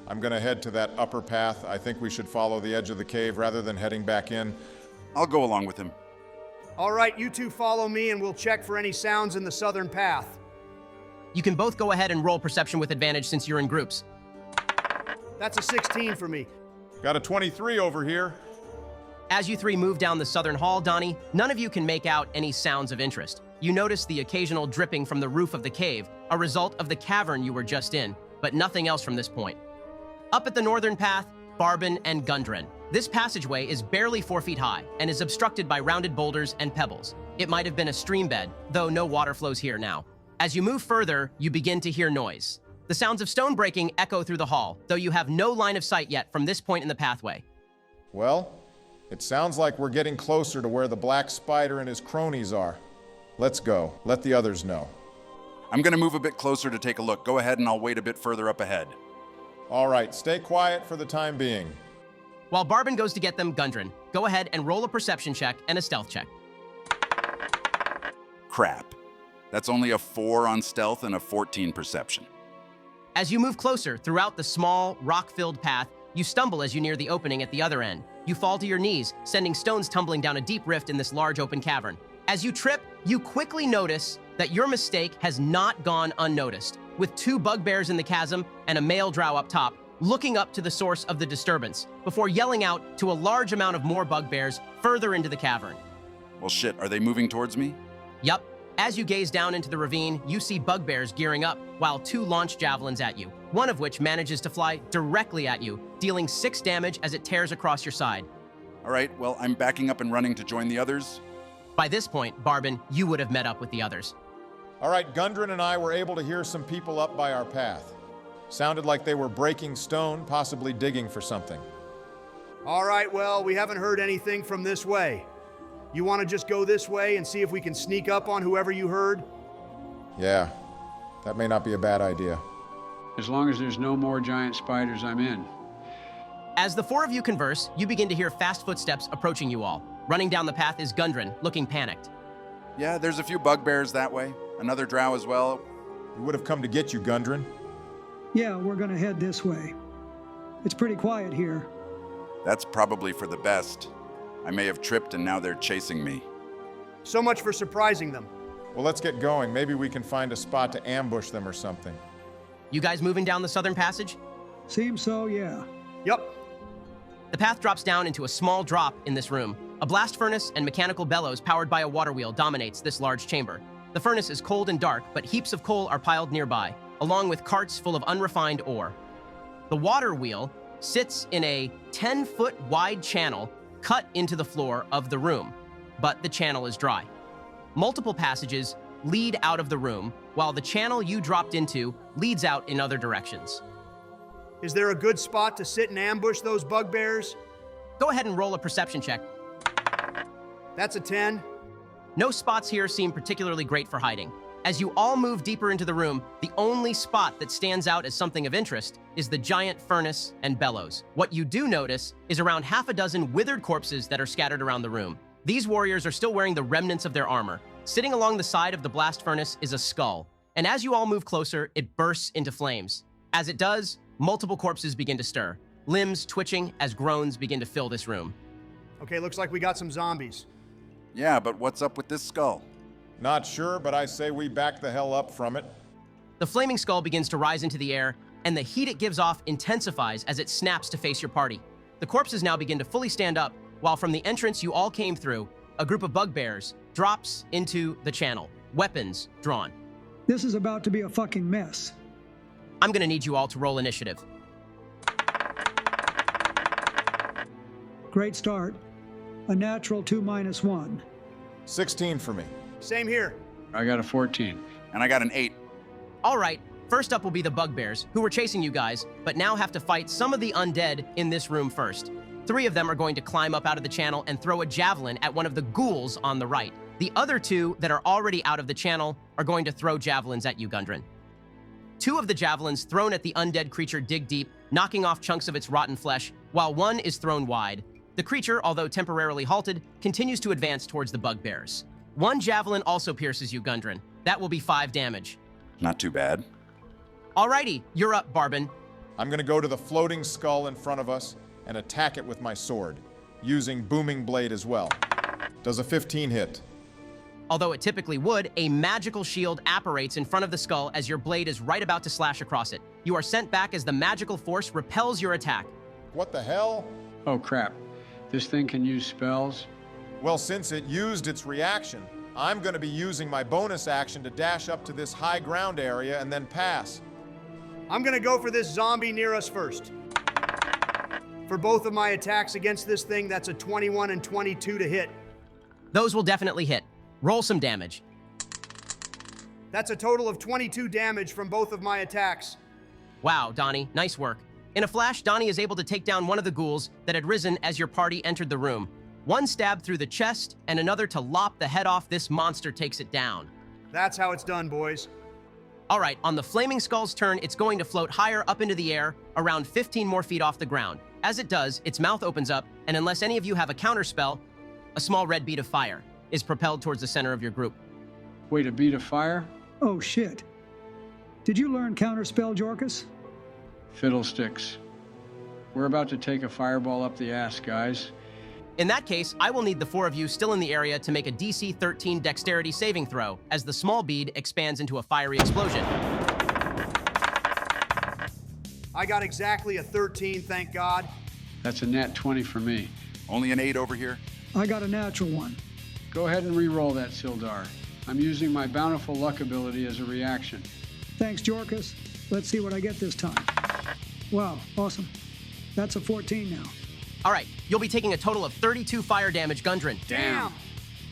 [SPEAKER 5] I'm gonna head to that upper path. I think we should follow the edge of the cave rather than heading back in.
[SPEAKER 3] I'll go along with him.
[SPEAKER 2] All right, you two follow me and we'll check for any sounds in the southern path.
[SPEAKER 1] You can both go ahead and roll perception with advantage since you're in groups.
[SPEAKER 2] That's a 16 for me.
[SPEAKER 5] Got a 23 over here.
[SPEAKER 1] As you three move down the southern hall, Donnie, none of you can make out any sounds of interest. You notice the occasional dripping from the roof of the cave, a result of the cavern you were just in, but nothing else from this point. Up at the northern path, Barbin and Gundren. This passageway is barely 4 feet high and is obstructed by rounded boulders and pebbles. It might have been a stream bed, though no water flows here now. As you move further, you begin to hear noise. The sounds of stone breaking echo through the hall, though you have no line of sight yet from this point in the pathway.
[SPEAKER 5] Well, it sounds like we're getting closer to where the black spider and his cronies are. Let's go. Let the others know.
[SPEAKER 3] I'm gonna move a bit closer to take a look. Go ahead and I'll wait a bit further up ahead.
[SPEAKER 5] All right, stay quiet for the time being.
[SPEAKER 1] While Barbin goes to get them, Gundren, go ahead and roll a perception check and a stealth check.
[SPEAKER 3] Crap. That's only a 4 on stealth and a 14 perception.
[SPEAKER 1] As you move closer throughout the small, rock-filled path, you stumble as you near the opening at the other end. You fall to your knees, sending stones tumbling down a deep rift in this large open cavern. As you trip, you quickly notice that your mistake has not gone unnoticed, with 2 bugbears in the chasm and a male drow up top, looking up to the source of the disturbance, before yelling out to a large amount of more bugbears further into the cavern.
[SPEAKER 3] Well, shit, are they moving towards me?
[SPEAKER 1] Yup. As you gaze down into the ravine, you see bugbears gearing up, while 2 launch javelins at you, one of which manages to fly directly at you, dealing 6 damage as it tears across your side.
[SPEAKER 3] All right, well, I'm backing up and running to join the others.
[SPEAKER 1] By this point, Barbin, you would have met up with the others.
[SPEAKER 5] All right, Gundren and I were able to hear some people up by our path. Sounded like they were breaking stone, possibly digging for something.
[SPEAKER 2] All right, well, we haven't heard anything from this way. You want to just go this way and see if we can sneak up on whoever you heard?
[SPEAKER 5] Yeah, that may not be a bad idea.
[SPEAKER 6] As long as there's no more giant spiders, I'm in.
[SPEAKER 1] As the 4 of you converse, you begin to hear fast footsteps approaching you all. Running down the path is Gundren, looking panicked.
[SPEAKER 3] Yeah, there's a few bugbears that way. Another drow as well.
[SPEAKER 5] We would have come to get you, Gundren.
[SPEAKER 4] Yeah, we're gonna head this way. It's pretty quiet here.
[SPEAKER 3] That's probably for the best. I may have tripped and now they're chasing me.
[SPEAKER 2] So much for surprising them.
[SPEAKER 5] Well, let's get going. Maybe we can find a spot to ambush them or something.
[SPEAKER 1] You guys moving down the southern passage?
[SPEAKER 4] Seems so, yeah.
[SPEAKER 2] Yup.
[SPEAKER 1] The path drops down into a small drop in this room. A blast furnace and mechanical bellows powered by a water wheel dominates this large chamber. The furnace is cold and dark, but heaps of coal are piled nearby, along with carts full of unrefined ore. The water wheel sits in a 10-foot wide channel cut into the floor of the room, but the channel is dry. Multiple passages lead out of the room, while the channel you dropped into leads out in other directions.
[SPEAKER 2] Is there a good spot to sit and ambush those bugbears?
[SPEAKER 1] Go ahead and roll a perception check.
[SPEAKER 2] That's a 10.
[SPEAKER 1] No spots here seem particularly great for hiding. As you all move deeper into the room, the only spot that stands out as something of interest is the giant furnace and bellows. What you do notice is around half a dozen withered corpses that are scattered around the room. These warriors are still wearing the remnants of their armor. Sitting along the side of the blast furnace is a skull, and as you all move closer, it bursts into flames. As it does, multiple corpses begin to stir, limbs twitching as groans begin to fill this room.
[SPEAKER 2] Okay, looks like we got some zombies.
[SPEAKER 3] Yeah, but what's up with this skull?
[SPEAKER 5] Not sure, but I say we back the hell up from it.
[SPEAKER 1] The flaming skull begins to rise into the air, and the heat it gives off intensifies as it snaps to face your party. The corpses now begin to fully stand up, while from the entrance you all came through, a group of bugbears drops into the channel, weapons drawn.
[SPEAKER 4] This is about to be a fucking mess.
[SPEAKER 1] I'm gonna need you all to roll initiative.
[SPEAKER 4] Great start. A natural 2-1.
[SPEAKER 5] 16 for me.
[SPEAKER 2] Same here.
[SPEAKER 6] I got a 14.
[SPEAKER 3] And I got an 8.
[SPEAKER 1] All right, first up will be the bugbears, who were chasing you guys, but now have to fight some of the undead in this room first. 3 of them are going to climb up out of the channel and throw a javelin at one of the ghouls on the right. The other 2 that are already out of the channel are going to throw javelins at you, Gundren. 2 of the javelins thrown at the undead creature dig deep, knocking off chunks of its rotten flesh, while 1 is thrown wide. The creature, although temporarily halted, continues to advance towards the bugbears. 1 javelin also pierces you, Gundren. That will be 5 damage.
[SPEAKER 3] Not too bad.
[SPEAKER 1] Alrighty, you're up, Barbin.
[SPEAKER 5] I'm gonna go to the floating skull in front of us and attack it with my sword, using booming blade as well. Does a 15 hit?
[SPEAKER 1] Although it typically would, a magical shield apparates in front of the skull as your blade is right about to slash across it. You are sent back as the magical force repels your attack.
[SPEAKER 5] What the hell?
[SPEAKER 6] Oh crap. This thing can use spells?
[SPEAKER 5] Well, since it used its reaction, I'm gonna be using my bonus action to dash up to this high ground area and then pass.
[SPEAKER 2] I'm gonna go for this zombie near us first. For both of my attacks against this thing, that's a 21 and 22 to hit.
[SPEAKER 1] Those will definitely hit. Roll some damage.
[SPEAKER 2] That's a total of 22 damage from both of my attacks.
[SPEAKER 1] Wow, Donnie, nice work. In a flash, Donnie is able to take down one of the ghouls that had risen as your party entered the room. One stab through the chest, and another to lop the head off this monster takes it down.
[SPEAKER 2] That's how it's done, boys.
[SPEAKER 1] All right, on the Flaming Skull's turn, it's going to float higher up into the air, around 15 more feet off the ground. As it does, its mouth opens up, and unless any of you have a counterspell, a small red bead of fire is propelled towards the center of your group.
[SPEAKER 6] Wait, a bead of fire?
[SPEAKER 4] Oh, shit. Did you learn counterspell, Jorkus?
[SPEAKER 6] Fiddlesticks. We're about to take a fireball up the ass, guys.
[SPEAKER 1] In that case, I will need the four of you still in the area to make a DC 13 dexterity saving throw as the small bead expands into a fiery explosion.
[SPEAKER 2] I got exactly a 13, thank God.
[SPEAKER 6] That's a nat 20 for me.
[SPEAKER 3] Only an 8 over here.
[SPEAKER 4] I got a natural one.
[SPEAKER 6] Go ahead and re-roll that, Sildar. I'm using my bountiful luck ability as a reaction.
[SPEAKER 4] Thanks, Jorkus. Let's see what I get this time. Wow, awesome. That's a 14 now.
[SPEAKER 1] All right, you'll be taking a total of 32 fire damage, Gundren.
[SPEAKER 2] Damn!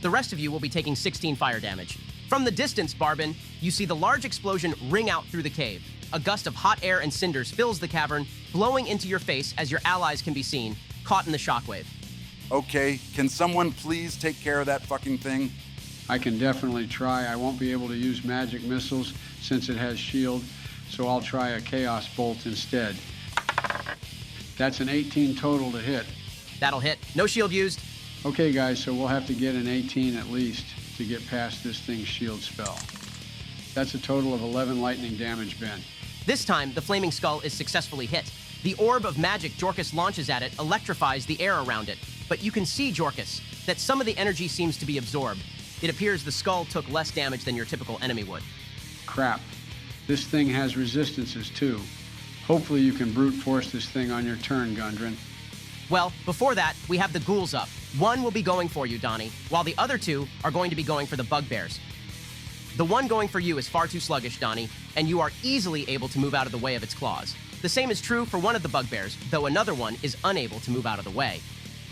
[SPEAKER 1] The rest of you will be taking 16 fire damage. From the distance, Barbin, you see the large explosion ring out through the cave. A gust of hot air and cinders fills the cavern, blowing into your face as your allies can be seen, caught in the shockwave.
[SPEAKER 3] Okay, can someone please take care of that fucking thing?
[SPEAKER 6] I can definitely try. I won't be able to use magic missiles since it has shield, so I'll try a chaos bolt instead. That's an 18 total to hit.
[SPEAKER 1] That'll hit. No shield used.
[SPEAKER 6] Okay, guys, so we'll have to get an 18 at least to get past this thing's shield spell. That's a total of 11 lightning damage, Ben.
[SPEAKER 1] This time, the Flaming Skull is successfully hit. The orb of magic Jorkus launches at it electrifies the air around it. But you can see, Jorkus, that some of the energy seems to be absorbed. It appears the skull took less damage than your typical enemy would.
[SPEAKER 6] Crap. This thing has resistances, too. Hopefully you can brute force this thing on your turn, Gundren.
[SPEAKER 1] Well, before that, we have the ghouls up. One will be going for you, Donnie, while the other two are going to be going for the bugbears. The one going for you is far too sluggish, Donnie, and you are easily able to move out of the way of its claws. The same is true for one of the bugbears, though another one is unable to move out of the way.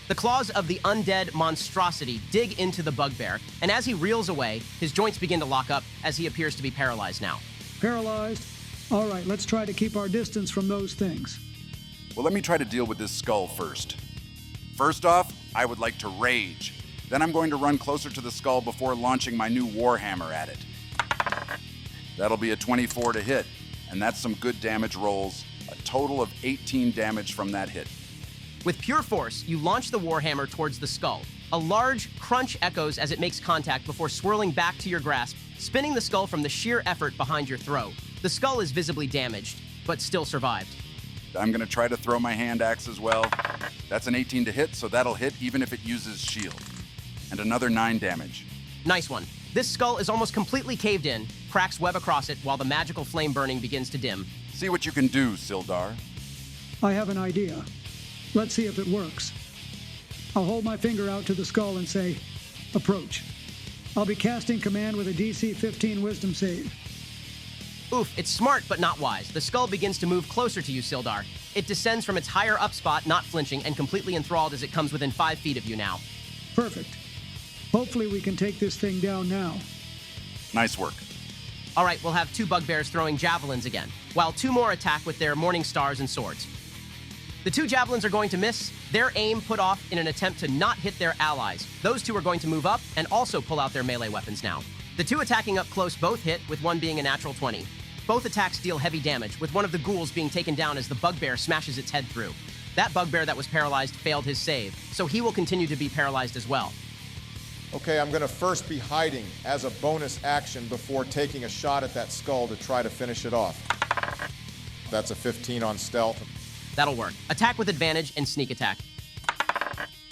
[SPEAKER 1] The claws of the undead monstrosity dig into the bugbear, and as he reels away, his joints begin to lock up as he appears to be paralyzed now.
[SPEAKER 4] Paralyzed? All right, let's try to keep our distance from those things.
[SPEAKER 3] Well, let me try to deal with this skull first. First off, I would like to rage. Then I'm going to run closer to the skull before launching my new warhammer at it. That'll be a 24 to hit, and that's some good damage rolls. A total of 18 damage from that hit.
[SPEAKER 1] With pure force, you launch the warhammer towards the skull. A large crunch echoes as it makes contact before swirling back to your grasp, spinning the skull from the sheer effort behind your throw. The skull is visibly damaged, but still survived.
[SPEAKER 3] I'm going to try to throw my hand axe as well. That's an 18 to hit, so that'll hit even if it uses shield. And another 9 damage.
[SPEAKER 1] Nice one. This skull is almost completely caved in, cracks web across it while the magical flame burning begins to dim.
[SPEAKER 3] See what you can do, Sildar.
[SPEAKER 4] I have an idea. Let's see if it works. I'll hold my finger out to the skull and say, approach. I'll be casting command with a DC 15 wisdom save.
[SPEAKER 1] Oof, it's smart but not wise. The skull begins to move closer to you, Sildar. It descends from its higher up spot, not flinching, and completely enthralled as it comes within 5 feet of you now.
[SPEAKER 4] Perfect. Hopefully we can take this thing down now.
[SPEAKER 3] Nice work.
[SPEAKER 1] All right, we'll have 2 bugbears throwing javelins again, while 2 more attack with their morning stars and swords. The 2 javelins are going to miss, their aim put off in an attempt to not hit their allies. Those 2 are going to move up and also pull out their melee weapons now. The 2 attacking up close both hit, with one being a natural 20. Both attacks deal heavy damage, with one of the ghouls being taken down as the bugbear smashes its head through. That bugbear that was paralyzed failed his save, so he will continue to be paralyzed as well.
[SPEAKER 5] Okay, I'm gonna first be hiding as a bonus action before taking a shot at that skull to try to finish it off. That's a 15 on stealth.
[SPEAKER 1] That'll work. Attack with advantage and sneak attack.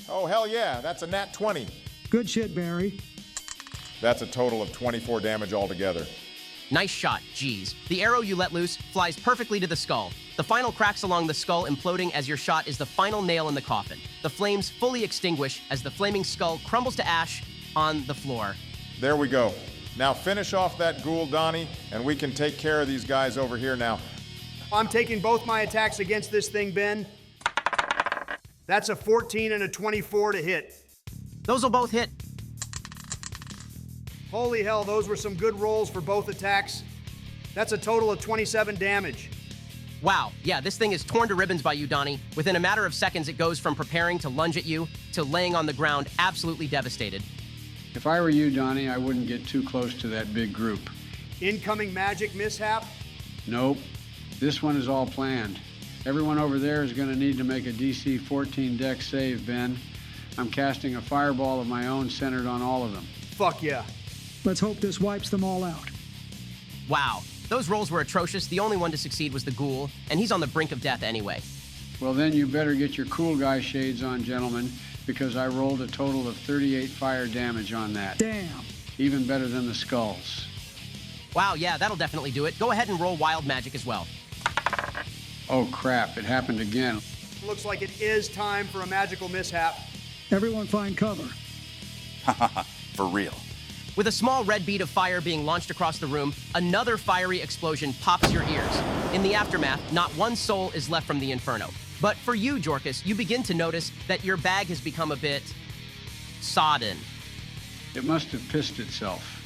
[SPEAKER 5] Oh, hell yeah, that's a nat 20.
[SPEAKER 4] Good shit, Barry.
[SPEAKER 5] That's a total of 24 damage altogether.
[SPEAKER 1] Nice shot, geez. The arrow you let loose flies perfectly to the skull. The final cracks along the skull imploding as your shot is the final nail in the coffin. The flames fully extinguish as the flaming skull crumbles to ash on the floor.
[SPEAKER 5] There we go. Now finish off that ghoul, Donnie, and we can take care of these guys over here now.
[SPEAKER 2] I'm taking both my attacks against this thing, Ben. That's a 14 and a 24 to hit.
[SPEAKER 1] Those will both hit.
[SPEAKER 2] Holy hell, those were some good rolls for both attacks. That's a total of 27 damage.
[SPEAKER 1] Wow, yeah, this thing is torn to ribbons by you, Donnie. Within a matter of seconds, it goes from preparing to lunge at you to laying on the ground, absolutely devastated.
[SPEAKER 6] If I were you, Donnie, I wouldn't get too close to that big group.
[SPEAKER 2] Incoming magic mishap?
[SPEAKER 6] Nope. This one is all planned. Everyone over there is going to need to make a DC 14 dex save, Ben. I'm casting a fireball of my own centered on all of them.
[SPEAKER 2] Fuck yeah.
[SPEAKER 4] Let's hope this wipes them all out.
[SPEAKER 1] Wow, those rolls were atrocious. The only one to succeed was the ghoul, and he's on the brink of death anyway.
[SPEAKER 6] Well, then you better get your cool guy shades on, gentlemen, because I rolled a total of 38 fire damage on that.
[SPEAKER 4] Damn.
[SPEAKER 6] Even better than the skulls.
[SPEAKER 1] Wow, yeah, that'll definitely do it. Go ahead and roll wild magic as well.
[SPEAKER 6] Oh crap, it happened again.
[SPEAKER 2] Looks like it is time for a magical mishap.
[SPEAKER 4] Everyone find cover.
[SPEAKER 3] For real.
[SPEAKER 1] With a small red bead of fire being launched across the room, another fiery explosion pops your ears. In the aftermath, not one soul is left from the inferno. But for you, Jorkus, you begin to notice that your bag has become a bit sodden.
[SPEAKER 6] It must have pissed itself.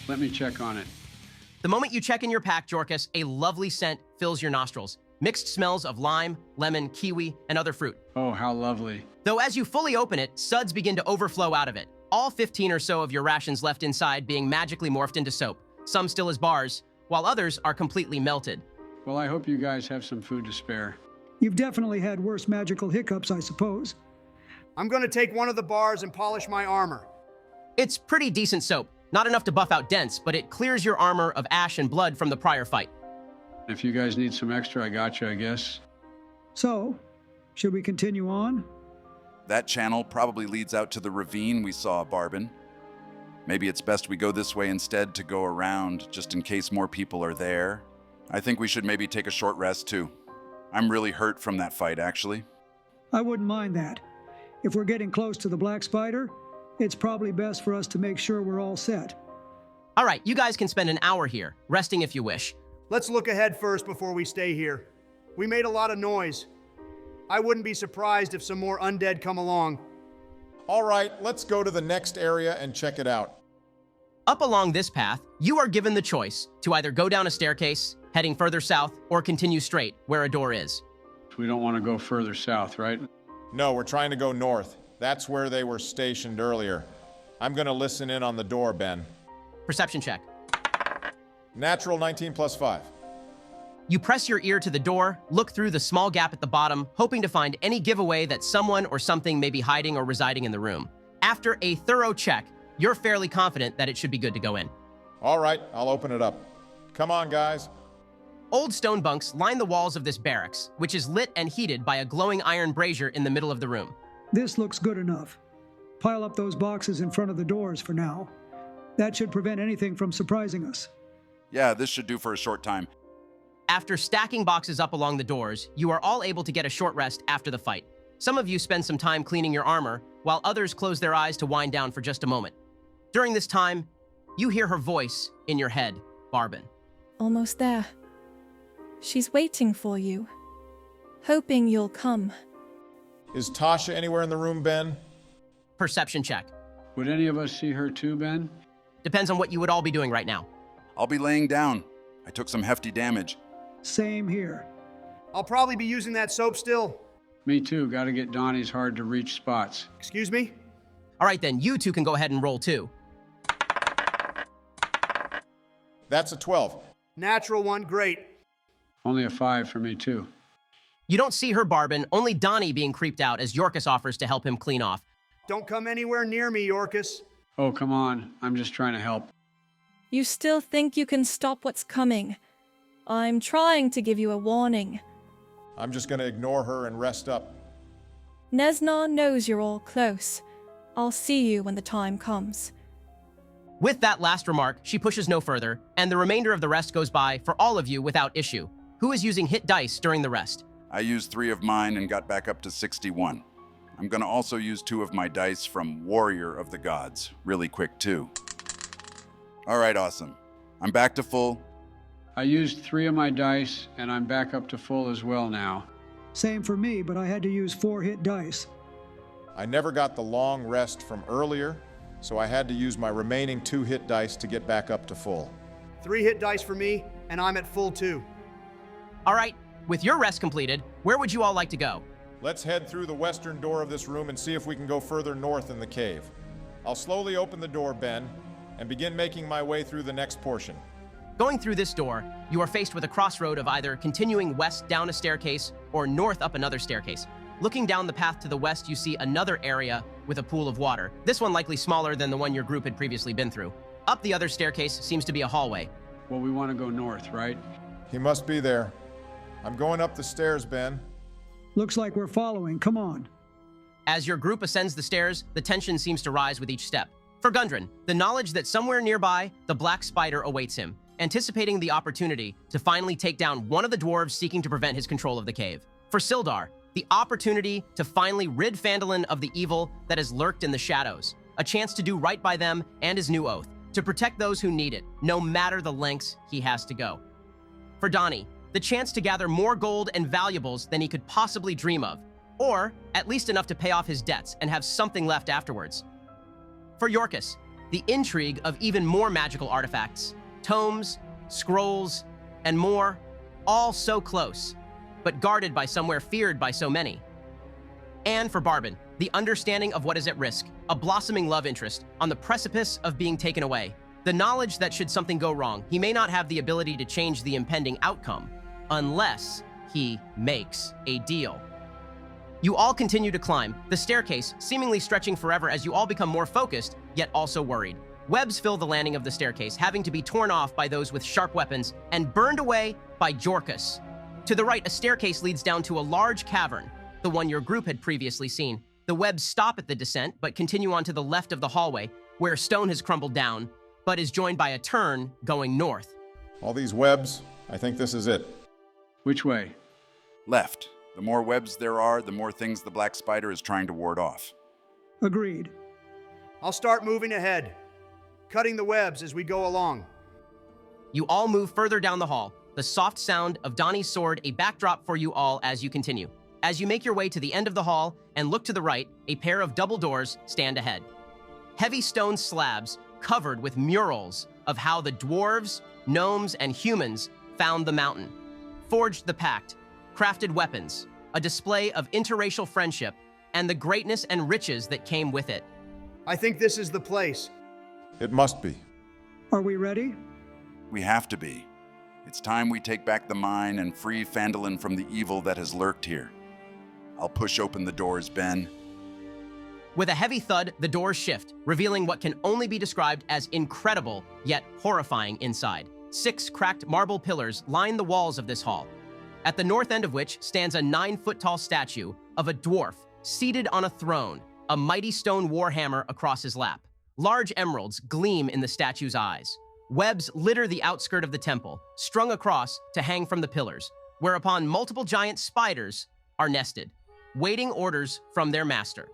[SPEAKER 6] Let me check on it.
[SPEAKER 1] The moment you check in your pack, Jorkus, a lovely scent fills your nostrils. Mixed smells of lime, lemon, kiwi, and other fruit.
[SPEAKER 6] Oh, how lovely.
[SPEAKER 1] Though as you fully open it, suds begin to overflow out of it. All 15 or so of your rations left inside being magically morphed into soap, some still as bars, while others are completely melted.
[SPEAKER 6] Well, I hope you guys have some food to spare.
[SPEAKER 4] You've definitely had worse magical hiccups, I suppose.
[SPEAKER 2] I'm gonna take one of the bars and polish my armor.
[SPEAKER 1] It's pretty decent soap. Not enough to buff out dents, but it clears your armor of ash and blood from the prior fight.
[SPEAKER 6] If you guys need some extra, I got you, I guess.
[SPEAKER 4] So, should we continue on?
[SPEAKER 3] That channel probably leads out to the ravine we saw, Barbin. Maybe it's best we go this way instead to go around, just in case more people are there. I think we should maybe take a short rest, too. I'm really hurt from that fight, actually.
[SPEAKER 4] I wouldn't mind that. If we're getting close to the Black Spider, it's probably best for us to make sure we're all set.
[SPEAKER 1] All right, you guys can spend an hour here, resting if you wish.
[SPEAKER 2] Let's look ahead first before we stay here. We made a lot of noise. I wouldn't be surprised if some more undead come along.
[SPEAKER 5] All right, let's go to the next area and check it out.
[SPEAKER 1] Up along this path, you are given the choice to either go down a staircase, heading further south, or continue straight where a door is.
[SPEAKER 6] We don't want to go further south, right?
[SPEAKER 5] No, we're trying to go north. That's where they were stationed earlier. I'm gonna listen in on the door, Ben.
[SPEAKER 1] Perception check.
[SPEAKER 5] Natural 19 plus 5.
[SPEAKER 1] You press your ear to the door, look through the small gap at the bottom, hoping to find any giveaway that someone or something may be hiding or residing in the room. After a thorough check, you're fairly confident that it should be good to go in.
[SPEAKER 5] All right, I'll open it up. Come on, guys.
[SPEAKER 1] Old stone bunks line the walls of this barracks, which is lit and heated by a glowing iron brazier in the middle of the room.
[SPEAKER 4] This looks good enough. Pile up those boxes in front of the doors for now. That should prevent anything from surprising us.
[SPEAKER 3] Yeah, this should do for a short time.
[SPEAKER 1] After stacking boxes up along the doors, you are all able to get a short rest after the fight. Some of you spend some time cleaning your armor, while others close their eyes to wind down for just a moment. During this time, you hear her voice in your head, Barbin.
[SPEAKER 7] Almost there. She's waiting for you, hoping you'll come.
[SPEAKER 5] Is Tasha anywhere in the room, Ben?
[SPEAKER 1] Perception check.
[SPEAKER 6] Would any of us see her too, Ben?
[SPEAKER 1] Depends on what you would all be doing right now.
[SPEAKER 3] I'll be laying down. I took some hefty damage.
[SPEAKER 4] Same here.
[SPEAKER 2] I'll probably be using that soap still.
[SPEAKER 6] Me too, gotta get Donnie's hard-to-reach spots.
[SPEAKER 2] Excuse me?
[SPEAKER 1] All right then, you two can go ahead and roll too.
[SPEAKER 5] That's a 12.
[SPEAKER 2] Natural one, great.
[SPEAKER 6] Only a 5 for me too.
[SPEAKER 1] You don't see her, Barbin, only Donnie being creeped out as Yorkus offers to help him clean off.
[SPEAKER 2] Don't come anywhere near me, Yorkus.
[SPEAKER 6] Oh, come on, I'm just trying to help.
[SPEAKER 7] You still think you can stop what's coming? I'm trying to give you a warning.
[SPEAKER 5] I'm just gonna ignore her and rest up.
[SPEAKER 7] Nesna knows you're all close. I'll see you when the time comes.
[SPEAKER 1] With that last remark, she pushes no further, and the remainder of the rest goes by for all of you without issue. Who is using hit dice during the rest?
[SPEAKER 3] I used 3 of mine and got back up to 61. I'm gonna also use 2 of my dice from Warrior of the Gods, really quick too. All right, awesome. I'm back to full.
[SPEAKER 6] I used 3 of my dice, and I'm back up to full as well now.
[SPEAKER 4] Same for me, but I had to use 4 hit dice.
[SPEAKER 5] I never got the long rest from earlier, so I had to use my remaining 2 hit dice to get back up to full.
[SPEAKER 2] 3 hit dice for me, and I'm at full too.
[SPEAKER 1] All right, With your rest completed, where would you all like to go?
[SPEAKER 5] Let's head through the western door of this room and see if we can go further north in the cave. I'll slowly open the door, Ben, and begin making my way through the next portion.
[SPEAKER 1] Going through this door, you are faced with a crossroad of either continuing west down a staircase or north up another staircase. Looking down the path to the west, you see another area with a pool of water, this one likely smaller than the one your group had previously been through. Up the other staircase seems to be a hallway.
[SPEAKER 6] Well, we want to go north, right?
[SPEAKER 5] He must be there. I'm going up the stairs, Ben.
[SPEAKER 4] Looks like we're following. Come on.
[SPEAKER 1] As your group ascends the stairs, the tension seems to rise with each step. For Gundren, the knowledge that somewhere nearby, the black spider awaits him, anticipating the opportunity to finally take down one of the dwarves seeking to prevent his control of the cave. For Sildar, the opportunity to finally rid Phandelver of the evil that has lurked in the shadows, a chance to do right by them and his new oath, to protect those who need it, no matter the lengths he has to go. For Donnie, the chance to gather more gold and valuables than he could possibly dream of, or at least enough to pay off his debts and have something left afterwards. For Yorkus, the intrigue of even more magical artifacts, tomes, scrolls, and more, all so close, but guarded by somewhere feared by so many. And for Barbin, the understanding of what is at risk, a blossoming love interest on the precipice of being taken away, the knowledge that should something go wrong, he may not have the ability to change the impending outcome, unless he makes a deal. You all continue to climb, the staircase seemingly stretching forever as you all become more focused, yet also worried. Webs fill the landing of the staircase, having to be torn off by those with sharp weapons and burned away by Yorkus. To the right, a staircase leads down to a large cavern, the one your group had previously seen. The webs stop at the descent, but continue on to the left of the hallway, where stone has crumbled down, but is joined by a turn going north.
[SPEAKER 5] All these webs, I think this is it.
[SPEAKER 6] Which way?
[SPEAKER 3] Left. The more webs there are, the more things the black spider is trying to ward off.
[SPEAKER 4] Agreed.
[SPEAKER 2] I'll start moving ahead, cutting the webs as we go along.
[SPEAKER 1] You all move further down the hall, the soft sound of Donnie's sword a backdrop for you all as you continue. As you make your way to the end of the hall and look to the right, a pair of double doors stand ahead. Heavy stone slabs covered with murals of how the dwarves, gnomes, and humans found the mountain, forged the pact, crafted weapons, a display of interracial friendship, and the greatness and riches that came with it.
[SPEAKER 2] I think this is the place.
[SPEAKER 5] It must be.
[SPEAKER 4] Are we ready?
[SPEAKER 3] We have to be. It's time we take back the mine and free Phandelver from the evil that has lurked here. I'll push open the doors, Ben.
[SPEAKER 1] With a heavy thud, the doors shift, revealing what can only be described as incredible, yet horrifying inside. 6 cracked marble pillars line the walls of this hall, at the north end of which stands a 9-foot-tall statue of a dwarf seated on a throne, a mighty stone warhammer across his lap. Large emeralds gleam in the statue's eyes. Webs litter the outskirt of the temple, strung across to hang from the pillars, whereupon multiple giant spiders are nested, waiting orders from their master.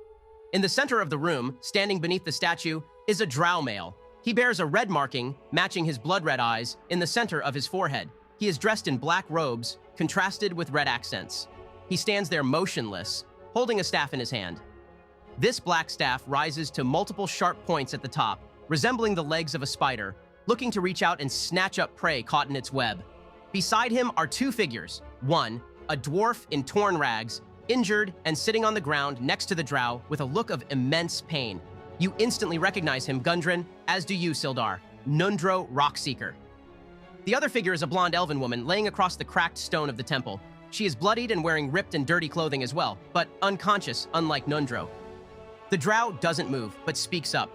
[SPEAKER 1] In the center of the room, standing beneath the statue, is a drow male. He bears a red marking, matching his blood-red eyes, in the center of his forehead. He is dressed in black robes, contrasted with red accents. He stands there motionless, holding a staff in his hand. This black staff rises to multiple sharp points at the top, resembling the legs of a spider, looking to reach out and snatch up prey caught in its web. Beside him are 2 figures. One, a dwarf in torn rags, injured and sitting on the ground next to the drow with a look of immense pain. You instantly recognize him, Gundren, as do you, Sildar, Nundro Rockseeker. The other figure is a blonde elven woman laying across the cracked stone of the temple. She is bloodied and wearing ripped and dirty clothing as well, but unconscious, unlike Nundro. The drow doesn't move, but speaks up.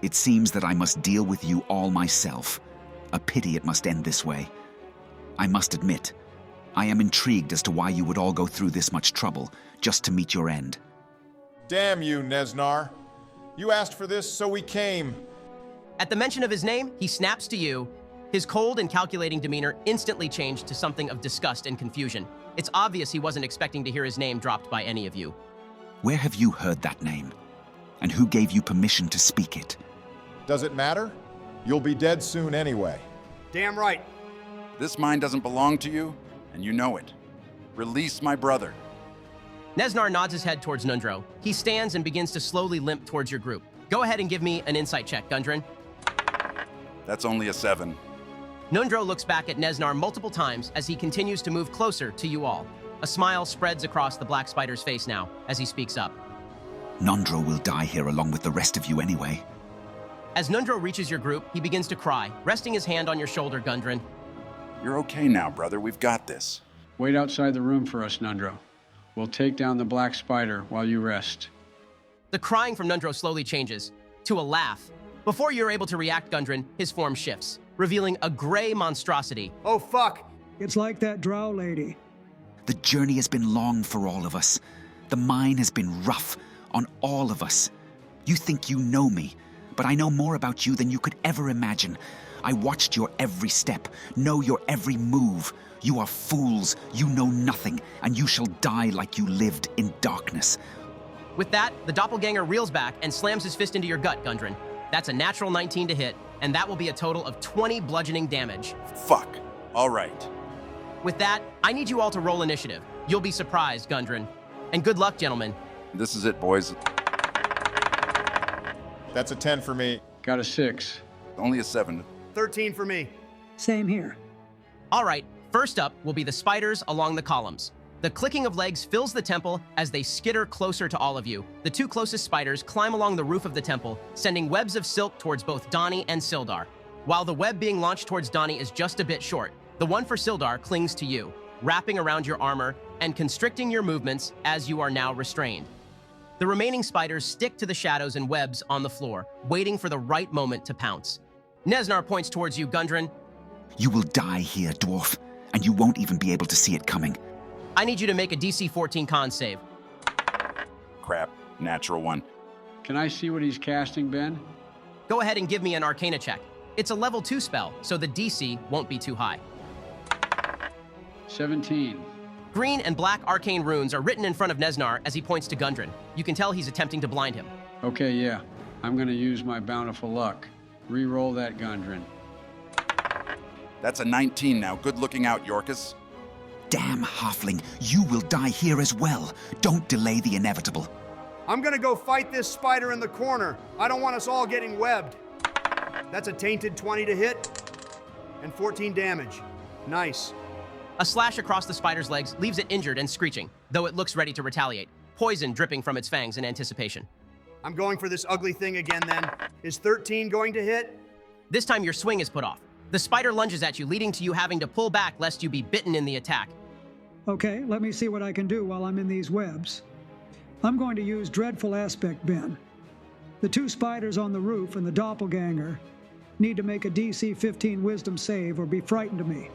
[SPEAKER 11] It seems that I must deal with you all myself. A pity it must end this way. I must admit, I am intrigued as to why you would all go through this much trouble just to meet your end.
[SPEAKER 5] Damn you, Neznar. You asked for this, so we came.
[SPEAKER 1] At the mention of his name, he snaps to you. His cold and calculating demeanor instantly changed to something of disgust and confusion. It's obvious he wasn't expecting to hear his name dropped by any of you.
[SPEAKER 11] Where have you heard that name? And who gave you permission to speak it?
[SPEAKER 5] Does it matter? You'll be dead soon anyway.
[SPEAKER 2] Damn right.
[SPEAKER 3] This mine doesn't belong to you, and you know it. Release my brother.
[SPEAKER 1] Neznar nods his head towards Nundro. He stands and begins to slowly limp towards your group. Go ahead and give me an insight check, Gundren.
[SPEAKER 3] That's only a 7.
[SPEAKER 1] Nundro looks back at Neznar multiple times as he continues to move closer to you all. A smile spreads across the black spider's face now as he speaks up.
[SPEAKER 11] Nundro will die here along with the rest of you anyway.
[SPEAKER 1] As Nundro reaches your group, he begins to cry, resting his hand on your shoulder, Gundren.
[SPEAKER 3] You're okay now, brother. We've got this.
[SPEAKER 6] Wait outside the room for us, Nundro. We'll take down the black spider while you rest.
[SPEAKER 1] The crying from Nundro slowly changes to a laugh. Before you're able to react, Gundren, his form shifts, revealing a gray monstrosity.
[SPEAKER 2] Oh, fuck!
[SPEAKER 4] It's like that drow lady.
[SPEAKER 11] The journey has been long for all of us. The mine has been rough on all of us. You think you know me, but I know more about you than you could ever imagine. I watched your every step, know your every move. You are fools, you know nothing, and you shall die like you lived in darkness.
[SPEAKER 1] With that, the doppelganger reels back and slams his fist into your gut, Gundren. That's a natural 19 to hit, and that will be a total of 20 bludgeoning damage.
[SPEAKER 3] Fuck. All right.
[SPEAKER 1] With that, I need you all to roll initiative. You'll be surprised, Gundren. And good luck, gentlemen.
[SPEAKER 3] This is it, boys.
[SPEAKER 5] That's a 10 for me.
[SPEAKER 6] Got a 6.
[SPEAKER 3] Only a 7.
[SPEAKER 2] 13 for me.
[SPEAKER 4] Same here.
[SPEAKER 1] All right, first up will be the spiders along the columns. The clicking of legs fills the temple as they skitter closer to all of you. The two closest spiders climb along the roof of the temple, sending webs of silk towards both Donnie and Sildar. While the web being launched towards Donnie is just a bit short, the one for Sildar clings to you, wrapping around your armor and constricting your movements as you are now restrained. The remaining spiders stick to the shadows and webs on the floor, waiting for the right moment to pounce. Neznar points towards you, Gundren.
[SPEAKER 11] You will die here, dwarf, and you won't even be able to see it coming.
[SPEAKER 1] I need you to make a DC 14 con save.
[SPEAKER 3] Crap. Natural 1.
[SPEAKER 6] Can I see what he's casting, Ben?
[SPEAKER 1] Go ahead and give me an Arcana check. It's a level 2 spell, so the DC won't be too high.
[SPEAKER 6] 17.
[SPEAKER 1] Green and black arcane runes are written in front of Neznar as he points to Gundren. You can tell he's attempting to blind him.
[SPEAKER 6] Okay, yeah. I'm gonna use my bountiful luck. Re-roll that, Gundren.
[SPEAKER 3] That's a 19 now. Good looking out, Yorkus.
[SPEAKER 11] Damn halfling, you will die here as well. Don't delay the inevitable.
[SPEAKER 2] I'm gonna go fight this spider in the corner. I don't want us all getting webbed. That's a tainted 20 to hit and 14 damage. Nice.
[SPEAKER 1] A slash across the spider's legs leaves it injured and screeching, though it looks ready to retaliate, poison dripping from its fangs in anticipation.
[SPEAKER 2] I'm going for this ugly thing again then. Is 13 going to hit?
[SPEAKER 1] This time your swing is put off. The spider lunges at you, leading to you having to pull back lest you be bitten in the attack.
[SPEAKER 4] Okay, let me see what I can do while I'm in these webs. I'm going to use Dreadful Aspect Ben. The two spiders on the roof and the doppelganger need to make a DC 15 wisdom save or be frightened of me.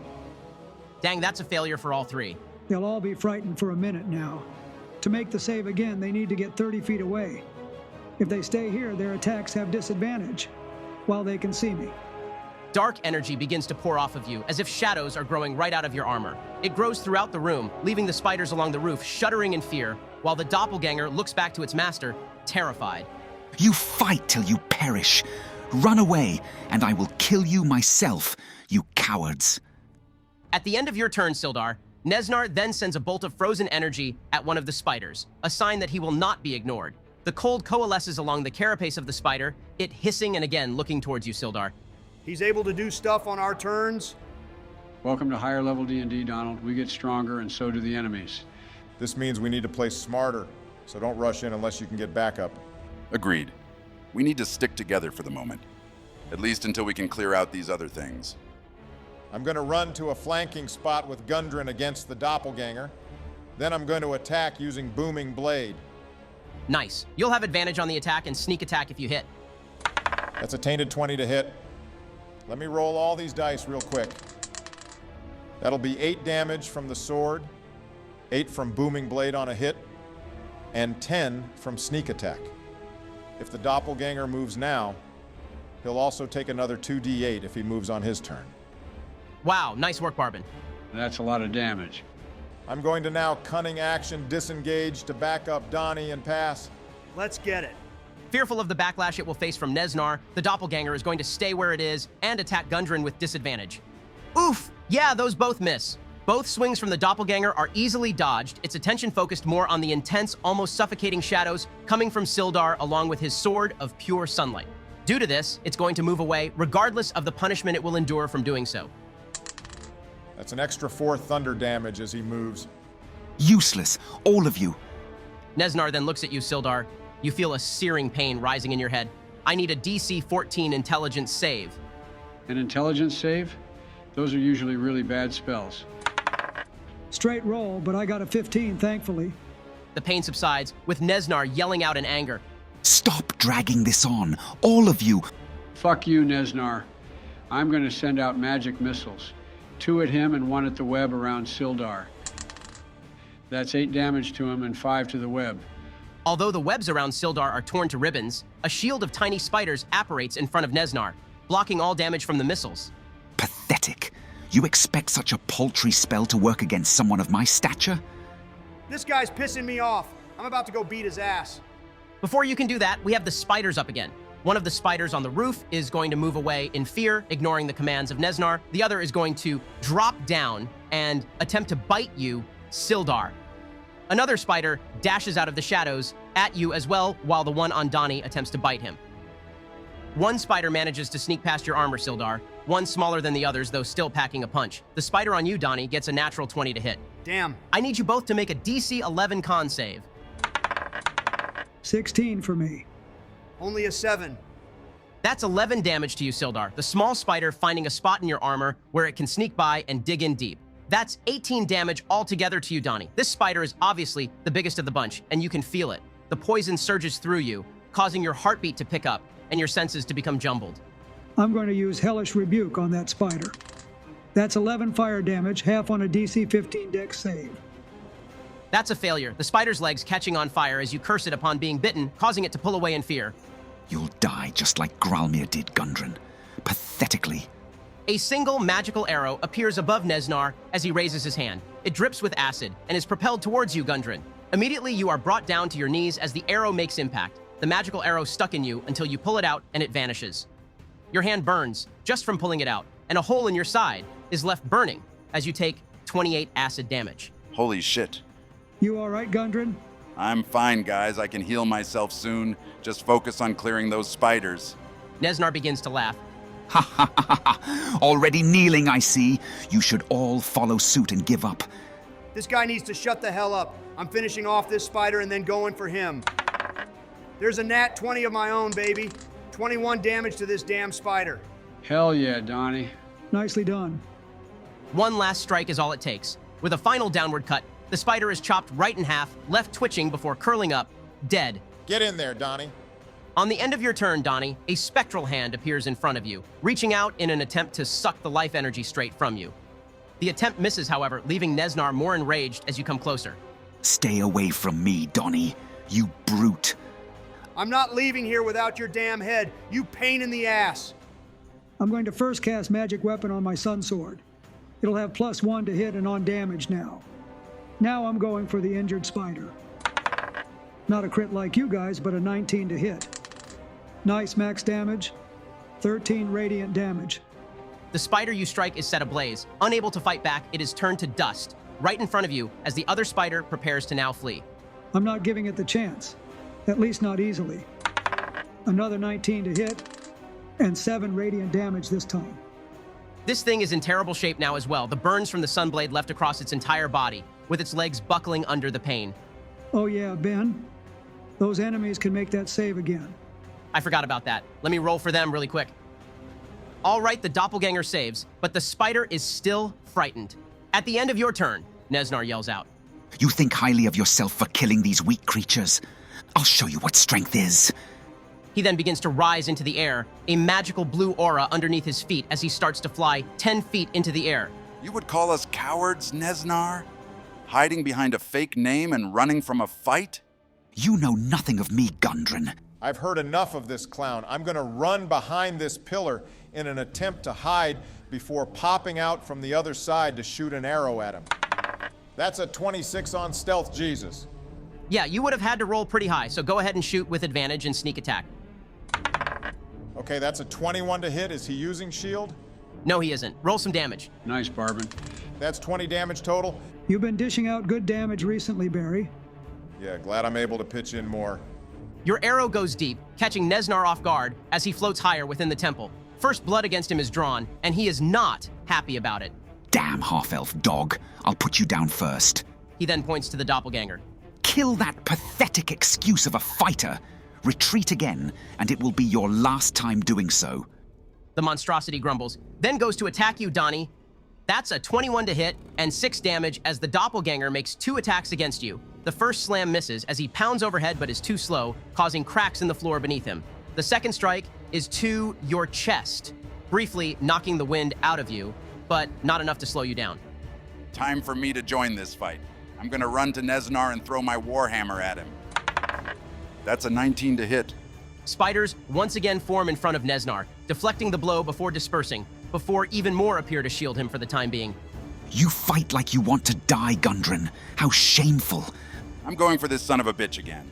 [SPEAKER 1] Dang, that's a failure for all three.
[SPEAKER 4] They'll all be frightened for a minute now. To make the save again, they need to get 30 feet away. If they stay here, their attacks have disadvantage while they can see me.
[SPEAKER 1] Dark energy begins to pour off of you, as if shadows are growing right out of your armor. It grows throughout the room, leaving the spiders along the roof shuddering in fear, while the doppelganger looks back to its master, terrified.
[SPEAKER 11] You fight till you perish. Run away, and I will kill you myself, you cowards.
[SPEAKER 1] At the end of your turn, Sildar, Neznar then sends a bolt of frozen energy at one of the spiders, a sign that he will not be ignored. The cold coalesces along the carapace of the spider, it hissing and again looking towards you, Sildar.
[SPEAKER 2] He's able to do stuff on our turns.
[SPEAKER 6] Welcome to higher level D&D, Donald. We get stronger, and so do the enemies.
[SPEAKER 5] This means we need to play smarter, so don't rush in unless you can get backup.
[SPEAKER 3] Agreed. We need to stick together for the moment. At least until we can clear out these other things.
[SPEAKER 5] I'm going to run to a flanking spot with Gundren against the doppelganger. Then I'm going to attack using Booming Blade.
[SPEAKER 1] Nice. You'll have advantage on the attack and sneak attack if you hit.
[SPEAKER 5] That's a tainted 20 to hit. Let me roll all these dice real quick. That'll be 8 damage from the sword, 8 from Booming Blade on a hit, and 10 from sneak attack. If the doppelganger moves now, he'll also take another 2d8 if he moves on his turn.
[SPEAKER 1] Wow, nice work, Barbin.
[SPEAKER 6] That's a lot of damage.
[SPEAKER 5] I'm going to now cunning action disengage to back up Donnie and pass.
[SPEAKER 2] Let's get it.
[SPEAKER 1] Fearful of the backlash it will face from Neznar, the doppelganger is going to stay where it is and attack Gundren with disadvantage. Oof! Yeah, those both miss. Both swings from the doppelganger are easily dodged, its attention focused more on the intense, almost suffocating shadows coming from Sildar along with his sword of pure sunlight. Due to this, it's going to move away regardless of the punishment it will endure from doing so.
[SPEAKER 5] That's an extra 4 thunder damage as he moves.
[SPEAKER 11] Useless, all of you.
[SPEAKER 1] Neznar then looks at you, Sildar. You feel a searing pain rising in your head. I need a DC 14 intelligence save.
[SPEAKER 6] An intelligence save? Those are usually really bad spells.
[SPEAKER 4] Straight roll, but I got a 15, thankfully.
[SPEAKER 1] The pain subsides, with Neznar yelling out in anger.
[SPEAKER 11] Stop dragging this on, all of you.
[SPEAKER 6] Fuck you, Neznar. I'm gonna send out magic missiles. 2 at him and 1 at the web around Sildar. That's 8 damage to him and 5 to the web.
[SPEAKER 1] Although the webs around Sildar are torn to ribbons, a shield of tiny spiders apparates in front of Neznar, blocking all damage from the missiles.
[SPEAKER 11] Pathetic. You expect such a paltry spell to work against someone of my stature?
[SPEAKER 2] This guy's pissing me off. I'm about to go beat his ass.
[SPEAKER 1] Before you can do that, we have the spiders up again. One of the spiders on the roof is going to move away in fear, ignoring the commands of Neznar. The other is going to drop down and attempt to bite you, Sildar. Another spider dashes out of the shadows at you as well, while the one on Donnie attempts to bite him. One spider manages to sneak past your armor, Sildar. One smaller than the others, though still packing a punch. The spider on you, Donnie, gets a natural 20 to hit.
[SPEAKER 2] Damn.
[SPEAKER 1] I need you both to make a DC 11 con save.
[SPEAKER 4] 16 for me.
[SPEAKER 2] Only a 7.
[SPEAKER 1] That's 11 damage to you, Sildar, the small spider finding a spot in your armor where it can sneak by and dig in deep. That's 18 damage altogether to you, Donnie. This spider is obviously the biggest of the bunch, and you can feel it. The poison surges through you, causing your heartbeat to pick up and your senses to become jumbled.
[SPEAKER 4] I'm going to use Hellish Rebuke on that spider. That's 11 fire damage, half on a DC 15 dex save.
[SPEAKER 1] That's a failure, the spider's legs catching on fire as you curse it upon being bitten, causing it to pull away in fear.
[SPEAKER 11] You'll die just like Gralmir did, Gundren. Pathetically.
[SPEAKER 1] A single magical arrow appears above Neznar as he raises his hand. It drips with acid and is propelled towards you, Gundren. Immediately, you are brought down to your knees as the arrow makes impact. The magical arrow stuck in you until you pull it out and it vanishes. Your hand burns just from pulling it out, and a hole in your side is left burning as you take 28 acid damage.
[SPEAKER 3] Holy shit.
[SPEAKER 4] You all right, Gundren?
[SPEAKER 3] I'm fine, guys. I can heal myself soon. Just focus on clearing those spiders.
[SPEAKER 1] Neznar begins to laugh.
[SPEAKER 11] Ha ha ha ha! Already kneeling, I see. You should all follow suit and give up.
[SPEAKER 2] This guy needs to shut the hell up. I'm finishing off this spider and then going for him. There's a nat 20 of my own, baby. 21 damage to this damn spider.
[SPEAKER 6] Hell yeah, Donnie.
[SPEAKER 4] Nicely done.
[SPEAKER 1] One last strike is all it takes. With a final downward cut, the spider is chopped right in half, left twitching before curling up, dead.
[SPEAKER 5] Get in there, Donnie.
[SPEAKER 1] On the end of your turn, Donnie, a spectral hand appears in front of you, reaching out in an attempt to suck the life energy straight from you. The attempt misses, however, leaving Neznar more enraged as you come closer.
[SPEAKER 11] Stay away from me, Donnie. You brute.
[SPEAKER 2] I'm not leaving here without your damn head, you pain in the ass.
[SPEAKER 4] I'm going to first cast Magic Weapon on my Sun Sword. It'll have +1 to hit and on damage now. Now I'm going for the injured spider. Not a crit like you guys, but a 19 to hit. Nice max damage, 13 radiant damage.
[SPEAKER 1] The spider you strike is set ablaze. Unable to fight back, it is turned to dust, right in front of you as the other spider prepares to now flee.
[SPEAKER 4] I'm not giving it the chance, at least not easily. Another 19 to hit, and 7 radiant damage this time.
[SPEAKER 1] This thing is in terrible shape now as well, the burns from the sunblade left across its entire body, with its legs buckling under the pain.
[SPEAKER 4] Oh yeah, Ben. Those enemies can make that save again.
[SPEAKER 1] I forgot about that. Let me roll for them really quick. All right, the doppelganger saves, but the spider is still frightened. At the end of your turn, Neznar yells out.
[SPEAKER 11] You think highly of yourself for killing these weak creatures? I'll show you what strength is.
[SPEAKER 1] He then begins to rise into the air, a magical blue aura underneath his feet as he starts to fly 10 feet into the air.
[SPEAKER 3] You would call us cowards, Neznar? Hiding behind a fake name and running from a fight?
[SPEAKER 11] You know nothing of me, Gundren.
[SPEAKER 5] I've heard enough of this clown. I'm going to run behind this pillar in an attempt to hide before popping out from the other side to shoot an arrow at him. That's a 26 on stealth, Jesus.
[SPEAKER 1] Yeah, you would have had to roll pretty high, so go ahead and shoot with advantage and sneak attack.
[SPEAKER 5] Okay, that's a 21 to hit. Is he using shield?
[SPEAKER 1] No, he isn't. Roll some damage.
[SPEAKER 6] Nice, Barbin.
[SPEAKER 5] That's 20 damage total.
[SPEAKER 4] You've been dishing out good damage recently, Barry.
[SPEAKER 5] Yeah, glad I'm able to pitch in more.
[SPEAKER 1] Your arrow goes deep, catching Neznar off guard as he floats higher within the temple. First blood against him is drawn, and he is not happy about it.
[SPEAKER 11] Damn half-elf dog. I'll put you down first.
[SPEAKER 1] He then points to the doppelganger.
[SPEAKER 11] Kill that pathetic excuse of a fighter. Retreat again, and it will be your last time doing so.
[SPEAKER 1] The monstrosity grumbles, then goes to attack you, Donnie. That's a 21 to hit and 6 damage as the doppelganger makes 2 attacks against you. The first slam misses as he pounds overhead but is too slow, causing cracks in the floor beneath him. The second strike is to your chest, briefly knocking the wind out of you, but not enough to slow you down.
[SPEAKER 3] Time for me to join this fight. I'm gonna run to Neznar and throw my warhammer at him. That's a 19 to hit.
[SPEAKER 1] Spiders once again form in front of Neznar, deflecting the blow before dispersing, before even more appear to shield him for the time being.
[SPEAKER 11] You fight like you want to die, Gundren. How shameful.
[SPEAKER 3] I'm going for this son of a bitch again.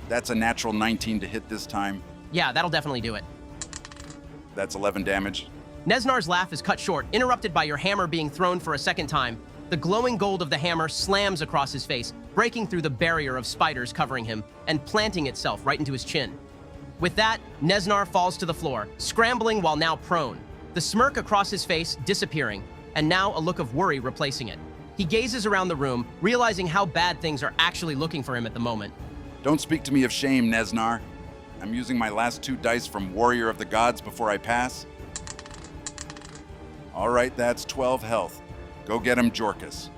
[SPEAKER 3] That's a natural 19 to hit this time.
[SPEAKER 1] Yeah, that'll definitely do it.
[SPEAKER 3] That's 11 damage.
[SPEAKER 1] Neznar's laugh is cut short, interrupted by your hammer being thrown for a second time. The glowing gold of the hammer slams across his face, breaking through the barrier of spiders covering him and planting itself right into his chin. With that, Neznar falls to the floor, scrambling while now prone, the smirk across his face disappearing, and now a look of worry replacing it. He gazes around the room, realizing how bad things are actually looking for him at the moment.
[SPEAKER 3] Don't speak to me of shame, Neznar. I'm using my last 2 dice from Warrior of the Gods before I pass. All right, that's 12 health. Go get him, Jorkus.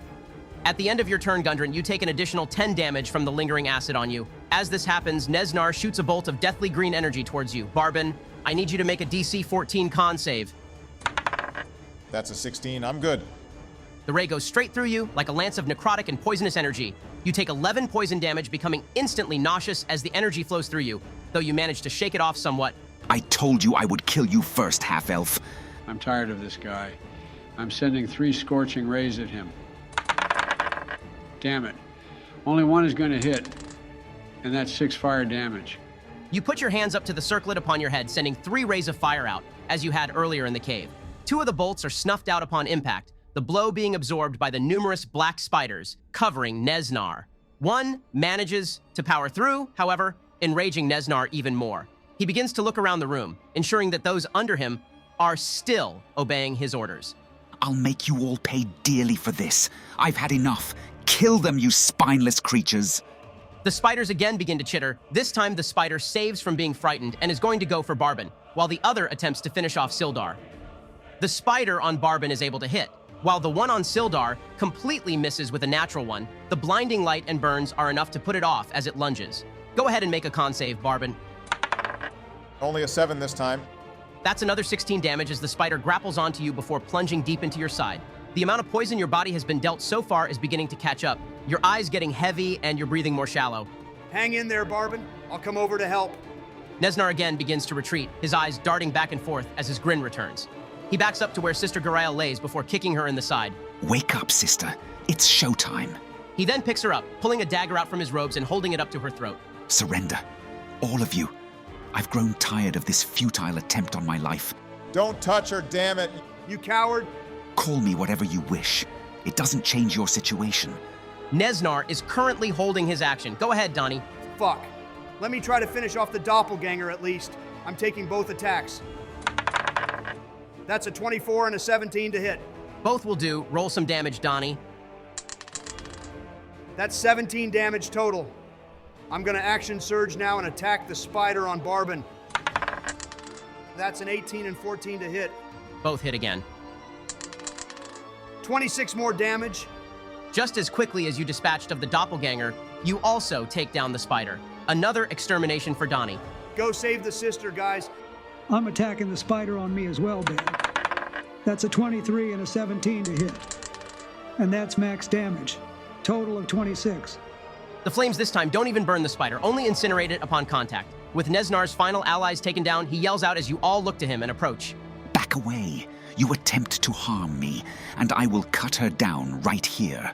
[SPEAKER 1] At the end of your turn, Gundren, you take an additional 10 damage from the lingering acid on you. As this happens, Neznar shoots a bolt of deathly green energy towards you. Barbin, I need you to make a DC 14 con save.
[SPEAKER 5] That's a 16. I'm good.
[SPEAKER 1] The ray goes straight through you like a lance of necrotic and poisonous energy. You take 11 poison damage, becoming instantly nauseous as the energy flows through you, though you manage to shake it off somewhat.
[SPEAKER 11] I told you I would kill you first, half-elf.
[SPEAKER 6] I'm tired of this guy. I'm sending 3 scorching rays at him. Damn it. Only one is going to hit, and that's 6 fire damage.
[SPEAKER 1] You put your hands up to the circlet upon your head, sending 3 rays of fire out, as you had earlier in the cave. 2 of the bolts are snuffed out upon impact, the blow being absorbed by the numerous black spiders covering Neznar. One manages to power through, however, enraging Neznar even more. He begins to look around the room, ensuring that those under him are still obeying his orders.
[SPEAKER 11] I'll make you all pay dearly for this. I've had enough. Kill them, you spineless creatures.
[SPEAKER 1] The spiders again begin to chitter. This time the spider saves from being frightened and is going to go for Barbin, while the other attempts to finish off Sildar. The spider on Barbin is able to hit, while the one on Sildar completely misses with a natural one. The blinding light and burns are enough to put it off as it lunges. Go ahead and make a con save, Barbin.
[SPEAKER 5] Only a 7 this time.
[SPEAKER 1] That's another 16 damage as the spider grapples onto you before plunging deep into your side. The amount of poison your body has been dealt so far is beginning to catch up, your eyes getting heavy and you're breathing more shallow.
[SPEAKER 2] Hang in there, Barbin. I'll come over to help.
[SPEAKER 1] Neznar again begins to retreat, his eyes darting back and forth as his grin returns. He backs up to where Sister Garael lays before kicking her in the side.
[SPEAKER 11] Wake up, sister. It's showtime.
[SPEAKER 1] He then picks her up, pulling a dagger out from his robes and holding it up to her throat.
[SPEAKER 11] Surrender. All of you. I've grown tired of this futile attempt on my life.
[SPEAKER 5] Don't touch her, damn it.
[SPEAKER 2] You coward.
[SPEAKER 11] Call me whatever you wish. It doesn't change your situation.
[SPEAKER 1] Neznar is currently holding his action. Go ahead, Donnie.
[SPEAKER 2] Fuck. Let me try to finish off the doppelganger at least. I'm taking both attacks. That's a 24 and a 17 to hit.
[SPEAKER 1] Both will do. Roll some damage, Donnie.
[SPEAKER 2] That's 17 damage total. I'm gonna action surge now and attack the spider on Barbin. That's an 18 and 14 to hit.
[SPEAKER 1] Both hit again.
[SPEAKER 2] 26 more damage.
[SPEAKER 1] Just as quickly as you dispatched of the doppelganger, you also take down the spider. Another extermination for Donnie.
[SPEAKER 2] Go save the sister, guys.
[SPEAKER 4] I'm attacking the spider on me as well, Ben. That's a 23 and a 17 to hit. And that's max damage. Total of 26.
[SPEAKER 1] The flames this time don't even burn the spider, only incinerate it upon contact. With Neznar's final allies taken down, he yells out as you all look to him and approach.
[SPEAKER 11] Back away. You attempt to harm me, and I will cut her down right here.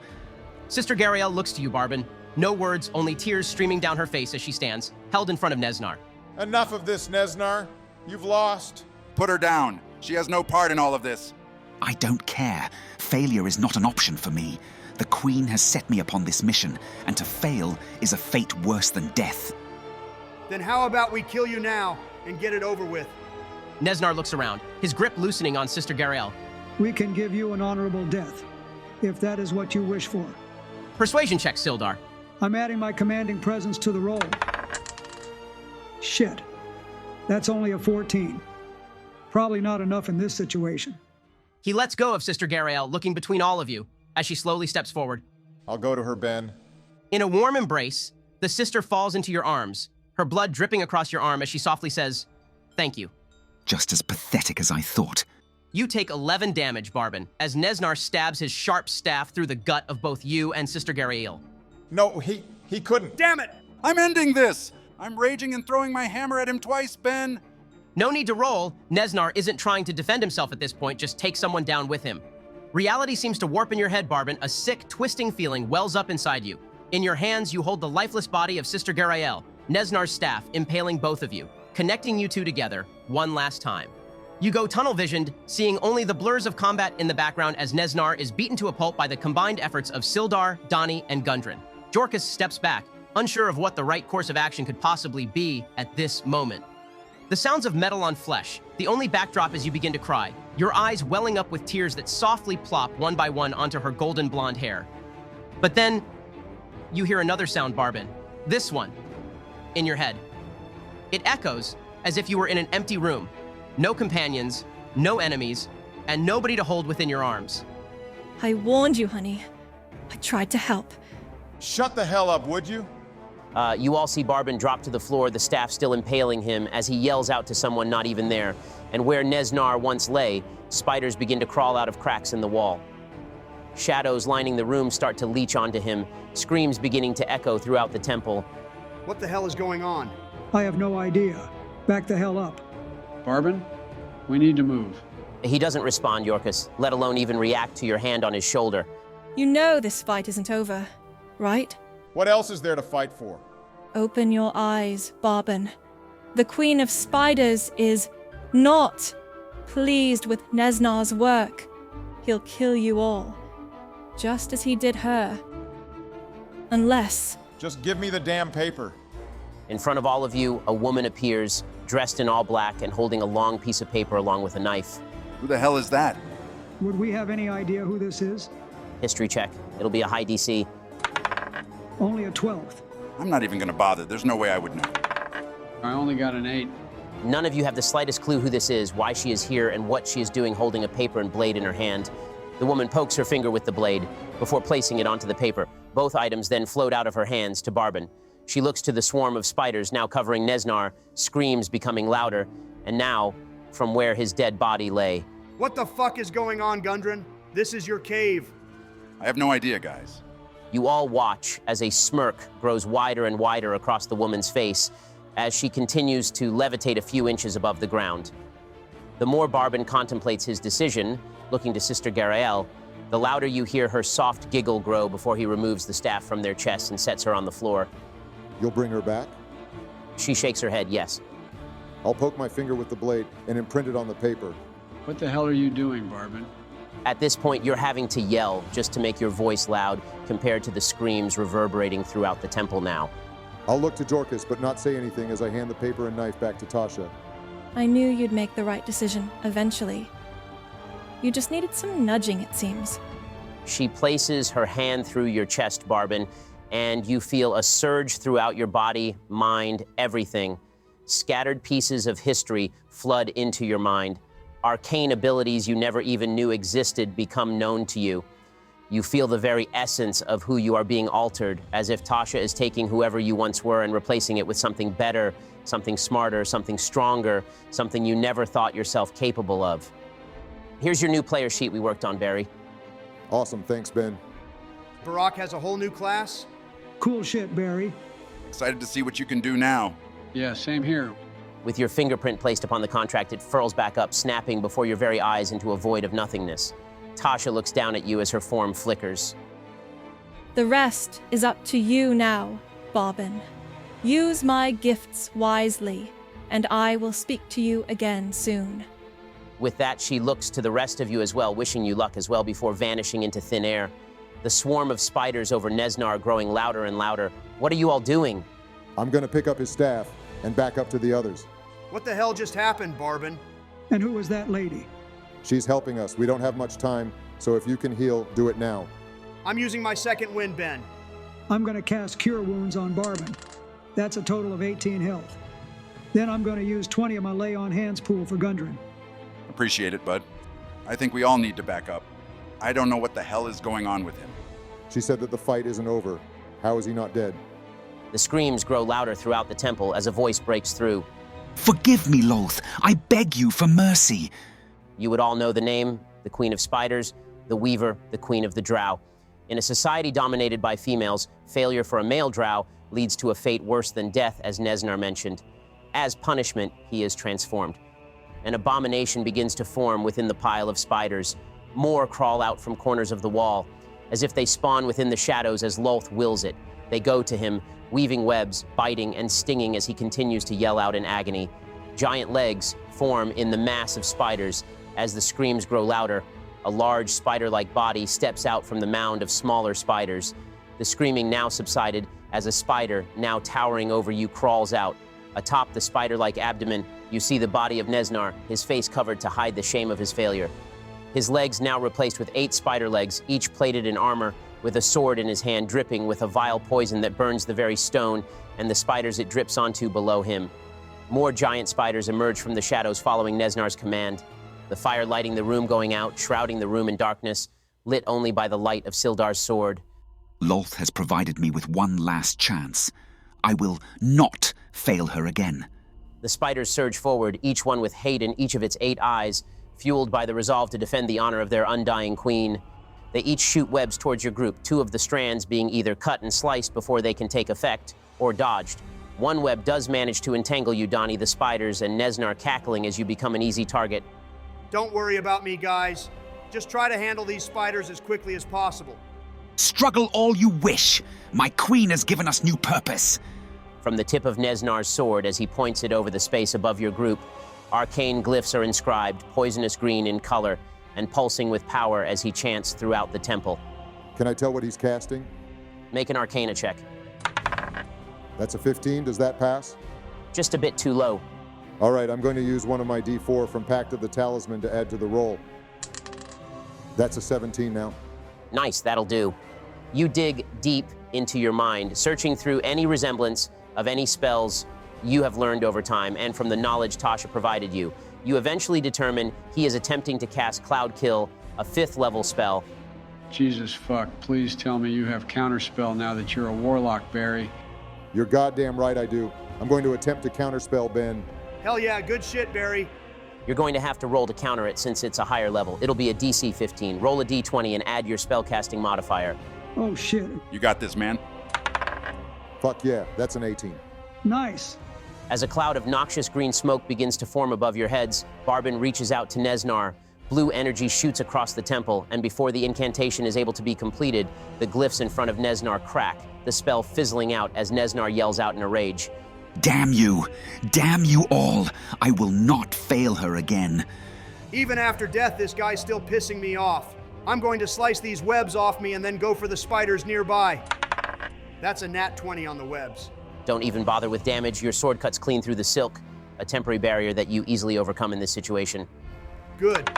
[SPEAKER 1] Sister Garael looks to you, Barbin. No words, only tears streaming down her face as she stands, held in front of Neznar.
[SPEAKER 5] Enough of this, Neznar. You've lost.
[SPEAKER 3] Put her down. She has no part in all of this.
[SPEAKER 11] I don't care. Failure is not an option for me. The Queen has set me upon this mission, and to fail is a fate worse than death.
[SPEAKER 2] Then how about we kill you now and get it over with?
[SPEAKER 1] Neznar looks around, his grip loosening on Sister Garael.
[SPEAKER 4] We can give you an honorable death, if that is what you wish for.
[SPEAKER 1] Persuasion check, Sildar.
[SPEAKER 4] I'm adding my commanding presence to the roll. Shit. That's only a 14. Probably not enough in this situation.
[SPEAKER 1] He lets go of Sister Garael, looking between all of you, as she slowly steps forward.
[SPEAKER 5] I'll go to her, Ben.
[SPEAKER 1] In a warm embrace, the sister falls into your arms, her blood dripping across your arm as she softly says, "Thank you."
[SPEAKER 11] Just as pathetic as I thought.
[SPEAKER 1] You take 11 damage, Barbin, as Neznar stabs his sharp staff through the gut of both you and Sister Garael.
[SPEAKER 5] No, he couldn't.
[SPEAKER 2] Damn it!
[SPEAKER 3] I'm ending this! I'm raging and throwing my hammer at him twice, Ben!
[SPEAKER 1] No need to roll. Neznar isn't trying to defend himself at this point, just take someone down with him. Reality seems to warp in your head, Barbin. A sick, twisting feeling wells up inside you. In your hands, you hold the lifeless body of Sister Garael, Neznar's staff, impaling both of you, connecting you two together one last time. You go tunnel-visioned, seeing only the blurs of combat in the background as Neznar is beaten to a pulp by the combined efforts of Sildar, Donnie, and Gundren. Jorkus steps back, unsure of what the right course of action could possibly be at this moment. The sounds of metal on flesh, the only backdrop as you begin to cry, your eyes welling up with tears that softly plop one by one onto her golden blonde hair. But then, you hear another sound, Barbin. This one, in your head. It echoes as if you were in an empty room. No companions, no enemies, and nobody to hold within your arms.
[SPEAKER 7] I warned you, honey. I tried to help.
[SPEAKER 5] Shut the hell up, would you?
[SPEAKER 1] You all see Barbin drop to the floor, the staff still impaling him as he yells out to someone not even there. And where Neznar once lay, spiders begin to crawl out of cracks in the wall. Shadows lining the room start to leech onto him, screams beginning to echo throughout the temple.
[SPEAKER 2] What the hell is going on?
[SPEAKER 4] I have no idea. Back the hell up.
[SPEAKER 6] Barbin, we need to move.
[SPEAKER 1] He doesn't respond, Yorkus, let alone even react to your hand on his shoulder.
[SPEAKER 7] You know this fight isn't over, right?
[SPEAKER 5] What else is there to fight for?
[SPEAKER 7] Open your eyes, Barbin. The Queen of Spiders is not pleased with Neznar's work. He'll kill you all, just as he did her. Unless...
[SPEAKER 5] Just give me the damn paper.
[SPEAKER 1] In front of all of you, a woman appears, dressed in all black and holding a long piece of paper along with a knife.
[SPEAKER 3] Who the hell is that?
[SPEAKER 4] Would we have any idea who this is?
[SPEAKER 1] History check. It'll be a high DC.
[SPEAKER 4] Only a 12th.
[SPEAKER 3] I'm not even gonna bother. There's no way I would know.
[SPEAKER 6] I only got an 8.
[SPEAKER 1] None of you have the slightest clue who this is, why she is here, and what she is doing holding a paper and blade in her hand. The woman pokes her finger with the blade before placing it onto the paper. Both items then float out of her hands to Barbin. She looks to the swarm of spiders now covering Neznar, screams becoming louder, and now, from where his dead body lay.
[SPEAKER 2] What the fuck is going on, Gundren? This is your cave.
[SPEAKER 3] I have no idea, guys.
[SPEAKER 1] You all watch as a smirk grows wider and wider across the woman's face as she continues to levitate a few inches above the ground. The more Barbin contemplates his decision, looking to Sister Garael, the louder you hear her soft giggle grow before he removes the staff from their chest and sets her on the floor.
[SPEAKER 12] You'll bring her back?
[SPEAKER 1] She shakes her head, yes.
[SPEAKER 12] I'll poke my finger with the blade and imprint it on the paper.
[SPEAKER 6] What the hell are you doing, Barbin?
[SPEAKER 1] At this point, you're having to yell just to make your voice loud compared to the screams reverberating throughout the temple now.
[SPEAKER 12] I'll look to Jorkus, but not say anything as I hand the paper and knife back to Tasha.
[SPEAKER 7] I knew you'd make the right decision, eventually. You just needed some nudging, it seems.
[SPEAKER 1] She places her hand through your chest, Barbin, and you feel a surge throughout your body, mind, everything. Scattered pieces of history flood into your mind. Arcane abilities you never even knew existed become known to you. You feel the very essence of who you are being altered, as if Tasha is taking whoever you once were and replacing it with something better, something smarter, something stronger, something you never thought yourself capable of. Here's your new player sheet we worked on, Barry.
[SPEAKER 12] Awesome, thanks, Ben.
[SPEAKER 2] Barack has a whole new class?
[SPEAKER 4] Cool shit, Barry.
[SPEAKER 3] Excited to see what you can do now.
[SPEAKER 6] Yeah, same here.
[SPEAKER 1] With your fingerprint placed upon the contract, it furls back up, snapping before your very eyes into a void of nothingness. Tasha looks down at you as her form flickers.
[SPEAKER 7] The rest is up to you now, Barbin. Use my gifts wisely, and I will speak to you again soon.
[SPEAKER 1] With that, she looks to the rest of you as well, wishing you luck as well before vanishing into thin air. The swarm of spiders over Neznar growing louder and louder. What are you all doing?
[SPEAKER 12] I'm gonna pick up his staff and back up to the others.
[SPEAKER 2] What the hell just happened, Barbin?
[SPEAKER 4] And who was that lady?
[SPEAKER 12] She's helping us. We don't have much time, so if you can heal, do it now.
[SPEAKER 2] I'm using my second wind, Ben.
[SPEAKER 4] I'm going to cast Cure Wounds on Barbin. That's a total of 18 health. Then I'm going to use 20 of my Lay on Hands pool for Gundren.
[SPEAKER 3] Appreciate it, bud. I think we all need to back up. I don't know what the hell is going on with him.
[SPEAKER 12] She said that the fight isn't over. How is he not dead?
[SPEAKER 1] The screams grow louder throughout the temple as a voice breaks through.
[SPEAKER 11] Forgive me, Lolth. I beg you for mercy.
[SPEAKER 1] You would all know the name, the Queen of Spiders, the Weaver, the Queen of the Drow. In a society dominated by females, failure for a male drow leads to a fate worse than death, as Neznar mentioned. As punishment, he is transformed. An abomination begins to form within the pile of spiders. More crawl out from corners of the wall, as if they spawn within the shadows as Lolth wills it. They go to him, weaving webs, biting and stinging as he continues to yell out in agony. Giant legs form in the mass of spiders. As the screams grow louder, a large spider-like body steps out from the mound of smaller spiders. The screaming now subsided as a spider, now towering over you, crawls out. Atop the spider-like abdomen, you see the body of Neznar, his face covered to hide the shame of his failure. His legs now replaced with 8 spider legs, each plated in armor, with a sword in his hand dripping with a vile poison that burns the very stone and the spiders it drips onto below him. More giant spiders emerge from the shadows following Neznar's command. The fire lighting the room going out, shrouding the room in darkness, lit only by the light of Sildar's sword.
[SPEAKER 11] Lolth has provided me with one last chance. I will not fail her again.
[SPEAKER 1] The spiders surge forward, each one with hate in each of its 8 eyes, fueled by the resolve to defend the honor of their undying queen. They each shoot webs towards your group, 2 of the strands being either cut and sliced before they can take effect, or dodged. One web does manage to entangle you, Donnie, the spiders, and Neznar cackling as you become an easy target.
[SPEAKER 2] Don't worry about me, guys. Just try to handle these spiders as quickly as possible.
[SPEAKER 11] Struggle all you wish. My queen has given us new purpose.
[SPEAKER 1] From the tip of Neznar's sword as he points it over the space above your group, arcane glyphs are inscribed, poisonous green in color, and pulsing with power as he chants throughout the temple.
[SPEAKER 12] Can I tell what he's casting?
[SPEAKER 1] Make an Arcana check.
[SPEAKER 12] That's a 15. Does that pass?
[SPEAKER 1] Just a bit too low.
[SPEAKER 12] All right, I'm going to use one of my D4 from Pact of the Talisman to add to the roll. That's a 17 now.
[SPEAKER 1] Nice, that'll do. You dig deep into your mind, searching through any resemblance of any spells you have learned over time and from the knowledge Tasha provided you. You eventually determine he is attempting to cast Cloud Kill, a 5th level spell.
[SPEAKER 6] Jesus fuck, please tell me you have counterspell now that you're a warlock, Barry.
[SPEAKER 12] You're goddamn right I do. I'm going to attempt to counterspell Ben.
[SPEAKER 2] Hell yeah, good shit, Barry.
[SPEAKER 1] You're going to have to roll to counter it since it's a higher level. It'll be a DC 15. Roll a D20 and add your spellcasting modifier.
[SPEAKER 4] Oh, shit.
[SPEAKER 3] You got this, man.
[SPEAKER 12] Fuck yeah, that's an 18.
[SPEAKER 4] Nice.
[SPEAKER 1] As a cloud of noxious green smoke begins to form above your heads, Barbin reaches out to Neznar. Blue energy shoots across the temple, and before the incantation is able to be completed, the glyphs in front of Neznar crack, the spell fizzling out as Neznar yells out in a rage.
[SPEAKER 11] Damn you! Damn you all! I will not fail her again.
[SPEAKER 2] Even after death, this guy's still pissing me off. I'm going to slice these webs off me and then go for the spiders nearby. That's a nat 20 on the webs.
[SPEAKER 1] Don't even bother with damage. Your sword cuts clean through the silk, a temporary barrier that you easily overcome in this situation.
[SPEAKER 2] Good.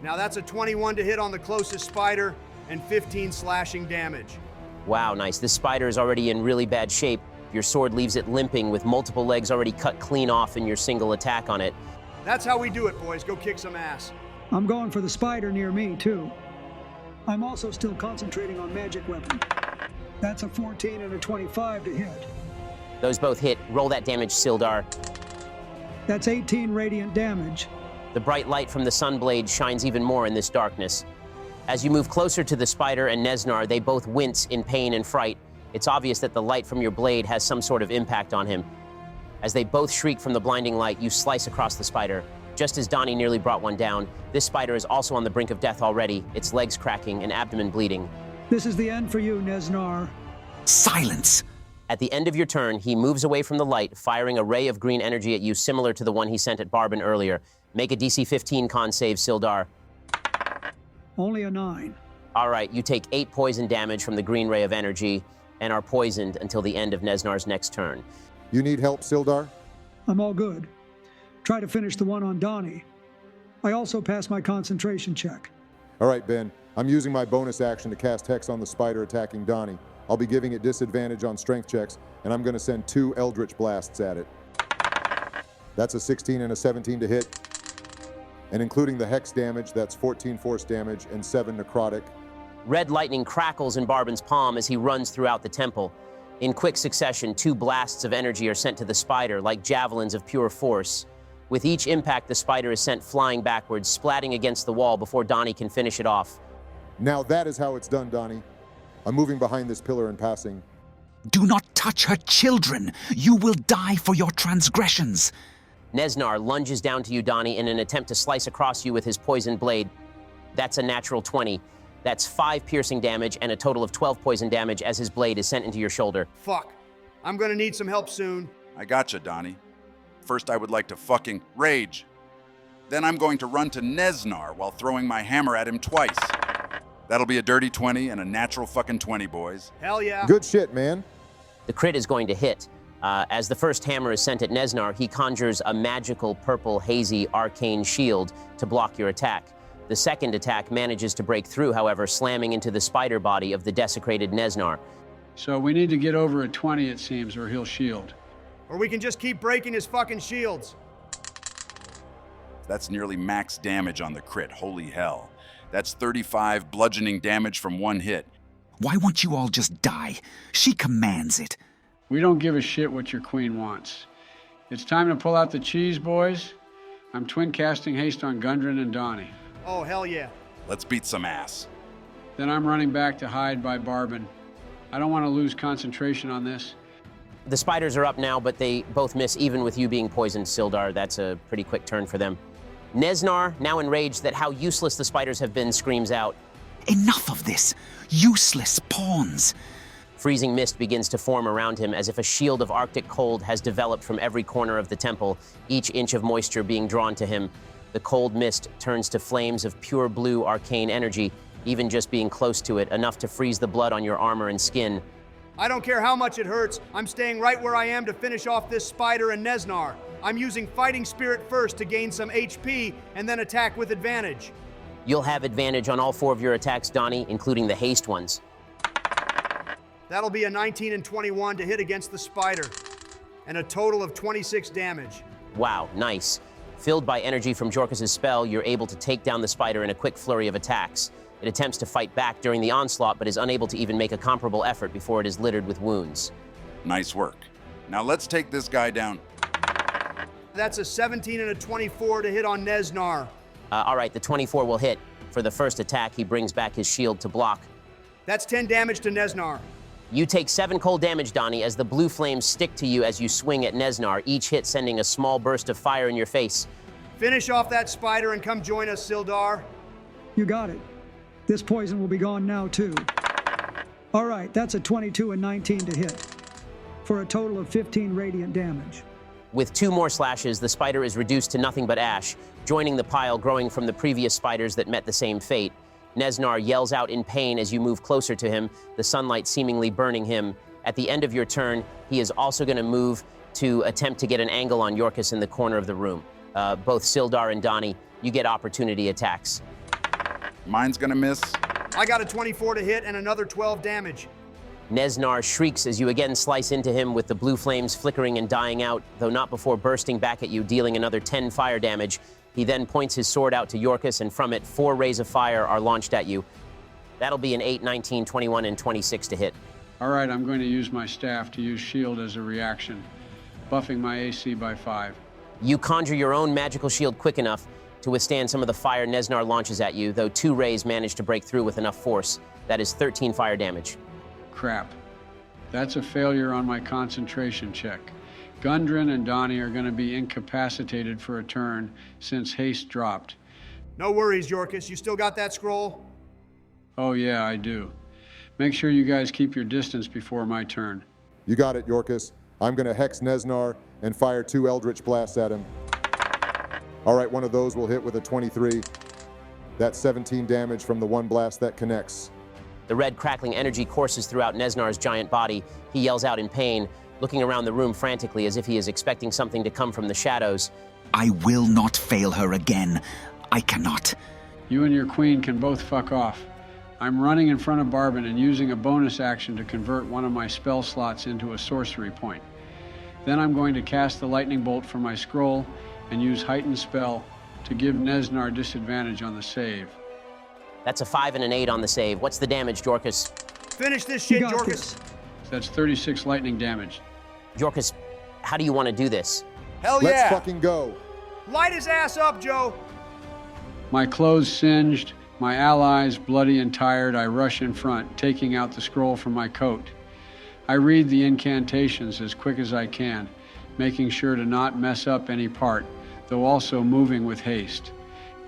[SPEAKER 2] Now that's a 21 to hit on the closest spider and 15 slashing damage.
[SPEAKER 1] Wow, nice. This spider is already in really bad shape. Your sword leaves it limping with multiple legs already cut clean off in your single attack on it.
[SPEAKER 2] That's how we do it, boys. Go kick some ass.
[SPEAKER 4] I'm going for the spider near me, too. I'm also still concentrating on magic weapon. That's a 14 and a 25 to hit.
[SPEAKER 1] Those both hit. Roll that damage, Sildar.
[SPEAKER 4] That's 18 radiant damage.
[SPEAKER 1] The bright light from the sunblade shines even more in this darkness. As you move closer to the spider and Neznar, they both wince in pain and fright. It's obvious that the light from your blade has some sort of impact on him. As they both shriek from the blinding light, you slice across the spider. Just as Donnie nearly brought one down, this spider is also on the brink of death already, its legs cracking and abdomen bleeding.
[SPEAKER 4] This is the end for you, Neznar.
[SPEAKER 11] Silence!
[SPEAKER 1] At the end of your turn, he moves away from the light, firing a ray of green energy at you similar to the one he sent at Barbin earlier. Make a DC 15 con save, Sildar.
[SPEAKER 4] Only a 9.
[SPEAKER 1] All right, you take 8 poison damage from the green ray of energy and are poisoned until the end of Neznar's next turn.
[SPEAKER 12] You need help, Sildar?
[SPEAKER 4] I'm all good. Try to finish the one on Donnie. I also passed my concentration check.
[SPEAKER 12] All right, Ben. I'm using my bonus action to cast Hex on the spider attacking Donnie. I'll be giving it disadvantage on strength checks, and I'm going to send 2 Eldritch Blasts at it. That's a 16 and a 17 to hit. And including the Hex damage, that's 14 force damage and 7 necrotic.
[SPEAKER 1] Red lightning crackles in Barbin's palm as he runs throughout the temple. In quick succession, 2 blasts of energy are sent to the spider, like javelins of pure force. With each impact, the spider is sent flying backwards, splatting against the wall before Donnie can finish it off.
[SPEAKER 12] Now that is how it's done, Donnie. I'm moving behind this pillar and passing.
[SPEAKER 11] Do not touch her children. You will die for your transgressions.
[SPEAKER 1] Neznar lunges down to you, Donnie, in an attempt to slice across you with his poisoned blade. That's a natural 20. That's 5 piercing damage and a total of 12 poison damage as his blade is sent into your shoulder.
[SPEAKER 2] Fuck. I'm gonna need some help soon.
[SPEAKER 3] I gotcha, Donnie. First, I would like to fucking rage. Then I'm going to run to Neznar while throwing my hammer at him twice. That'll be a dirty 20 and a natural fucking 20, boys.
[SPEAKER 2] Hell yeah.
[SPEAKER 12] Good shit, man.
[SPEAKER 1] The crit is going to hit. As the first hammer is sent at Neznar, he conjures a magical purple hazy arcane shield to block your attack. The second attack manages to break through, however, slamming into the spider body of the desecrated Neznar.
[SPEAKER 6] So we need to get over a 20, it seems, or he'll shield.
[SPEAKER 2] Or we can just keep breaking his fucking shields.
[SPEAKER 3] That's nearly max damage on the crit, holy hell. That's 35 bludgeoning damage from 1 hit.
[SPEAKER 11] Why won't you all just die? She commands it.
[SPEAKER 6] We don't give a shit what your queen wants. It's time to pull out the cheese, boys. I'm twin casting haste on Gundren and Donnie.
[SPEAKER 2] Oh, hell yeah.
[SPEAKER 3] Let's beat some ass.
[SPEAKER 6] Then I'm running back to hide by Barbin. I don't want to lose concentration on this.
[SPEAKER 1] The spiders are up now, but they both miss even with you being poisoned, Sildar. That's a pretty quick turn for them. Neznar, now enraged that how useless the spiders have been, screams out,
[SPEAKER 11] Enough of this! Useless pawns!
[SPEAKER 1] Freezing mist begins to form around him as if a shield of Arctic cold has developed from every corner of the temple, each inch of moisture being drawn to him. The cold mist turns to flames of pure blue arcane energy, even just being close to it, enough to freeze the blood on your armor and skin.
[SPEAKER 2] I don't care how much it hurts. I'm staying right where I am to finish off this spider and Neznar. I'm using Fighting Spirit first to gain some HP and then attack with advantage.
[SPEAKER 1] You'll have advantage on all 4 of your attacks, Donnie, including the haste ones.
[SPEAKER 2] That'll be a 19 and 21 to hit against the spider, and a total of 26 damage.
[SPEAKER 1] Wow, nice. Filled by energy from Jorkis' spell, you're able to take down the spider in a quick flurry of attacks. It attempts to fight back during the onslaught, but is unable to even make a comparable effort before it is littered with wounds.
[SPEAKER 3] Nice work. Now let's take this guy down.
[SPEAKER 2] That's a 17 and a 24 to hit on Neznar.
[SPEAKER 1] All right, the 24 will hit. For the first attack, he brings back his shield to block.
[SPEAKER 2] That's 10 damage to Neznar.
[SPEAKER 1] You take 7 cold damage, Donnie, as the blue flames stick to you as you swing at Neznar, each hit sending a small burst of fire in your face.
[SPEAKER 2] Finish off that spider and come join us, Sildar.
[SPEAKER 4] You got it. This poison will be gone now, too. All right, that's a 22 and 19 to hit, for a total of 15 radiant damage.
[SPEAKER 1] With 2 more slashes, the spider is reduced to nothing but ash, joining the pile growing from the previous spiders that met the same fate. Neznar yells out in pain as you move closer to him, the sunlight seemingly burning him. At the end of your turn, he is also going to move to attempt to get an angle on Jorkis in the corner of the room. Both Sildar and Donnie, you get opportunity attacks.
[SPEAKER 3] Mine's gonna miss.
[SPEAKER 2] I got a 24 to hit and another 12 damage.
[SPEAKER 1] Neznar shrieks as you again slice into him with the blue flames flickering and dying out, though not before bursting back at you, dealing another 10 fire damage. He then points his sword out to Jorkis, and from it, 4 rays of fire are launched at you. That'll be an 8, 19, 21, and 26 to hit.
[SPEAKER 6] All right, I'm going to use my staff to use shield as a reaction, buffing my AC by 5.
[SPEAKER 1] You conjure your own magical shield quick enough to withstand some of the fire Neznar launches at you, though 2 rays manage to break through with enough force. That is 13 fire damage.
[SPEAKER 6] Crap. That's a failure on my concentration check. Gundren and Donnie are going to be incapacitated for a turn since haste dropped.
[SPEAKER 2] No worries, Jorkis. You still got that scroll?
[SPEAKER 6] Oh yeah, I do. Make sure you guys keep your distance before my turn.
[SPEAKER 12] You got it, Jorkis. I'm going to hex Neznar and fire 2 Eldritch Blasts at him. All right, one of those will hit with a 23. That's 17 damage from the 1 blast that connects.
[SPEAKER 1] The red crackling energy courses throughout Neznar's giant body. He yells out in pain, looking around the room frantically as if he is expecting something to come from the shadows.
[SPEAKER 11] I will not fail her again. I cannot.
[SPEAKER 6] You and your queen can both fuck off. I'm running in front of Barbin and using a bonus action to convert one of my spell slots into a sorcery point. Then I'm going to cast the lightning bolt from my scroll and use heightened spell to give Nesnar disadvantage on the save.
[SPEAKER 1] That's a 5 and an 8 on the save. What's the damage, Jorkus?
[SPEAKER 2] Finish this shit,
[SPEAKER 4] You got
[SPEAKER 2] Jorkus.
[SPEAKER 4] this.
[SPEAKER 6] That's 36 lightning damage.
[SPEAKER 1] Jorkus, how do you want to do this?
[SPEAKER 3] Hell
[SPEAKER 12] Let's
[SPEAKER 3] yeah!
[SPEAKER 12] fucking go.
[SPEAKER 2] Light his ass up, Joe.
[SPEAKER 6] My clothes singed, my allies bloody and tired, I rush in front, taking out the scroll from my coat. I read the incantations as quick as I can, making sure to not mess up any part, though also moving with haste.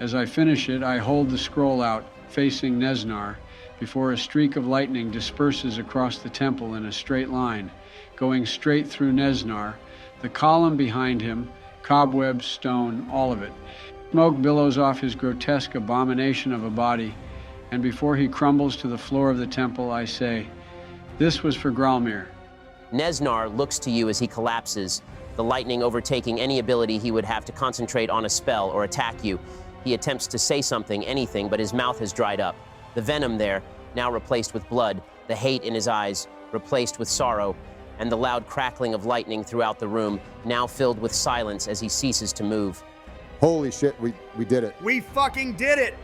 [SPEAKER 6] As I finish it, I hold the scroll out, facing Nesnar, before a streak of lightning disperses across the temple in a straight line, going straight through Nesnar, the column behind him, cobwebs, stone, all of it. Smoke billows off his grotesque abomination of a body, and before he crumbles to the floor of the temple, I say, "This was for Gralmir."
[SPEAKER 1] Nesnar looks to you as he collapses, the lightning overtaking any ability he would have to concentrate on a spell or attack you. He attempts to say something, anything, but his mouth has dried up. The venom there, now replaced with blood, the hate in his eyes, replaced with sorrow, and the loud crackling of lightning throughout the room, now filled with silence as he ceases to move.
[SPEAKER 12] Holy shit, we did it.
[SPEAKER 2] We fucking did it.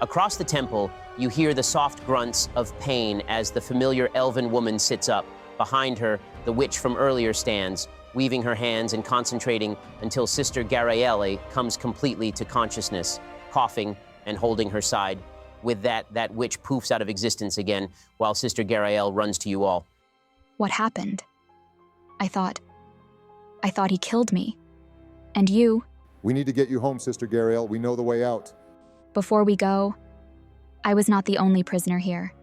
[SPEAKER 1] Across the temple, you hear the soft grunts of pain as the familiar elven woman sits up. Behind her, the witch from earlier stands, weaving her hands and concentrating until Sister Garaele comes completely to consciousness, coughing and holding her side. With that witch poofs out of existence again, while Sister Garaele runs to you all.
[SPEAKER 13] What happened? I thought he killed me. And you?
[SPEAKER 12] We need to get you home, Sister Garaele. We know the way out.
[SPEAKER 13] Before we go, I was not the only prisoner here.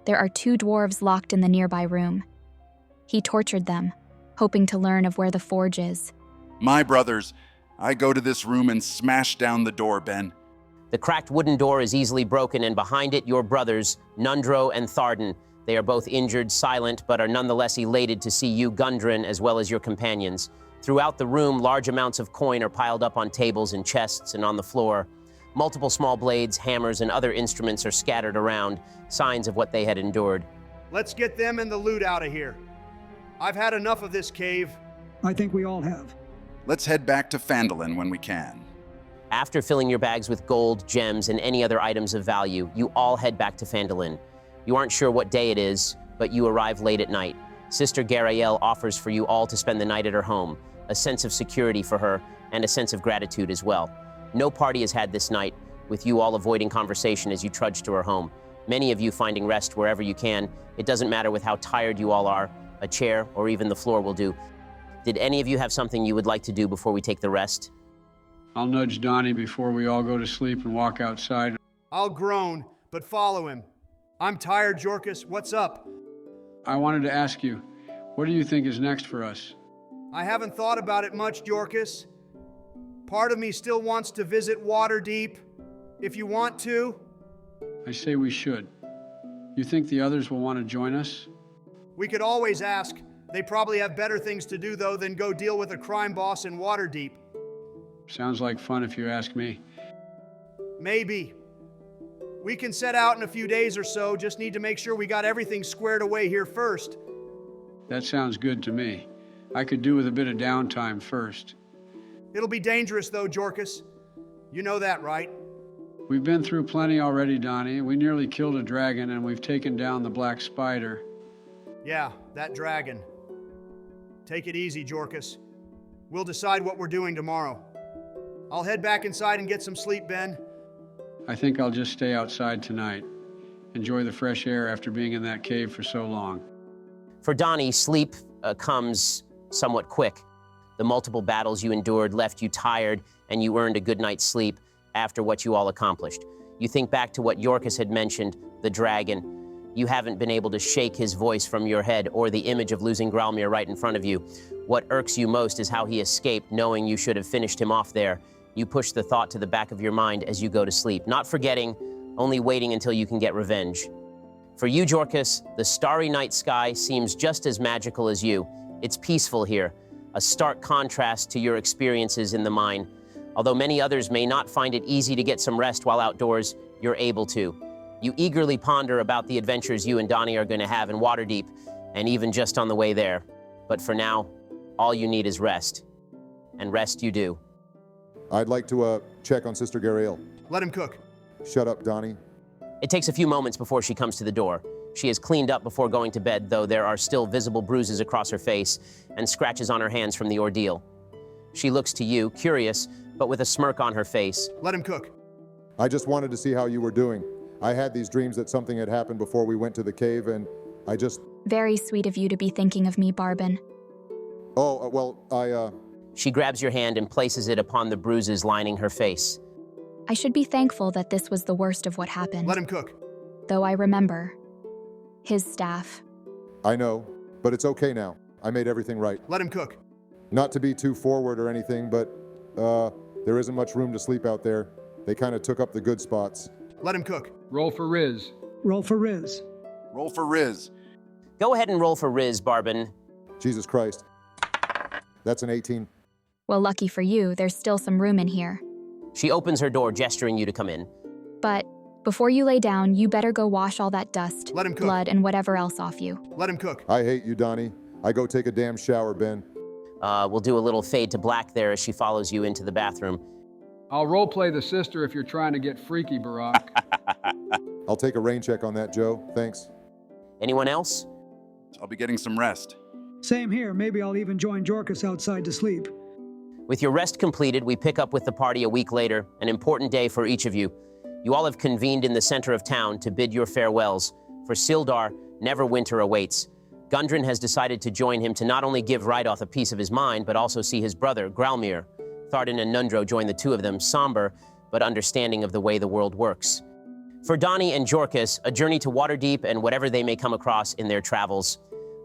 [SPEAKER 13] There are 2 dwarves locked in the nearby room. He tortured them, hoping to learn of where the forge is.
[SPEAKER 3] My brothers, I go to this room and smash down the door, Ben.
[SPEAKER 1] The cracked wooden door is easily broken, and behind it, your brothers, Nundro and Tharden. They are both injured, silent, but are nonetheless elated to see you, Gundren, as well as your companions. Throughout the room, large amounts of coin are piled up on tables and chests and on the floor. Multiple small blades, hammers, and other instruments are scattered around, signs of what they had endured.
[SPEAKER 2] Let's get them and the loot out of here. I've had enough of this cave.
[SPEAKER 4] I think we all have.
[SPEAKER 3] Let's head back to Phandalin when we can.
[SPEAKER 1] After filling your bags with gold, gems, and any other items of value, you all head back to Phandalin. You aren't sure what day it is, but you arrive late at night. Sister Garaele offers for you all to spend the night at her home, a sense of security for her, and a sense of gratitude as well. No party is had this night, with you all avoiding conversation as you trudge to her home. Many of you finding rest wherever you can. It doesn't matter with how tired you all are. A chair or even the floor will do. Did any of you have something you would like to do before we take the rest?
[SPEAKER 6] I'll nudge Donnie before we all go to sleep and walk outside.
[SPEAKER 2] I'll groan, but follow him. I'm tired, Jorkus. What's up?
[SPEAKER 6] I wanted to ask you, what do you think is next for us?
[SPEAKER 2] I haven't thought about it much, Jorkus. Part of me still wants to visit Waterdeep. If you want to.
[SPEAKER 6] I say we should. You think the others will want to join us?
[SPEAKER 2] We could always ask. They probably have better things to do, though, than go deal with a crime boss in Waterdeep.
[SPEAKER 6] Sounds like fun if you ask me.
[SPEAKER 2] Maybe. We can set out in a few days or so, just need to make sure we got everything squared away here first.
[SPEAKER 6] That sounds good to me. I could do with a bit of downtime first.
[SPEAKER 2] It'll be dangerous, though, Jorkus. You know that, right?
[SPEAKER 6] We've been through plenty already, Donnie. We nearly killed a dragon, and we've taken down the Black Spider.
[SPEAKER 2] Yeah, that dragon. Take it easy, Jorkus. We'll decide what we're doing tomorrow. I'll head back inside and get some sleep, Ben.
[SPEAKER 6] I think I'll just stay outside tonight. Enjoy the fresh air after being in that cave for so long.
[SPEAKER 1] For Donnie, sleep comes somewhat quick. The multiple battles you endured left you tired, and you earned a good night's sleep after what you all accomplished. You think back to what Yorkus had mentioned, the dragon. You haven't been able to shake his voice from your head or the image of losing Gralmir right in front of you. What irks you most is how he escaped, knowing you should have finished him off there. You push the thought to the back of your mind as you go to sleep, not forgetting, only waiting until you can get revenge. For you, Jorkus, the starry night sky seems just as magical as you. It's peaceful here, a stark contrast to your experiences in the mine. Although many others may not find it easy to get some rest while outdoors, you're able to. You eagerly ponder about the adventures you and Donnie are going to have in Waterdeep, and even just on the way there. But for now, all you need is rest. And rest you do.
[SPEAKER 12] I'd like to check on Sister Gariel.
[SPEAKER 2] Let him cook.
[SPEAKER 12] Shut up, Donnie.
[SPEAKER 1] It takes a few moments before she comes to the door. She is cleaned up before going to bed, though there are still visible bruises across her face and scratches on her hands from the ordeal. She looks to you, curious, but with a smirk on her face.
[SPEAKER 2] Let him cook.
[SPEAKER 12] I just wanted to see how you were doing. I had these dreams that something had happened before we went to the cave, and I just...
[SPEAKER 13] Very sweet of you to be thinking of me, Barbin.
[SPEAKER 12] Oh, well,
[SPEAKER 1] She grabs your hand and places it upon the bruises lining her face.
[SPEAKER 13] I should be thankful that this was the worst of what happened.
[SPEAKER 2] Let him cook.
[SPEAKER 13] Though I remember. His staff.
[SPEAKER 12] I know, but it's okay now. I made everything right.
[SPEAKER 2] Let him cook.
[SPEAKER 12] Not to be too forward or anything, but there isn't much room to sleep out there. They kind of took up the good spots.
[SPEAKER 2] Let him cook.
[SPEAKER 6] Roll for Riz.
[SPEAKER 4] Roll for Riz.
[SPEAKER 3] Roll for Riz.
[SPEAKER 1] Go ahead and roll for Riz, Barbin.
[SPEAKER 12] Jesus Christ. That's an 18.
[SPEAKER 13] Well, lucky for you, there's still some room in here.
[SPEAKER 1] She opens her door, gesturing you to come in.
[SPEAKER 13] But before you lay down, you better go wash all that dust,
[SPEAKER 2] Let him cook.
[SPEAKER 13] blood, and whatever else off you.
[SPEAKER 2] Let him cook.
[SPEAKER 12] I hate you, Donnie. I go take a damn shower, Ben.
[SPEAKER 1] We'll do a little fade to black there as she follows you into the bathroom.
[SPEAKER 6] I'll roleplay the sister if you're trying to get freaky, Barack.
[SPEAKER 12] I'll take a rain check on that, Joe. Thanks.
[SPEAKER 1] Anyone else?
[SPEAKER 3] I'll be getting some rest.
[SPEAKER 4] Same here. Maybe I'll even join Jorkus outside to sleep.
[SPEAKER 1] With your rest completed, we pick up with the party a week later, an important day for each of you. You all have convened in the center of town to bid your farewells. For Sildar, Neverwinter awaits. Gundren has decided to join him to not only give Rydoth a piece of his mind, but also see his brother, Gralmir. Thardan and Nundro join the two of them, somber, but understanding of the way the world works. For Donnie and Jorkus, a journey to Waterdeep and whatever they may come across in their travels.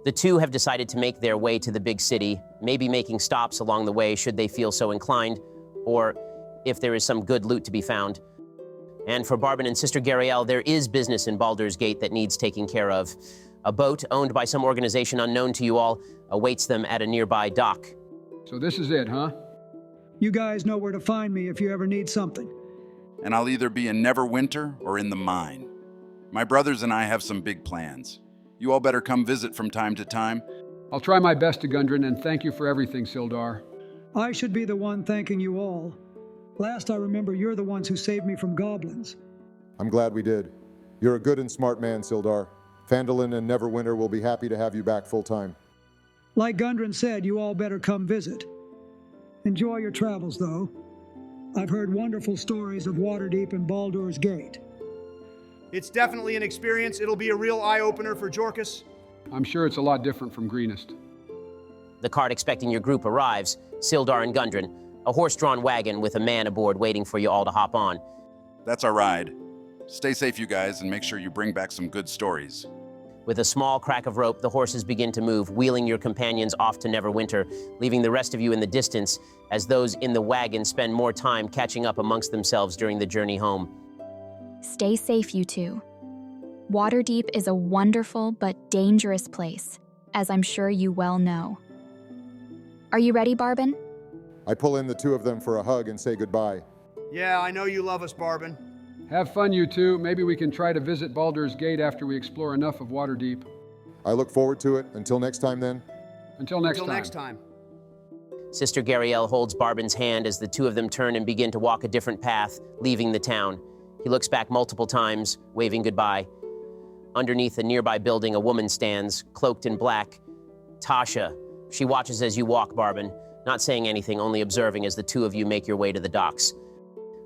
[SPEAKER 1] The two have decided to make their way to the big city, maybe making stops along the way should they feel so inclined, or if there is some good loot to be found. And for Barbin and Sister Gariel, there is business in Baldur's Gate that needs taking care of. A boat owned by some organization unknown to you all awaits them at a nearby dock.
[SPEAKER 6] So this is it, huh?
[SPEAKER 4] You guys know where to find me if you ever need something.
[SPEAKER 3] And I'll either be in Neverwinter or in the mine. My brothers and I have some big plans. You all better come visit from time to time.
[SPEAKER 6] I'll try my best to Gundren, and thank you for everything, Sildar.
[SPEAKER 4] I should be the one thanking you all. Last I remember, you're the ones who saved me from goblins.
[SPEAKER 12] I'm glad we did. You're a good and smart man, Sildar. Phandelver and Neverwinter will be happy to have you back full-time.
[SPEAKER 4] Like Gundren said, you all better come visit. Enjoy your travels, though. I've heard wonderful stories of Waterdeep and Baldur's Gate.
[SPEAKER 2] It's definitely an experience. It'll be a real eye-opener for Jorkus.
[SPEAKER 6] I'm sure it's a lot different from Greenest.
[SPEAKER 1] The cart expecting your group arrives, Sildar and Gundren, a horse-drawn wagon with a man aboard waiting for you all to hop on.
[SPEAKER 3] That's our ride. Stay safe, you guys, and make sure you bring back some good stories.
[SPEAKER 1] With a small crack of rope, the horses begin to move, wheeling your companions off to Neverwinter, leaving the rest of you in the distance as those in the wagon spend more time catching up amongst themselves during the journey home.
[SPEAKER 13] Stay safe, you two. Waterdeep is a wonderful but dangerous place, as I'm sure you well know. Are you ready, Barbin?
[SPEAKER 12] I pull in the two of them for a hug and say goodbye.
[SPEAKER 2] Yeah, I know you love us, Barbin.
[SPEAKER 6] Have fun, you two. Maybe we can try to visit Baldur's Gate after we explore enough of Waterdeep.
[SPEAKER 12] I look forward to it. Until next time, then.
[SPEAKER 6] Until next
[SPEAKER 2] time.
[SPEAKER 1] Sister Gariel holds Barbin's hand as the two of them turn and begin to walk a different path, leaving the town. He looks back multiple times, waving goodbye. Underneath a nearby building, a woman stands, cloaked in black. Tasha. She watches as you walk, Barbin, not saying anything, only observing as the two of you make your way to the docks.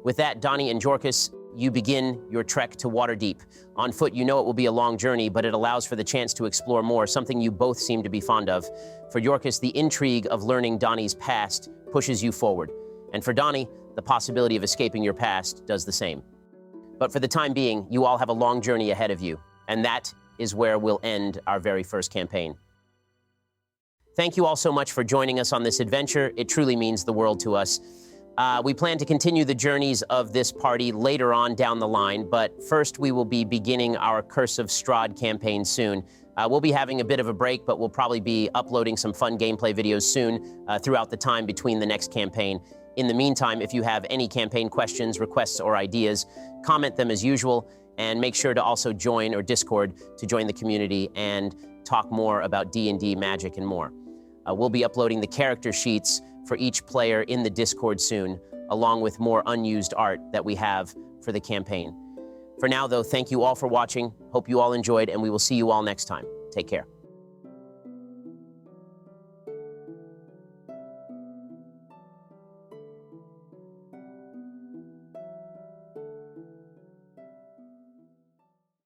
[SPEAKER 1] With that, Donnie and Jorkus, you begin your trek to Waterdeep. On foot, you know it will be a long journey, but it allows for the chance to explore more, something you both seem to be fond of. For Jorkus, the intrigue of learning Donnie's past pushes you forward. And for Donnie, the possibility of escaping your past does the same. But for the time being, you all have a long journey ahead of you, and that is where we'll end our very first campaign. Thank you all so much for joining us on this adventure. It truly means the world to us. We plan to continue the journeys of this party later on down the line, but first we will be beginning our Curse of Strahd campaign soon. We'll be having a bit of a break, but we'll probably be uploading some fun gameplay videos soon throughout the time between the next campaign. In the meantime, if you have any campaign questions, requests, or ideas, comment them as usual, and make sure to also join or Discord to join the community and talk more about D&D, magic, and more. We'll be uploading the character sheets for each player in the Discord soon, along with more unused art that we have for the campaign. For now, though, thank you all for watching. Hope you all enjoyed, and we will see you all next time. Take care.